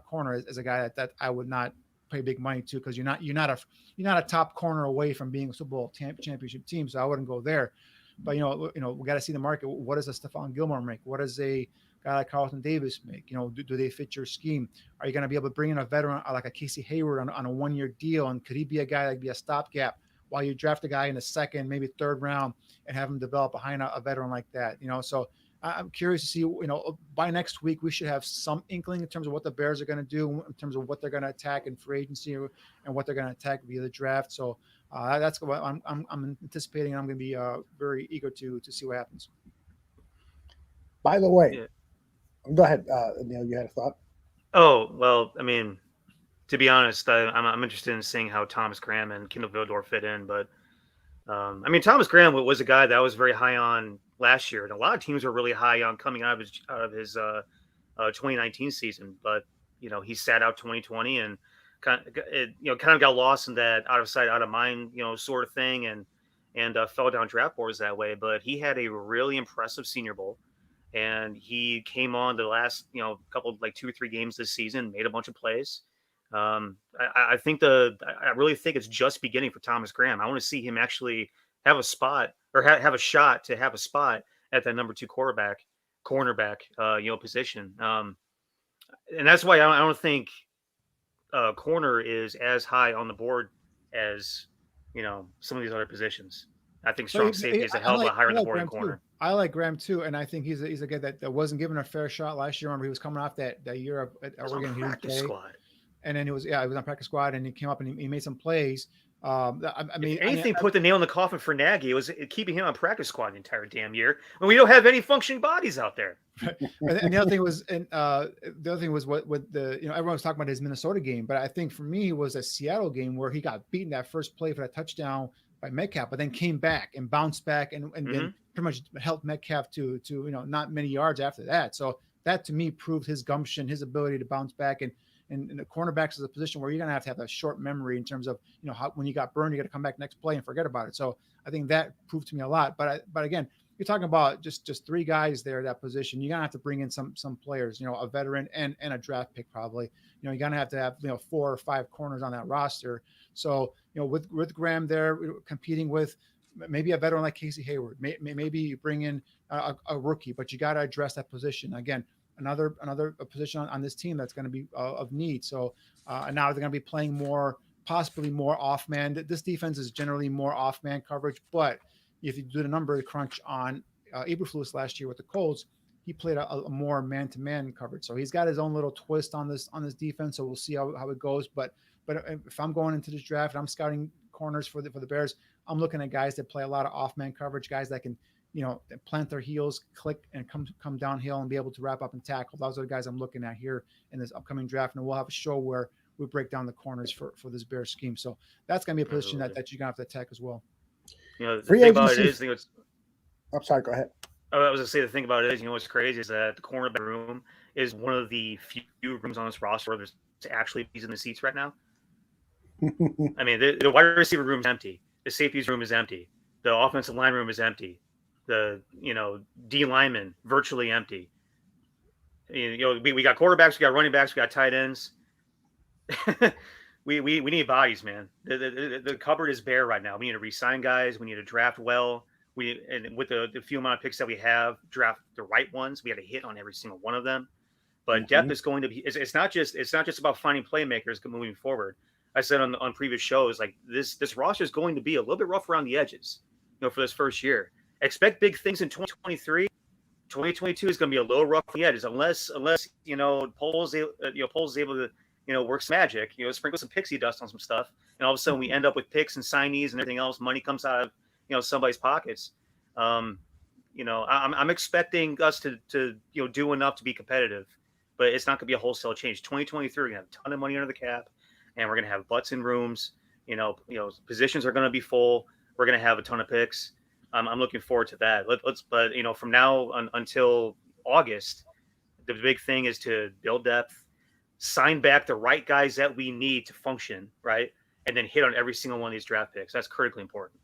Speaker 5: corner as a guy that I would not pay big money to, because you're not a top corner away from being a Super Bowl championship team. So I wouldn't go there. But we got to see the market. What does a Stephon Gilmore make? What does a guy like Carlton Davis make? You know, do they fit your scheme? Are you going to be able to bring in a veteran like a Casey Hayward on a 1-year deal? And could he be a guy that could be a stopgap while you draft a guy in the second, maybe third round, and have him develop behind a veteran like that? You know, so I'm curious to see, you know, by next week, we should have some inkling in terms of what the Bears are going to do, in terms of what they're going to attack in free agency and what they're going to attack via the draft. So that's what I'm anticipating. I'm going to be very eager to see what happens.
Speaker 4: By the way, go ahead, Neil, you had a thought?
Speaker 6: Oh, well, I mean, to be honest, I'm interested in seeing how Thomas Graham and Kendall Vildor fit in. But, I mean, Thomas Graham was a guy that I was very high on last year. And a lot of teams were really high on coming out of his 2019 season. But, you know, he sat out 2020 and kind of got lost in that out of sight, out of mind, you know, sort of thing, and fell down draft boards that way. But he had a really impressive Senior Bowl, and he came on the last, you know, couple, like 2 or 3 games this season, made a bunch of plays. I really think it's just beginning for Thomas Graham. I want to see him actually have a spot, or have a shot to have a spot at that number 2 cornerback, position. And that's why I don't think corner is as high on the board as, you know, some of these other positions. I think strong safety is a hell of a lot higher on the board than corner.
Speaker 5: I like Graham too, and I think he's a guy that wasn't given a fair shot last year. Remember, he was coming off that year at Oregon. He didn't play.
Speaker 6: Squad.
Speaker 5: And then he was on practice squad, and he came up and he made some plays.
Speaker 6: Put the nail in the coffin for Nagy. It was keeping him on practice squad the entire damn year when we don't have any functioning bodies out there.
Speaker 5: And the other thing was, what the, you know, everyone was talking about his Minnesota game, but I think for me it was a Seattle game where he got beaten that first play for that touchdown by Metcalf, but then came back and bounced back and then pretty much helped Metcalf to you know, not many yards after that. So that to me proved his gumption, his ability to bounce back. And the cornerbacks is a position where you're going to have a short memory in terms of, you know, how, when you got burned, you got to come back next play and forget about it. So I think that proved to me a lot. But again, you're talking about just 3 guys there at that position. You're going to have to bring in some players, you know, a veteran and a draft pick probably. You know, you're going to have, you know, 4 or 5 corners on that roster. So, you know, with Graham there competing with maybe a veteran like Casey Hayward, maybe you bring in a rookie, but you got to address that position. Again, another position on this team that's going to be of need. So and now they're going to be playing possibly more off man. This defense is generally more off man coverage, but if you do the number crunch on Eberflus last year with the Colts, he played a more man-to-man coverage. So he's got his own little twist on this defense. So we'll see how it goes. But if I'm going into this draft and I'm scouting corners for the Bears, I'm looking at guys that play a lot of off-man coverage, guys that can, you know, plant their heels, click, and come downhill and be able to wrap up and tackle. Those are the guys I'm looking at here in this upcoming draft. And we'll have a show where we break down the corners for this Bears scheme. So that's going to be a position that you're going to have to attack as well.
Speaker 6: You know, the thing about it is,
Speaker 4: I'm sorry, go ahead.
Speaker 6: I was going to say, the thing about it is, you know, what's crazy is that the cornerback room is one of the few rooms on this roster where there's actually these in the seats right now. I mean, the wide receiver room is empty. The safeties room is empty. The offensive line room is empty. The, you know, D linemen virtually empty. You know, we got quarterbacks, we got running backs, we got tight ends. we need bodies, man. The cupboard is bare right now. We need to re-sign guys. We need to draft well. And with the few amount of picks that we have, draft the right ones. We had a hit on every single one of them. But depth is going to be. It's not just about finding playmakers moving forward. I said on previous shows, like this roster is going to be a little bit rough around the edges, you know, for this first year. Expect big things in 2023. 2022 is going to be a little rough on the edges, unless you know, Poles is able to, you know, work some magic, you know, sprinkle some pixie dust on some stuff, and all of a sudden we end up with picks and signees and everything else. Money comes out of, you know, somebody's pockets. You know, I'm expecting us to you know, do enough to be competitive, but it's not going to be a wholesale change. 2023, we're going to have a ton of money under the cap, and we're going to have butts in rooms. You know, positions are going to be full. We're going to have a ton of picks. I'm looking forward to that. But from now until August, the big thing is to build depth, sign back the right guys that we need to function, right, and then hit on every single one of these draft picks. That's critically important.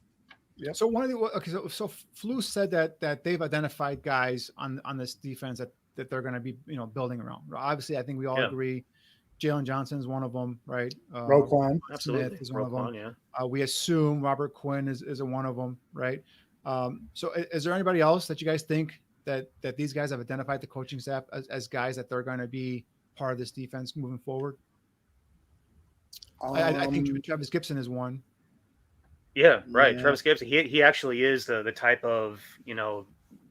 Speaker 5: Yep. So so Flu said that they've identified guys on this defense that they're going to be building around. Obviously, I think we all agree. Jalen Johnson is one of them, right?
Speaker 4: Roquan,
Speaker 6: absolutely.
Speaker 5: Smith is one of them.
Speaker 6: Yeah.
Speaker 5: We assume Robert Quinn is one of them, right? So is there anybody else that you guys think that these guys have identified the coaching staff as guys that they're going to be part of this defense moving forward? I think Travis Gibson is one.
Speaker 6: Yeah, right. Yeah. Travis Gibson, he actually is the type of,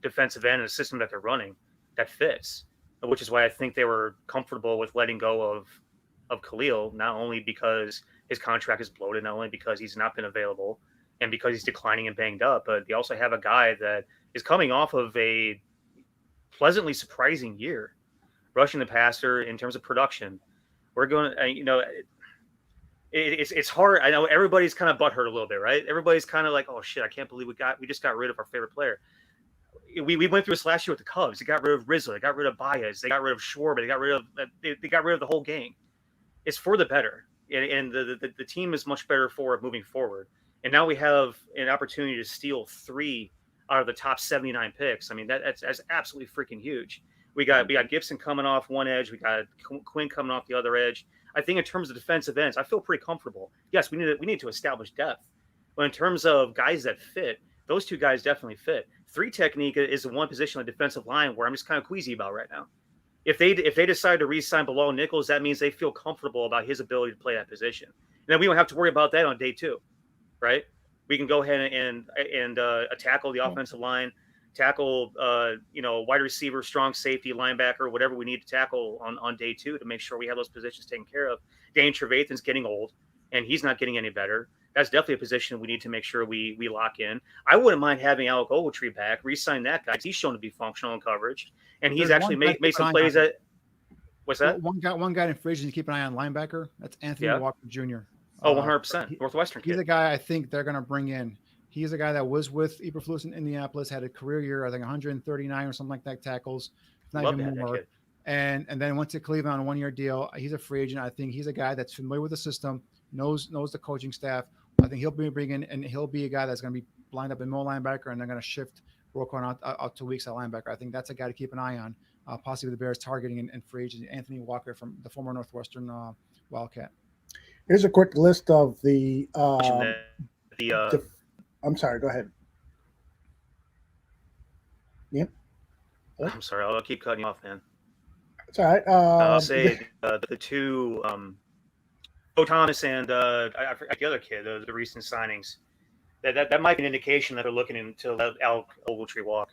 Speaker 6: defensive end in a system that they're running that fits, which is why I think they were comfortable with letting go of Khalil, not only because his contract is bloated, not only because he's not been available and because he's declining and banged up, but they also have a guy that is coming off of a pleasantly surprising year, rushing the passer in terms of production. We're going, it's hard. I know everybody's kind of butthurt a little bit, right? Everybody's kind of like, oh shit, I can't believe we just got rid of our favorite player. We went through this last year with the Cubs. They got rid of Rizzo, they got rid of Baez, they got rid of Schwarber, they got rid of the whole gang. It's for the better, and the team is much better for it moving forward. And now we have an opportunity to steal 3 out of the top 79 picks. I mean, that's absolutely freaking huge. We got Gibson coming off one edge, we got Quinn coming off the other edge. I think in terms of defensive ends, I feel pretty comfortable. Yes, we need to establish depth, but in terms of guys that fit, those 2 guys definitely fit. 3 technique is the one position on the defensive line where I'm just kind of queasy about right now. If they decide to re-sign Bilal Nichols, that means they feel comfortable about his ability to play that position. And then we don't have to worry about that on day 2, right? We can go ahead and tackle the offensive line, tackle wide receiver, strong safety, linebacker, whatever we need to tackle on day 2 to make sure we have those positions taken care of. Dane Trevathan's getting old, and he's not getting any better. That's definitely a position we need to make sure we lock in. I wouldn't mind having Alec Ogletree back, re-sign that guy. He's shown to be functional in coverage, and he's actually made some plays that. What's that?
Speaker 5: One guy in free agency to keep an eye on, linebacker. That's Anthony Walker Jr.
Speaker 6: Oh, 100%. Northwestern kid.
Speaker 5: He's a guy I think they're going to bring in. He's a guy that was with Eberflus in Indianapolis, had a career year, I think 139 or something like that tackles. Not even more. And then went to Cleveland on a 1-year deal. He's a free agent. I think he's a guy that's familiar with the system, knows the coaching staff. I think he'll be bringing, and he'll be a guy that's going to be lined up in middle linebacker, and they're going to shift Roquan out to weeks at linebacker. I think that's a guy to keep an eye on. Possibly the Bears targeting and free agent Anthony Walker from the former Northwestern Wildcat.
Speaker 4: Here's a quick list of the. I'm sorry. Go ahead. Yep.
Speaker 6: I'm sorry. I'll keep cutting you off, man.
Speaker 4: It's all right.
Speaker 6: I'll say the 2. Joe Thomas and I forgot the other kid, the recent signings. That might be an indication that they're looking to let Alec Ogletree walk.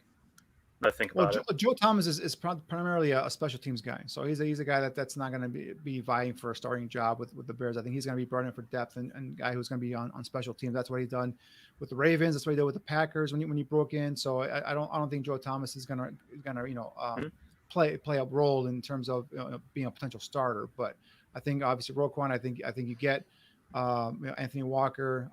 Speaker 6: I think about it.
Speaker 5: Joe Thomas is primarily a special teams guy, so he's a guy that's not going to be vying for a starting job with the Bears. I think he's going to be brought in for depth and guy who's going to be on special teams. That's what he's done with the Ravens. That's what he did with the Packers when he broke in. So I don't think Joe Thomas is going to play a role in terms of being a potential starter. But I think obviously Roquan. I think you get Anthony Walker.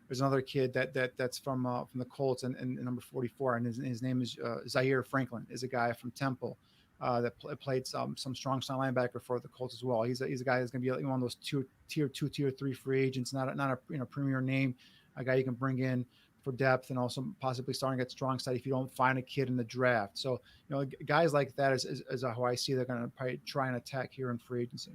Speaker 5: There's another kid that's from the Colts and number 44, and his name is Zaire Franklin. Is a guy from Temple that played some strong style linebacker for the Colts as well. He's a guy that's going to be one of those tier 2, tier 3 free agents, not a premier name, a guy you can bring in for depth and also possibly starting at strong side if you don't find a kid in the draft. So guys like that is how I see they're going to probably try and attack here in free agency.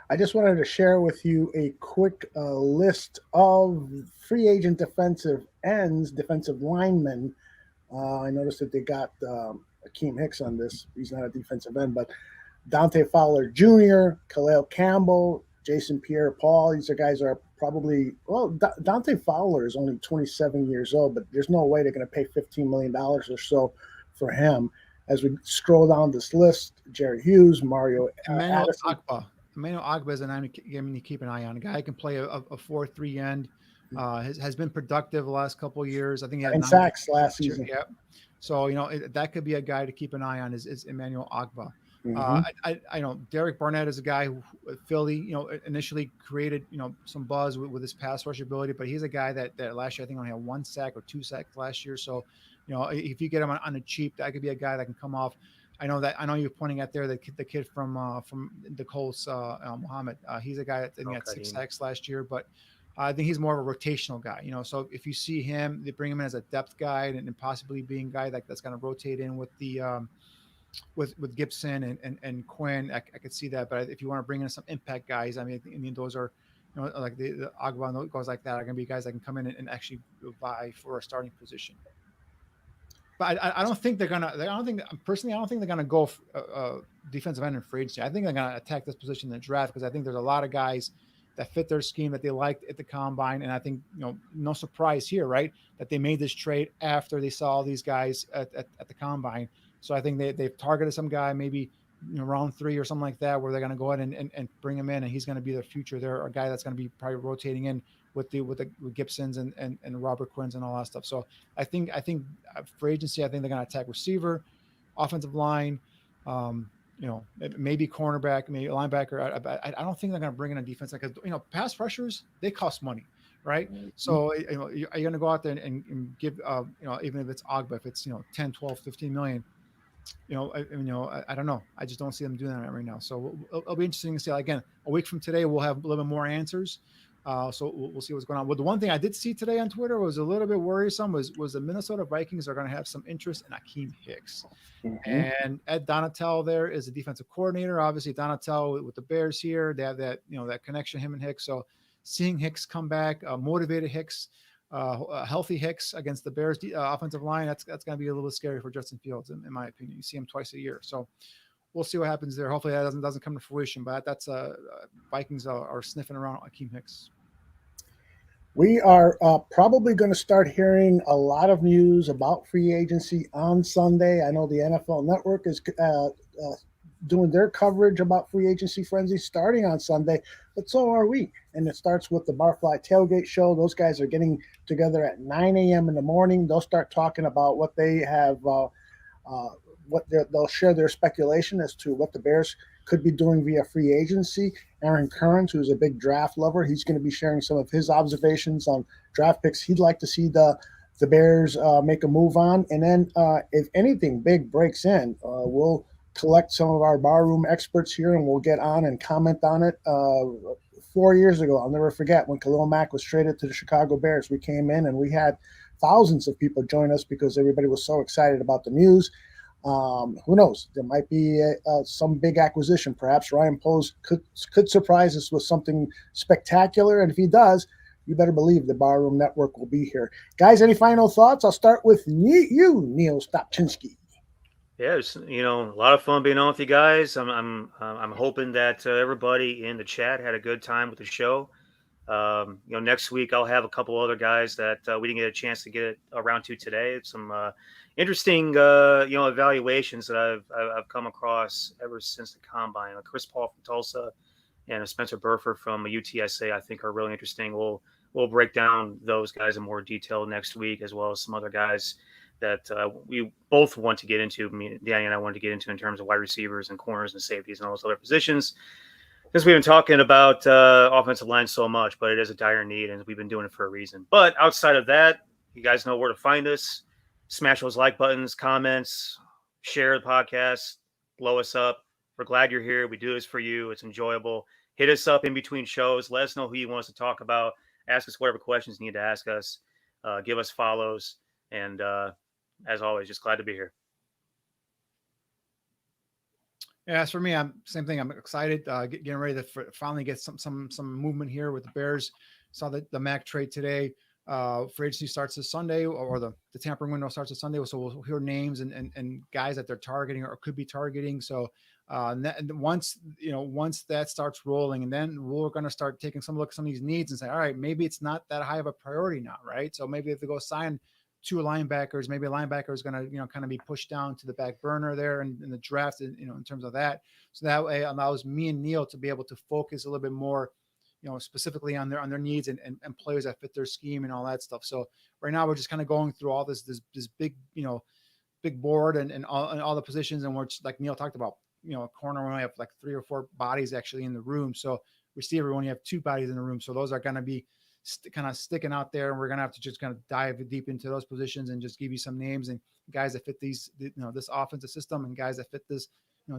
Speaker 4: I just wanted to share with you a quick list of free agent defensive ends, defensive linemen. I noticed that they got Akeem Hicks on this. He's not a defensive end, but Dante Fowler Jr., Khalil Campbell, Jason Pierre-Paul. These are guys that are probably, Dante Fowler is only 27 years old, but there's no way they're going to pay $15 million or so for him. As we scroll down this list, Jared Hughes, Mario Addison.
Speaker 5: Emmanuel Agba is a name to keep an eye on. A guy who can play a 4-3 end. Has been productive the last couple of years. I think he had 9
Speaker 4: sacks last season.
Speaker 5: Yeah. So that could be a guy to keep an eye on is Emmanuel Agba. I know Derek Barnett is a guy who Philly, initially created, some buzz with his pass rush ability, but he's a guy that last year I think only had 1 sack or 2 sacks last year. So, if you get him on a cheap, that could be a guy that can come off. I know you're pointing at there the kid from the Colts, Muhammad. He's a guy that had 6 sacks last year, but I think he's more of a rotational guy. So if you see him, they bring him in as a depth guy and possibly being a guy that's going to rotate in with the with Gibson and Quinn. I could see that. But if you want to bring in some impact guys, I mean those are, like the Agba and those guys like that are going to be guys that can come in and actually vie for a starting position. But I don't think they're gonna. I don't think they're gonna go defensive end in free agency. I think they're gonna attack this position in the draft because I think there's a lot of guys that fit their scheme that they liked at the combine, and I think no surprise here, right? That they made this trade after they saw all these guys at the combine. So I think they've targeted some guy maybe round 3 or something like that, where they're gonna go ahead and bring him in, and he's gonna be the future. They're a guy that's gonna be probably rotating in with Gibsons and Robert Quinns and all that stuff. So I think for agency, I think they're going to attack receiver, offensive line, maybe cornerback, maybe linebacker. I don't think they're going to bring in a defense because pass rushers, they cost money, right? Mm-hmm. So are you going to go out there and give even if it's Agba, if it's 10, 12, 15 million, I don't know. I just don't see them doing that right now. So it'll be interesting to see. Again, a week from today, we'll have a little bit more answers. So we'll see what's going on. Well, the one thing I did see today on Twitter was a little bit worrisome was the Minnesota Vikings are going to have some interest in Akeem Hicks. Mm-hmm. And Ed Donatel there is the defensive coordinator. Obviously, Donatel with the Bears here, they have that that connection, him and Hicks. So seeing Hicks come back, motivated Hicks, healthy Hicks against the Bears offensive line, that's going to be a little scary for Justin Fields, in my opinion. You see him twice a year, so we'll see what happens there. Hopefully that doesn't come to fruition, but that's Vikings are sniffing around Akeem Hicks.
Speaker 4: We are probably going to start hearing a lot of news about free agency on Sunday. I know the NFL Network is doing their coverage about free agency frenzy starting on Sunday, but so are we. And it starts with the Barfly Tailgate Show. Those guys are getting together at 9 a.m. in the morning. They'll start talking about what they have, they'll share their speculation as to what the Bears could be doing via free agency. Aaron Kearns, who's a big draft lover, he's going to be sharing some of his observations on draft picks he'd like to see the Bears make a move on. And then if anything big breaks in, we'll collect some of our barroom experts here and we'll get on and comment on it. 4 years ago, I'll never forget when Khalil Mack was traded to the Chicago Bears. We came in and we had thousands of people join us because everybody was so excited about the news. Who knows? There might be some big acquisition. Perhaps Ryan Poles could surprise us with something spectacular. And if he does, you better believe the Barroom Network will be here. Guys, any final thoughts? I'll start with you, Neil Stopchinski.
Speaker 6: Yeah, it's, a lot of fun being on with you guys. I'm hoping that everybody in the chat had a good time with the show. Next week I'll have a couple other guys that we didn't get a chance to get around to today. Some interesting, evaluations that I've come across ever since the combine. Chris Paul from Tulsa and Spencer Burford from UTSA, I think, are really interesting. We'll break down those guys in more detail next week, as well as some other guys that we both want to get into. Danny and I wanted to get into in terms of wide receivers and corners and safeties and all those other positions. Because we've been talking about offensive line so much, but it is a dire need, and we've been doing it for a reason. But outside of that, you guys know where to find us. Smash those like buttons, comments, share the podcast, blow us up. We're glad you're here. We do this for you. It's enjoyable. Hit us up in between shows. Let us know who you want us to talk about. Ask us whatever questions you need to ask us. Give us follows. And as always, just glad to be here.
Speaker 5: Yeah, as for me, same thing. I'm excited, getting ready to finally get some movement here with the Bears. Saw the Mack trade today. Free agency starts this Sunday, or the tampering window starts this Sunday. So we'll hear names and guys that they're targeting or could be targeting. So once that starts rolling, and then we're going to start taking some look at some of these needs and say, all right, maybe it's not that high of a priority now, right? So maybe if they go sign 2 linebackers, maybe a linebacker is going to, kind of be pushed down to the back burner there in the draft, in terms of that. So that way allows me and Neil to be able to focus a little bit more, specifically on their needs and players that fit their scheme and all that stuff. So right now we're just kind of going through all this big, big board and all the positions. And we're just, like Neil talked about, a corner when we have like 3 or 4 bodies actually in the room. So receiver, when you have 2 bodies in the room. So those are going to be kind of sticking out there, and we're going to have to just kind of dive deep into those positions and just give you some names and guys that fit these, this offensive system and guys that fit this,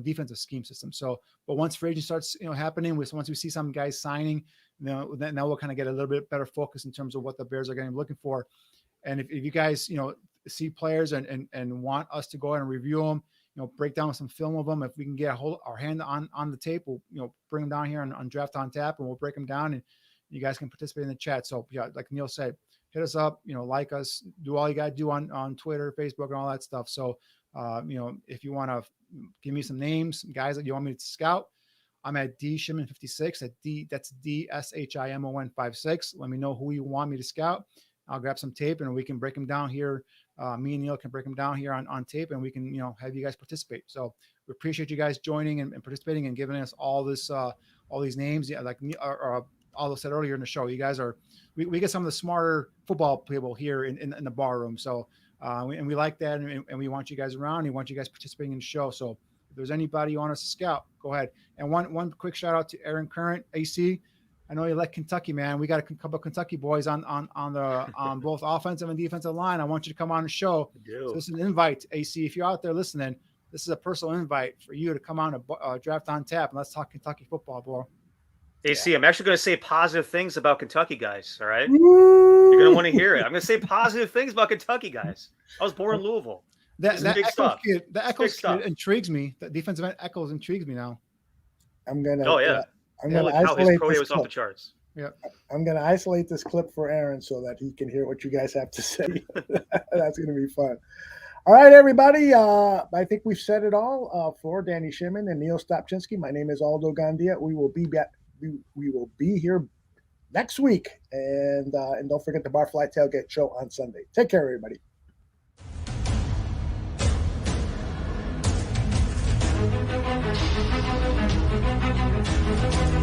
Speaker 5: defensive scheme system. So, but once free agent starts, happening, once we see some guys signing, then we'll kind of get a little bit better focus in terms of what the Bears are going to be looking for. And if you guys, see players and want us to go ahead and review them, break down some film of them, if we can get our hand on the tape, we'll, bring them down here on Draft on Tap, and we'll break them down, and you guys can participate in the chat. So yeah, like Neil said, hit us up, like us, do all you got to do on Twitter, Facebook, and all that stuff. So, if you want to give me some names, guys that you want me to scout, I'm at D Shimon 56 that's DSHIMON 56. Let me know who you want me to scout. I'll grab some tape and we can break them down here. Me and Neil can break them down here on tape, and we can, have you guys participate. So we appreciate you guys joining and participating and giving us all this, all these names. Yeah, like Aldo said earlier in the show, you guys we get some of the smarter football people here in the bar room. So, and we like that. And we want you guys around. We want you guys participating in the show. So if there's anybody you want us to scout, go ahead. And one quick shout out to Aaron Current, AC. I know you like Kentucky, man. We got a couple of Kentucky boys on both offensive and defensive line. I want you to come on the show. So this is an invite, AC. If you're out there listening, this is a personal invite for you to come on a Draft on Tap, and let's talk Kentucky football, bro.
Speaker 6: AC, I'm actually going to say positive things about Kentucky guys. All right, you're going to want to hear it. I'm going to say positive things about Kentucky guys. I was born in Louisville.
Speaker 5: That Echoes kid intrigues me. The defensive end Echoes intrigues me now.
Speaker 4: I'm gonna.
Speaker 6: Oh yeah.
Speaker 4: I'm going to
Speaker 6: his
Speaker 4: isolate
Speaker 6: pro day
Speaker 4: this
Speaker 6: was off
Speaker 4: clip.
Speaker 6: the charts.
Speaker 5: Yeah,
Speaker 4: I'm going to isolate this clip for Aaron so that he can hear what you guys have to say. That's going to be fun. All right, everybody. I think we've said it all for Danny Shimon and Neil Stopchinski. My name is Aldo Gandia. We will be back. We will be here next week, and don't forget the Barfly Tailgate Show on Sunday. Take care, everybody.
Speaker 7: Thank you.